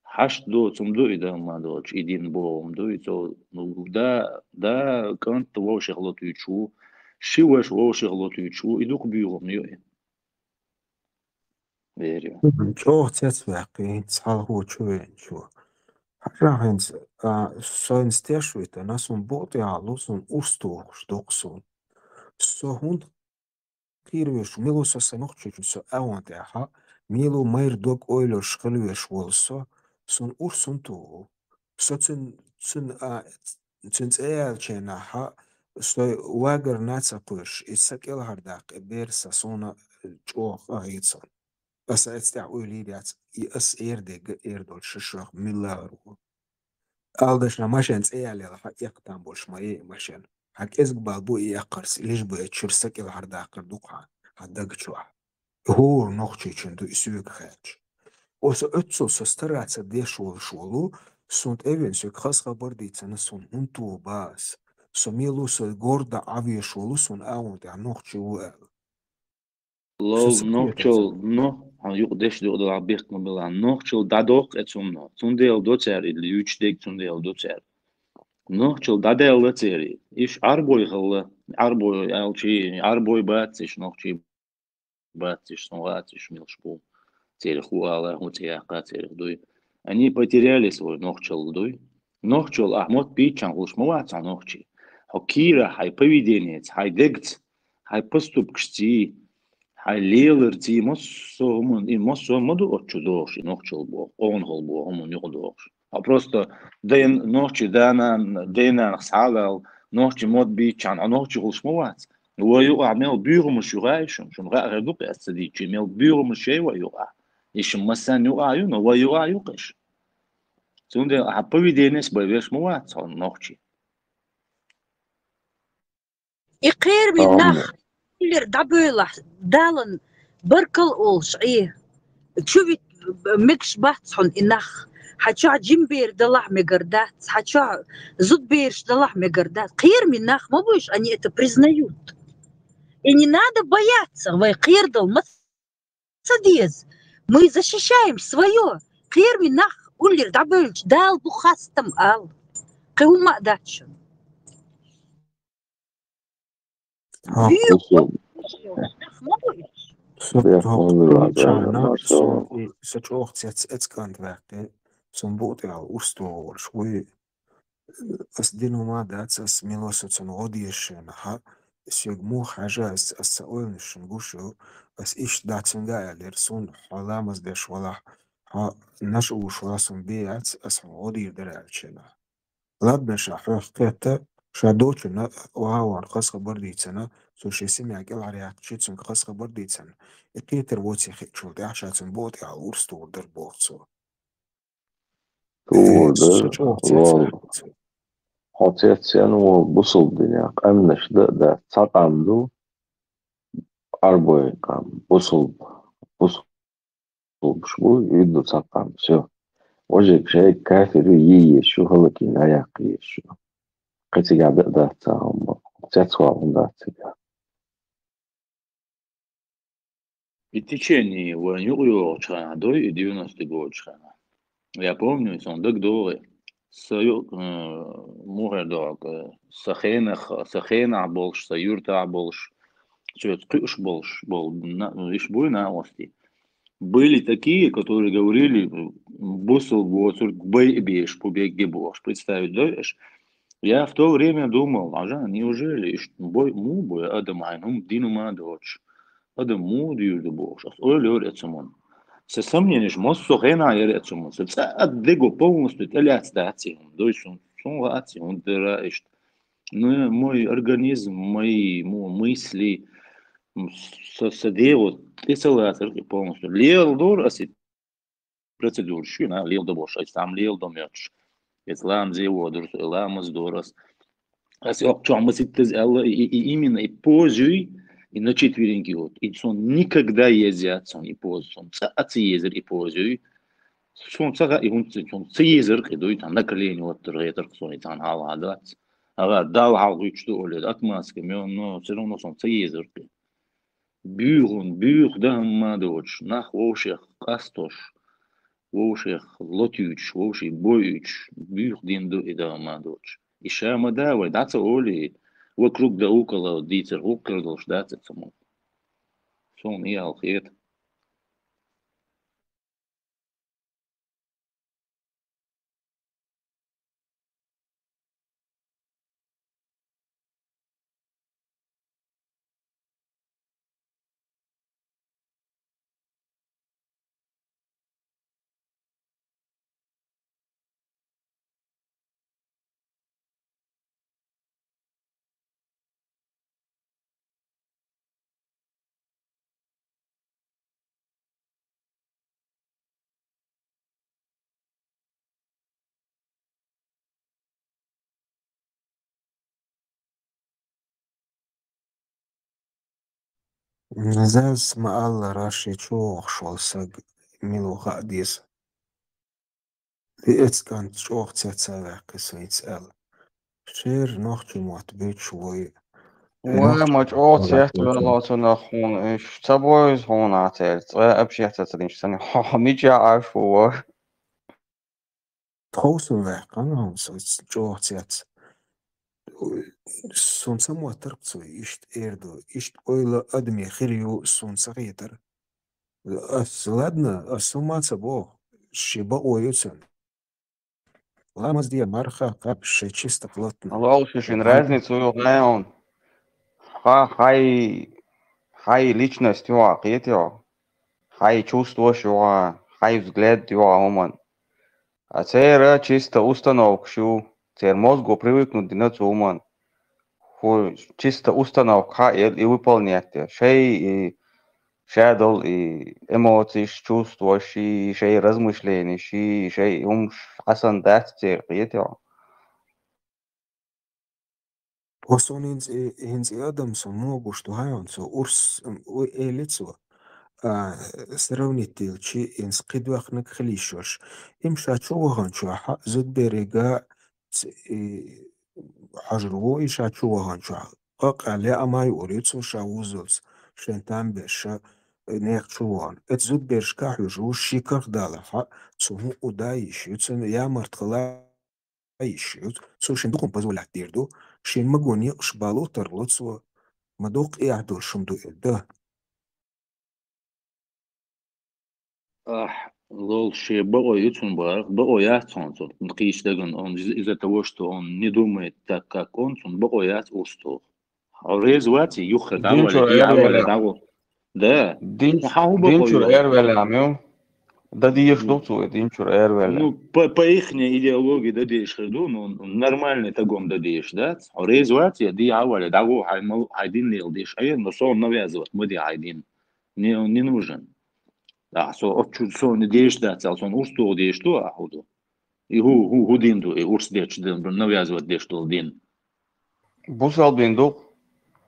Хаш до цум до и да мадоч идин бом до и то ну да кант вообще глотуючу шиваш вообще глотуючу и дук бюром ньой. Верю. Чох цэцвэкъи цхалгу чуенчу. Хахэнс сон стэшуйта насун боты алуsun устух штоксун. Сохунд Kirvish Milu Sasanokchuso Awantaha, Milu Mairdok Oilo Shkalwish Wolso, Sun Ursuntu, Sotsun Air Chenaha, so Wager Natsapush, Isakel Hardak, a bear Sasona Choch Ahitson. As it's the Ulidiats, As Erdeg Erdol Shishach Milaru. Aldash Namashans Ealel Yaktambush, my machine. هك إزق بالبو إيه قرص ليش بقى تشرسك الهرداق الدقعة هداك شوح هو نوخشي چندو اسوك خاج اوسا اتسو سستراتsa ديشول شولو sunt evensu khas khabar ditsana sun untu bas so miluso gorda aviešolu sun aunte anochchi uel لو نوكشل نو han يقدش دو دو عبيق مبلا نوكشل دادوق اتسوم تنديل دوتسر اللي يوتشديك تنديل دوتسر نوكشل داديل دوتسري إيش أربوي خلا أربوي ألشي أربوي باتش نوكشي باتش نواتش ملشبو تيري خوالا هو تياقا تيري دوي они потеряли свой нохчел дуй нохчел ахмот бичан уж моватса нохчи хокира хай поведение хай дегц хай поступкшти хай лелерти моссомун и моссомоду отчудош нохчел бо он хол бо он нюдош а просто ден нохчи дана сагал нохчи мод бичан а нохчи уж моватс ويو عمل بيرم شغايشم شم غير دوق أستدي جميل بيرم شيء ويوقع يشم مسان يوقع ينو ويوقع يوقش تونده поведение بيش موات صار نوختي يقير من نخ اللي دبيله دالن بركل أولش إيه تشوفي مكش باتحن إنخ حتشع جيمبير دلح مقردات حتشع زود بيرش دلح مقردات قير من نخ ما بوش أني это признают и не надо бояться вы قيردل مصديز мы защищаем свое قير من نخ уллер дабылч дал бухастам ал قوما дачун such ochtjets etskant werkte som bote al ustor shwe as dinoma dats as milosot on odieschen ha sigmu haja as saolnishn gusho as ish datsen galer sun halamas de shwala ha nashu shwasun beats as odier deralchena ladna shahqata شادوچنا وهاوان خاص خبر ديتسنا سو شيسمي عقل على شيتسن خاص خبر ديتسن اتيتر ووتي خيتشول دي عشان بوتي على ورستو در بوتسو Tuğda lol hotetsen o busul dinya amnaş da satandu arboy kam busul bu yudu satan все ожик şey kafiri yiye şu halakin ayak yiye şu قتيجة ده تسوى ده И течение ванюю чханадой и 90 год чхана. Я помню, сон док доры. Саюк мугердог сахена больш, саюрта больш. Чё скыш больш был, иш бой на ости. Были такие, которые говорили, бусл гоцур бейбиш побеги бош. Представить даешь? Я в то время думал, неужели бой адам айнум дину мадоч, адам мудюрду бош, öyle öğretmen. Се сомнениеш, мос сохена öğretmen. Се адего полностью теляцтации, дойшун, сон он драишь. Ну, мой организм, мои мысли, соделают, ты целатер полностью. Лел дор, аси процедур, шуна, лел до бош, сам лел до мёч. Ислам зеводур, исламыз дорос. Аз чомас иттез алла именно и позуй и на четвереньки вот. И сон никогда ездят сон и поз сон цацы езер и позуй. Сон цага и сон цезер идой там на колени вот ретер сон и там халадат. Ага дал халгы üçtü oldu atmaske men no все равно сон цезер. Бюр да мадоч нах ошех кастош. ووشيخ لطيوش ووشي بويوش بيخ دين دو إذا ما دوش إشا ما داوي داتا أولي وكروك دا أوكلا ديتر أوكلا دوش داتا تمو سون إيه الخير Zaz ma alla rashi choch shol sag milu qadis. It's kan choch tsetsa qisait al. Shir noch chumot bit shwoy. وما اوتيت ولا تنخون ايش تبويز هون عتلت ابشي تتريش سني ميجي عارفو Trousen werken han så choch tsets. Sun samot tarqtsu isht erdo isht oyla admi khiriu sun sagiter. Ладно, сумматься бог, шиба ойцен. Ламаз дия марха капше чисто плотно. лошишин разницу он хай личность его акетио хай чувство его хай взгляд его оман а цера чисто установка шу цер мозгу привыкнуть динацу оман чисто установка и выполнять шей шадол и эмоции чувства шей размышления шей асан дат цер акетио Oson hins Adam som mogu što hajon so urs elico сравнитель чи инс qidwaqnak khlishosh imsha chuwahan chuha zud beriga حجرو إيشا شوهان شو قال أماي أوريتسو شاوزلز شنتان بيشا نيق شوهان اتزود بيرشكا حجرو شيكر دالها تسمو أدايش يتسن يا مرتخلا يشيوت سو شندوقم بزولا ديردو شين مغوني قشبالو ترلوتسو مدوق إعدو شمدو إده Лол ше боится боятся он, он из-за того, что он не думает так, как он боятся устал. А резвати юхра да. Динчур эрвеле амю. Да диеш доцу динчур эрвеле. Ну по ихней идеологии да диеш херду, но нормальный тагом да диеш, да. А резвати ди авале дагу хайдин лил диеш, но сон навязывать мы ди хайдин. Не нужен. Да, не деш да, сон урсту деш то ахуду. И ху динду, и урс деш навязывать деш то дин. Бусал динду.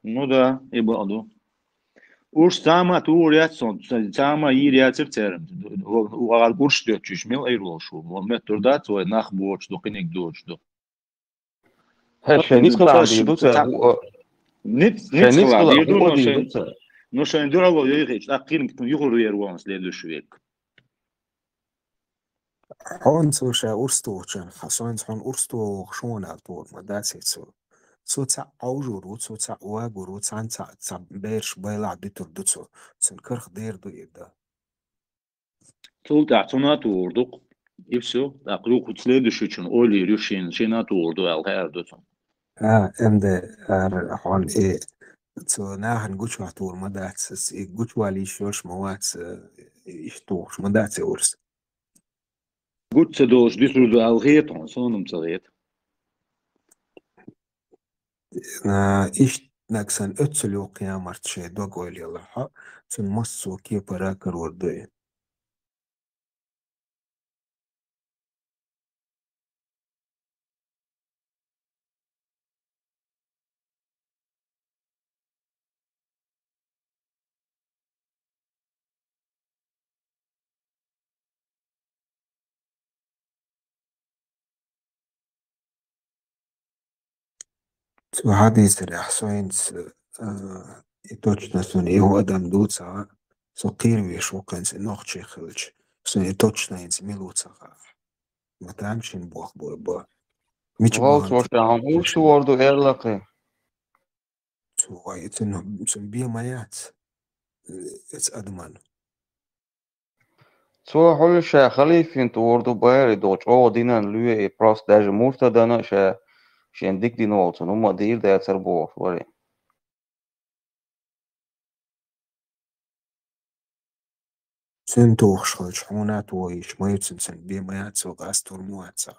Ну да, и балду. Урс сама тур ятсон, сама ир ятер церем. Уар урс деш чушмел эйрлошу. Метр да, твой нах борч до книг дорч до. Нис клади дуца. Нис клади дуца. Ну что не дорого, я их акирм югору ерван следующий век. Он слушай урстучен, хасоин хон урсту шон алтор мадацицу. Соца аужуру, соца уагуру, цанца берш байла дитурдуцу. Сенкарх дерду еда. Тут ацунату урдук. И все. Так, руку следующий чин, оли рюшин, шинату урду алхердуцу. Эмде хон So nahan guchwa tur madats guchwa li shosh mawats ishtuch madats urs. Gut se dos disrudu algeet on sonum zaret. Ish naksan ötsulu qiyamart shay dogoil yalaha sun massu ki parakar urdu. Hadis الأحسوينس точно سوني هو أدم دوتسا سقير ويشوكنس نوخشي خلج سوني точно إنس ميلوتسا ما تعمشين بوخ بوه ميش Волт вообще урсу орду эрлакы. سوى يتنهم سنبيه مايات إتس أدمان Цо холь ша халифин ту орду байри доч о динан луе просто даже мурта дана ша شين ديك دي نولت نوما دير دا يتربو فوري سنتوخ شخلش حونات ويش ما يتسنسن بيه مايات سوق أستور مواتسا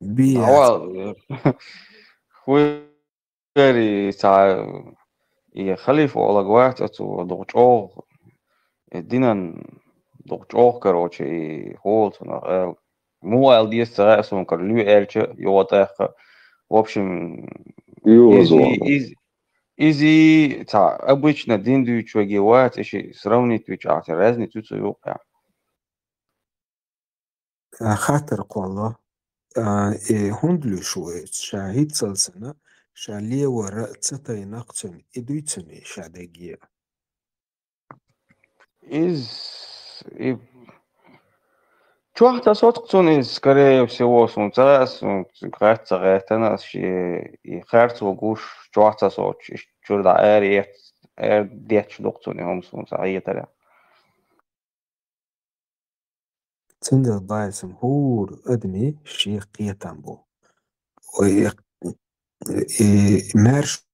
بيه أول خويري سا خليفة ولا قوات أتو دوش أوغ دينان دوش أوغ كروشي هولت مو أل ديس تغاسون كرلو ألش يواتاق В общем, Изи, обычно диндуич вагивать, еще сравнить вичать, разницу цуюка. خاطر والله هندلو شوية شاهد سلسنة شاليه وراء تسطي نقصن إدويتسني شادقية Чухта соткцун скорее всего сунцас, гайца гайтана и херцу гуш чухта соч, чурда деч доктуни хом сунца аяталя. تندل بايسم هور أدمي شيخ قيتامبو مارش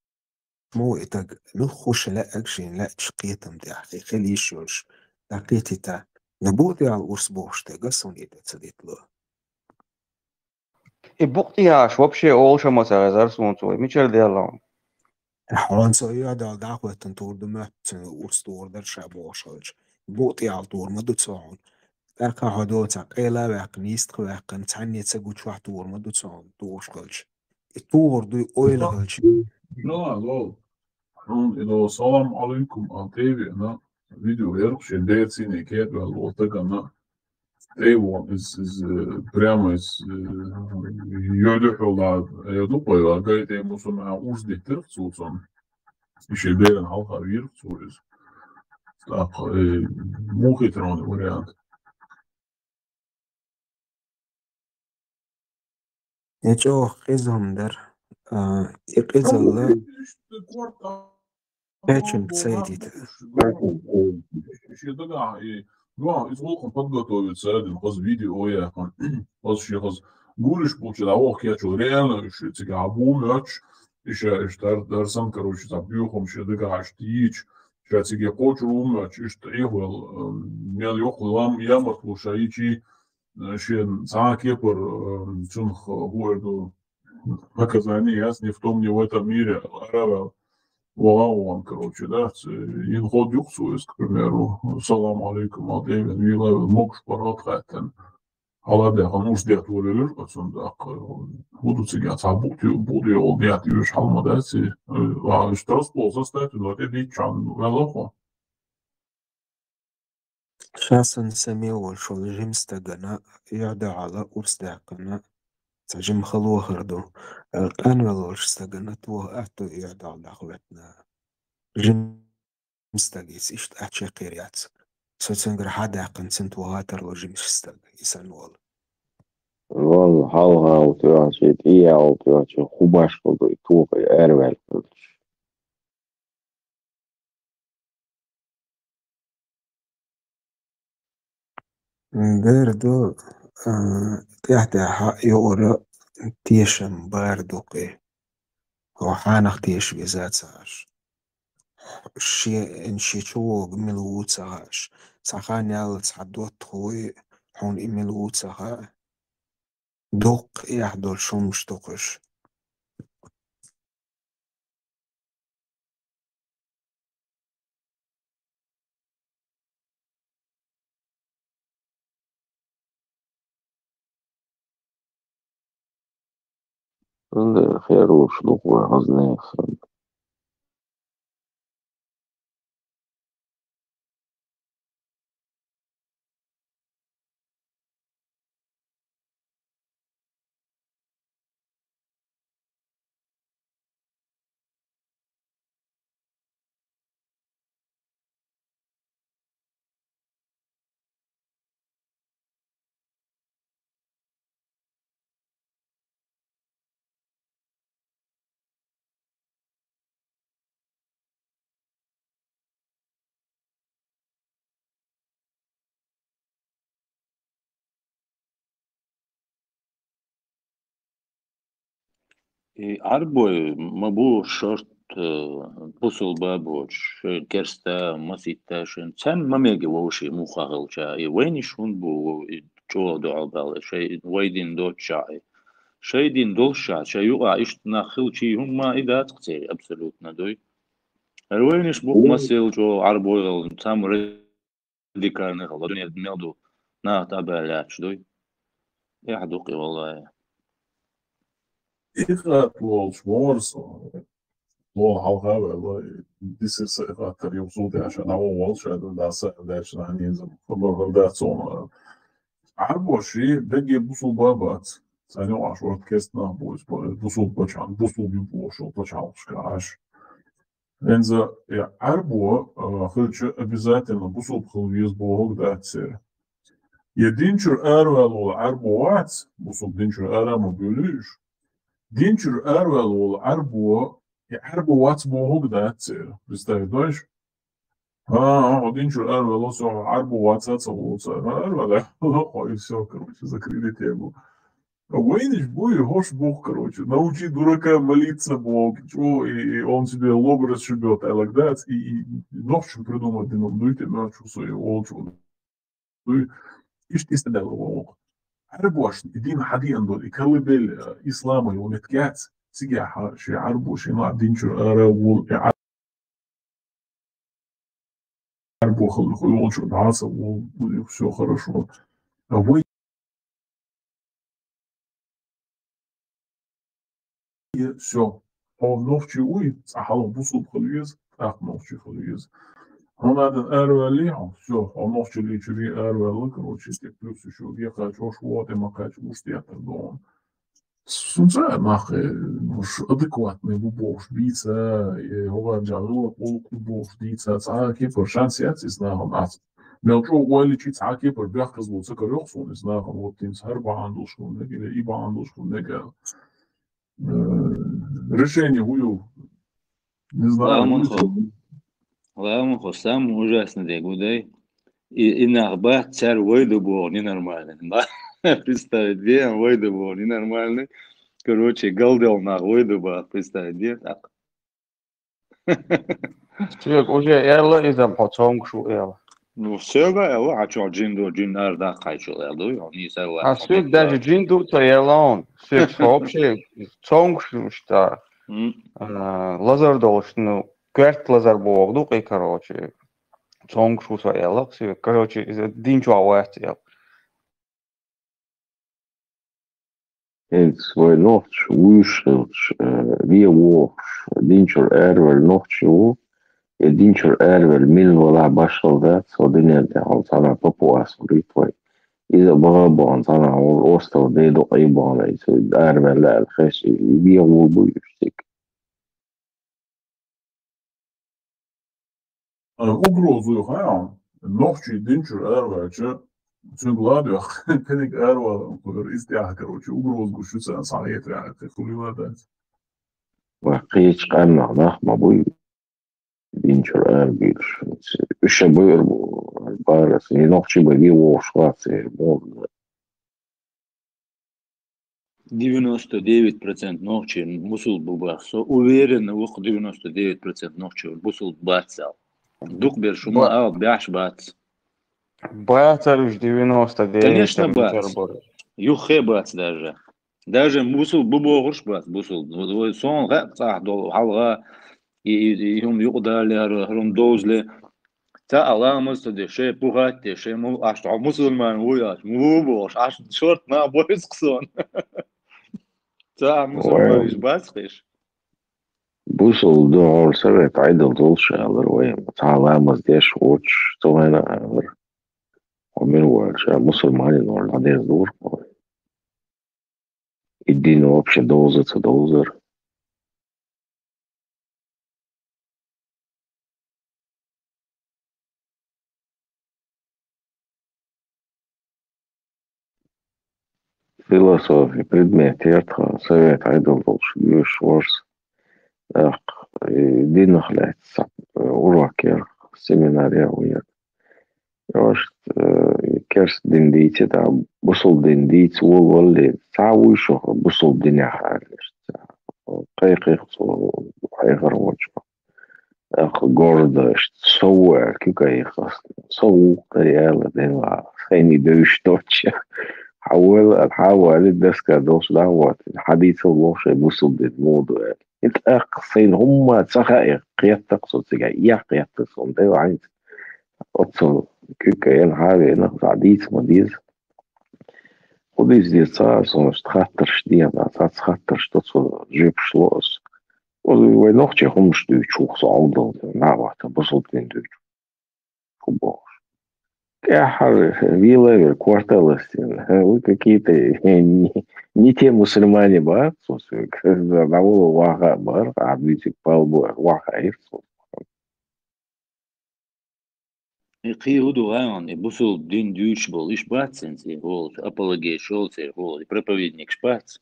مو إتاق نخوش لا أكشين لا تشقيتم دي حقيقي ليشوش لقيتي تا نبوتي على الأسبوع تقصون إذا تصديت له بوقتها вообще олша масаразар сунцу, мичер делам. حوالان سويا دال دعوة تنطور دمت أسطور در شابو شالش بوتي على طور مدو تسعون دركا هدوتك إلا باق نيست باقن تعني تسجوش واحد طور مدو تسعون دوش قلش الطور دو أويل هلش No, no, salam alaikum aan TV na video ergens in 13 keer wel wat ik aan Taiwan is prima is jullie wel daar je doet wel daar ga je moet zo'n ons dit terug zo zo'n is je daar een half uur zo is dat mocht je trouwens variant يجو قيزهم در يقيز الله Печень сойдет. Ще така, ну, из волком подготовиться, один раз видео я, раз ще раз гулиш получил, а ох, я что, реально, еще тебя обумяч, еще der сам, короче, за бюхом, ще така, штич, ще тебе хочу умяч, и что ихвел, мен йохлам, ямар слушаичи, ще цакепер, чунх, гуэрду, наказание, ясно, в том, не в этом мире, равел. Вау, короче, да, инход юхсуис, к примеру, салам алейкум, адевен, вила, могш паратхайтен, аладеха, нуждет волелер, отсюда, будут сега цабути, буду ол диат юш халмадаци, а штрас полза стать, но это дичан, велохо. شاسن سميو شو جيمستغنا يعدى على أرسداقنا تجم خلوه هردو الآن ولوش استغنا توه أتو يعدى على أخواتنا جيمستغيس إشت أتشي قيريات سوتسنجر حداقن سنتوه هاتر لو جيمستغ يسانوال والله حالها وتواشي تيا وتواشي خباش قضي توقي أربع القدش باردو تحت يورا تيشم باردوقي وحانخ تيش بذات ساش شي شوق ملوت ساش ساخان يالت سعدوت خوي حون إملوت ساها دوق يحضر شمش دوقش خير وشلوق وغزني خير عربوي مبو شرط بوصل بابوش كرستا مسيتا شن تم ما ميجي ووشي مو خاغل شاي وين شون بو جو دو عبال شي ويدين دو شاي شي دين دول شاي شي يقع اشتنا خل شي هم ما إذا تقتي أبسولوتنا دوي الوينش بوك مسيل جو عربوي تام ردي كارني غلا دنيا دميادو نا تابعلاتش دوي يا حدوقي والله Ik ga het wel zwaar zo. والله حلقة والله دي سلسلة تريوم صوتي عشان أول شهادة دا سهل عشان ينزل خبر دا صون عربو شيء بقي بوصل بابات ثاني وعشرة كيسنا بوصل بچان بوصل بيبوشل بچان شكاش إنزا عربو خلش обязательно بوصل بخلويز بوهوك دا تسير يدينشر أروال عربو وات بوصل دينشر أرامو بيوليش دينشر أروال عربو عربو وات بوهوك دا تسير представляешь? Один чур велосо арбу вацаца лоца. И все, короче, закрыли тему. Войнич бой, гош бог, короче. Научи дурака молиться Бог. И он себе лоб расшибет, а лагдать. И ночью придумать, дуйте ночью свою олчу. Иш ты стадал Бог. Арбу аш, дин хади андол, и колыбель ислама, и он иткяц. Сигяха, ши арбу, ши на один чур арбу, арбу лучше драться, все хорошо. Вы все. Он ночью уй, сахал бусул халуез, ах ночью халуез. Он один эрвели, все. Он ночью лечили эрвели, короче, плюс еще ехать, что вот и макать, уштетер дом. Сунца нах, адекватный бубош, бица, говорят, жарила полку бубош, бица, цаки, по шансе, знахом, мелчо уайличи цаки, по бяхка злоца, корёхсон, знахом, вот им схар бандушку, или и бандушку, нега. Решение гую, не знаю. Ламахо, сам ужасно дегудай. И нахба царь войду был ненормальный. Представить, где он войду был ненормальный. Короче, галдел на войду был, представить, где так. Сюк, уже элла изам потом шу элла. Ну, все, элла, а что, джин арда кайчу элла, он не сэлла. А сюк даже джинду-то элла он. Сюк, вообще, цонг шу шта. Лазар долш, ну, кверт лазар богду, и короче. Цонг шу са элла, сюк, короче, динчу ауэт элла. Het свой ночь вышел, виош, динчур эрвел ночью, и динчур эрвел минвала башал да, содинерде, он сана папуас ритвой. إذا بغابان صنع والأسطر دي دقيبان يسوي أرمل لا الخشي يبيعوا بيشتك. Угрозу я, ночью динчур эрвел, Цугладу, كانك أروى استياح كروتش وبروز شو سان صحيح يعني تقولي ما دات. وقيتش قمع نخمة بوي دينشر أربيش إيش بير البارس ينقش بيجي وشوات مود. 99% ночи мусул бубахсо уверен وق 99% ночи мусул бацал. Дух бершума ал бяш бац. Бацалюш 99. Конечно, бац. Юхе бац даже. Даже бусул бубогуш бац бусул. Сон га дол халга и юм юqdalар хрум дозле. Та аламыз де ше пугат де ше му аш мусульман уяш му бош аш шорт на бойс ксон. Та мусульман бац қиш. Бусул дол совет айдол долшалар وين تعالى ديش وش تونا ومن وش مسلمانين ولا ديش دور الدين вообще دوزر философия предмет яртха совет айдол долш ворс دين خلات уроки семинария уят Rost kerst din dice da busul din dice واللي تعوي شو busul din حالش قيق so حيغر وجهه gordaش سوى كي سو قيال دين خيني دوش توتش حاول الدسكة دوش دعوات الحديث الله شيء busul din موضوع الأقصين هم تخيق قيادة تقصد سجايا قيادة تقصد ده عايز أتصل كيكاين حاجة ناخد عديد مديز وديز دي صار صنش تخطر شديد صار تخطر شتصل جيب شلوس Vai nochtje omstuurt, zocht ze al dat. Nou, wat, dat was ook in Duits. Футбол. Вилы, кварталыстин. Вы какие-то не те мусульмане, бар, на вага бар, а бьютик палбо вага ирсу. Қи худу гайон, бусул дин дүйш бол, иш баценси, гол, апологей шолси, гол, проповедник шпац.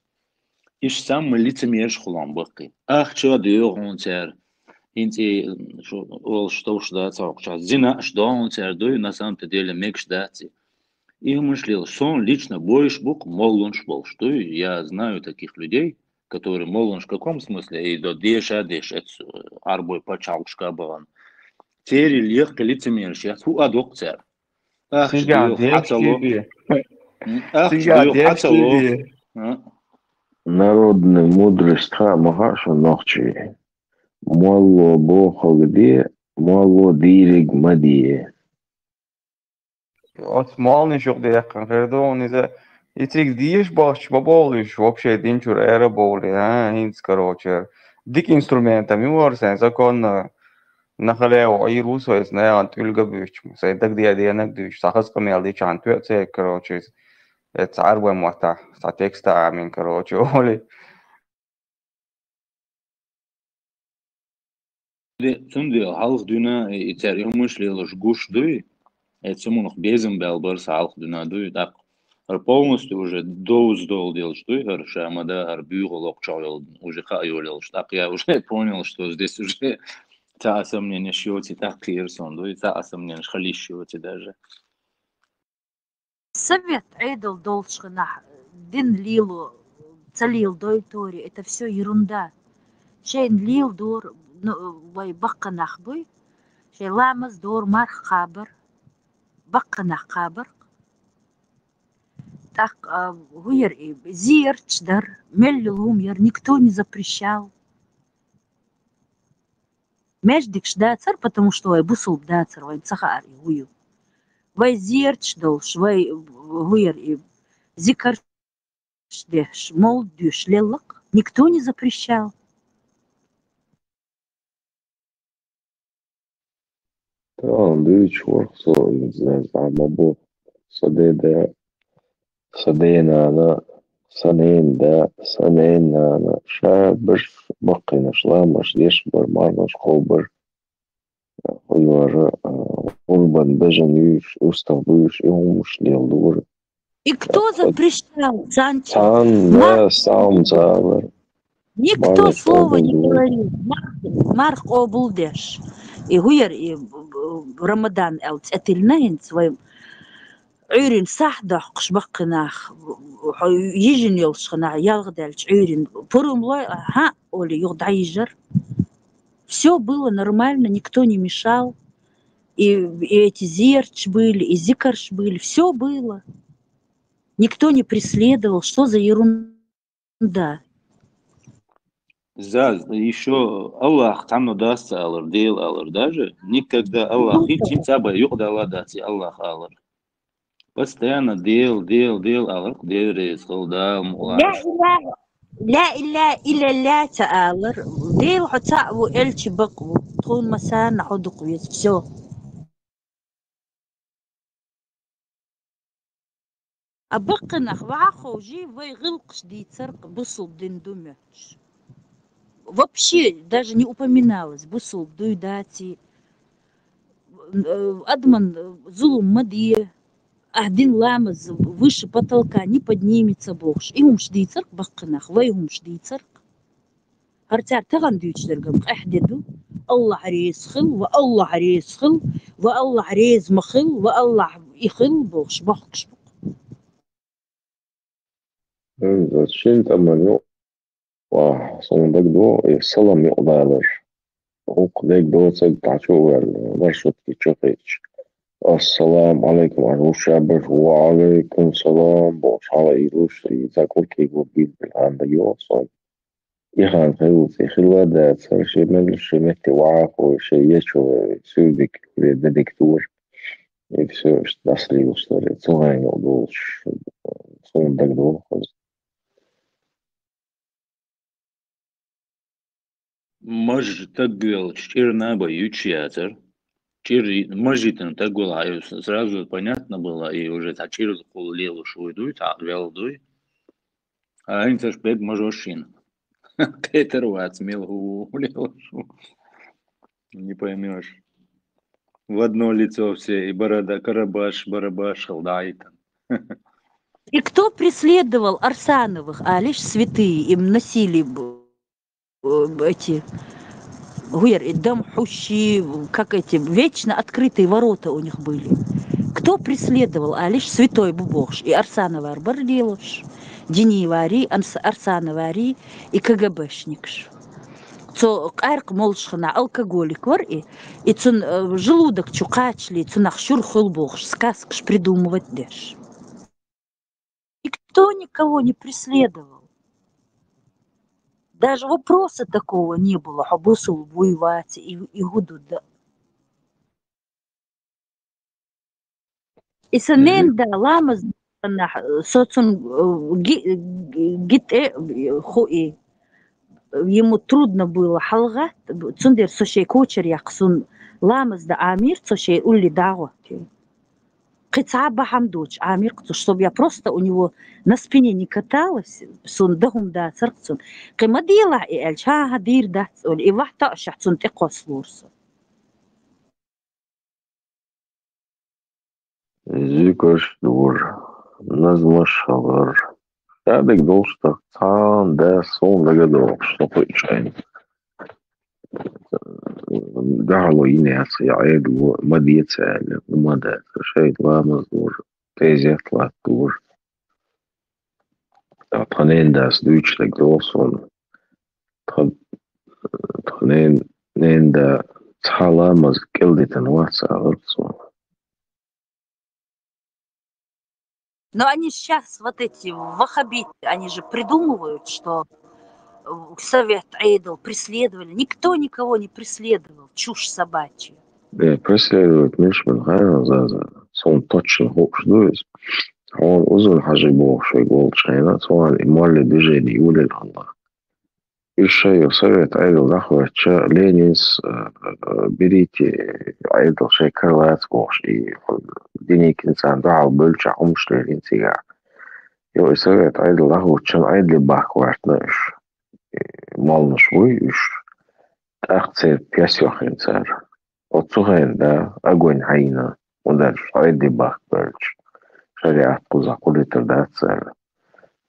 Иш сам лицемерш хулан бақи. Ах, чо дүйо гонцер. Инти ол что ждаться, зина что он цердой на самом-то деле мек ждаться. И мыслил, что он лично боишь бук молунш был. Что я знаю таких людей, которые молунш в каком смысле и до деша деш арбой почалшка бан. Тери легко лицемерш, я фу адок цер. Ах, что хацало. Ах, что хацало. Народная мудрость хамагаша нохчи. Мало бога где, мало дириг мадие. Осмалный жоқ дейқан жерде он из-за этих диеш баш баболыш вообще динчур эра боли, хинц короче. Дик инструментами варсан закон нахалео айрус вес на антульга бюч. Сайдак дианак дюш сахас камел ди чанту це короче. Это арбой мота, ста текста амин короче оли. Sunt halk düna içer yumuş гуш дуй. Это саму noch безем белбарс halk düna дуй. Так, полностью уже доуздол делать дуй, шамада арбюро локчал уже хайолил. Так я уже понял, что здесь уже та сомнение шьёте так кирсон дуй, та сомнение шхалищёте даже. Совет эйдл должна дин лилу цалил дой тори, это все ерунда. Шейн лил дор وای بقناخ بوی شی لامز دور مار خابر بقناخ خابر так гуер и зирчдар меллюлум яр никто не запрещал междик дацар потому что вай бусул дацар вай цахар гую вай зирч долш вай гуер и зикар деш мол дюш лелок никто не запрещал. Да, дичь ворксо, не знаю, замабо, садена, санена, шабыш, бақина, шламаш, дешбар, марнаш, холбар, хуйвара, урбан, бежанюш, уставбуш, и умушлел дур. И кто запрещал, Санчо? Сам завар. Никто слова не говорил. Марх обулдеш. И гуер и Рамадан элц этильнайн своим عيرين صحدح قشبقناخ يجن يلشخنا ялгдальч عيرين порумлой ага оли югдайжер. Все было нормально, никто не мешал. И эти зерч были, и зикарш были, все было. Никто не преследовал, что за ерунда. Еще Аллах там удастся алыр, дел алыр даже. Никогда Аллах и чинцаба югдала дати Аллах алыр. Постоянно дел алыр, дел холда мулаш. لا إلا لا تآلر ديل حتى وإلش بقو طول مسان حدق ويسفسو أبقنا خواخو جي ويغلقش دي церк бусул дин думёч. Вообще даже не упоминалось бусул дуйдати адман зулум мадье один ламаз выше потолка не поднимется богш. И умшди церк баққынах, вай умшди церк. Хартяр таган дүйчлергім әхдеду. Аллах рейс хыл, ва Аллах рейс хыл, ва Аллах рейс махыл, ва Аллах ихыл богш, бақш бақ. Зачем там они? Сондак до и салам юqdalar. Уqdek do цек тачу маршрутки чоқич. Assalamu alaikum arushaber wa alaikum salam bosh halay rushi zakolki go bil anda yoson ihan khayut khilwada sarshi مجلس متي وعاق شيء شو سودك للدكتور все нашли устали цугайно долш сон так долго Маж тагыл, чернаба ючиатер. Мажитен тагыл, а сразу понятно было, и уже тачир лелу шуйдуй, велдуй. А они тоже бед мажошин. Кетер вацмел лелу. Не поймешь. В одно лицо все, и борода, карабаш, барабаш, халдайтан. И кто преследовал Арсановых, а лишь святые, им носили эти и дом хущи, как эти, вечно открытые ворота у них были. Кто преследовал, а лишь святой Бубохш и Арсанова Арбарлилуш, Дениевари, Арсановари и КГБшникш. Цо арк молшхана алкоголик вар и цун желудок чукачли, цунах шурхул бохш, сказкш придумывать деш. Никто никого не преследовал. Даже вопроса такого не было. Хабусул воевать и гуду да. И санен да ламаз соцун гите хуи. Ему трудно было халгат. Цундер сошей кочер яксун ламаз да амир сошей улли дагу. Кыцаба хамдуч амир, чтобы я просто у него на спине не каталась, сун дагум да царцун. Кымадила и эльча дир да и вахта шахцун текос лурсу. Зикош дур, назмашалар. Шабик долштах цан да сон дагадо, что поичайн. قالوا يناس يعيد وما بيتسأل وما ده شيء ما مزدور تيزي طلعت دور تخنين داس دوش لك دوصون تخنين نين دا تحالا مز كلدي تنواتسا غرصون. Но они сейчас, вот эти ваххабиты, они же придумывают, что Совет Айдл преследовали. Никто никого не преследовал. Чушь собачья. Преследуют миш من غير زازا сон точно хош дуис. Он узун хажибов шей голчайна цван имали движение улил Allah. Еще Совет Айдл захвача Ленинс берите Айдл шей крылац гош и денег инсан дал бөлча умшлерин сига. И Совет Айдл захвача Айдли бахвартнаш. Мална швой иш ахцет пясёхин цар. Отцуген да огонь хайна. Он даже айди бах бельч. Шариат куза кулитер да цар.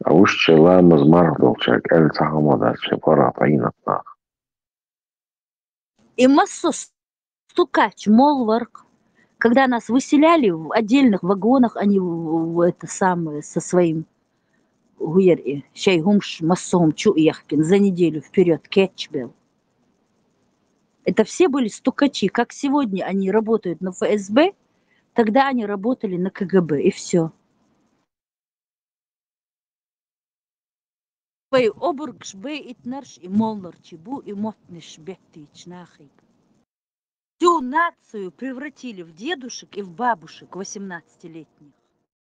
А уж чела мазмардол чак эль цахамада шефарат айнатнах. И массу стукач, молварк. Когда нас выселяли в отдельных вагонах, они это самое со своим гуери, шайгумш массом чуяхкин за неделю вперед кетч был. Это все были стукачи. Как сегодня они работают на ФСБ, тогда они работали на КГБ, и все. Обургш бе итнарш и молнар чебу и мотниш беттич нахиг. Всю нацию превратили в дедушек и в бабушек 18-летних.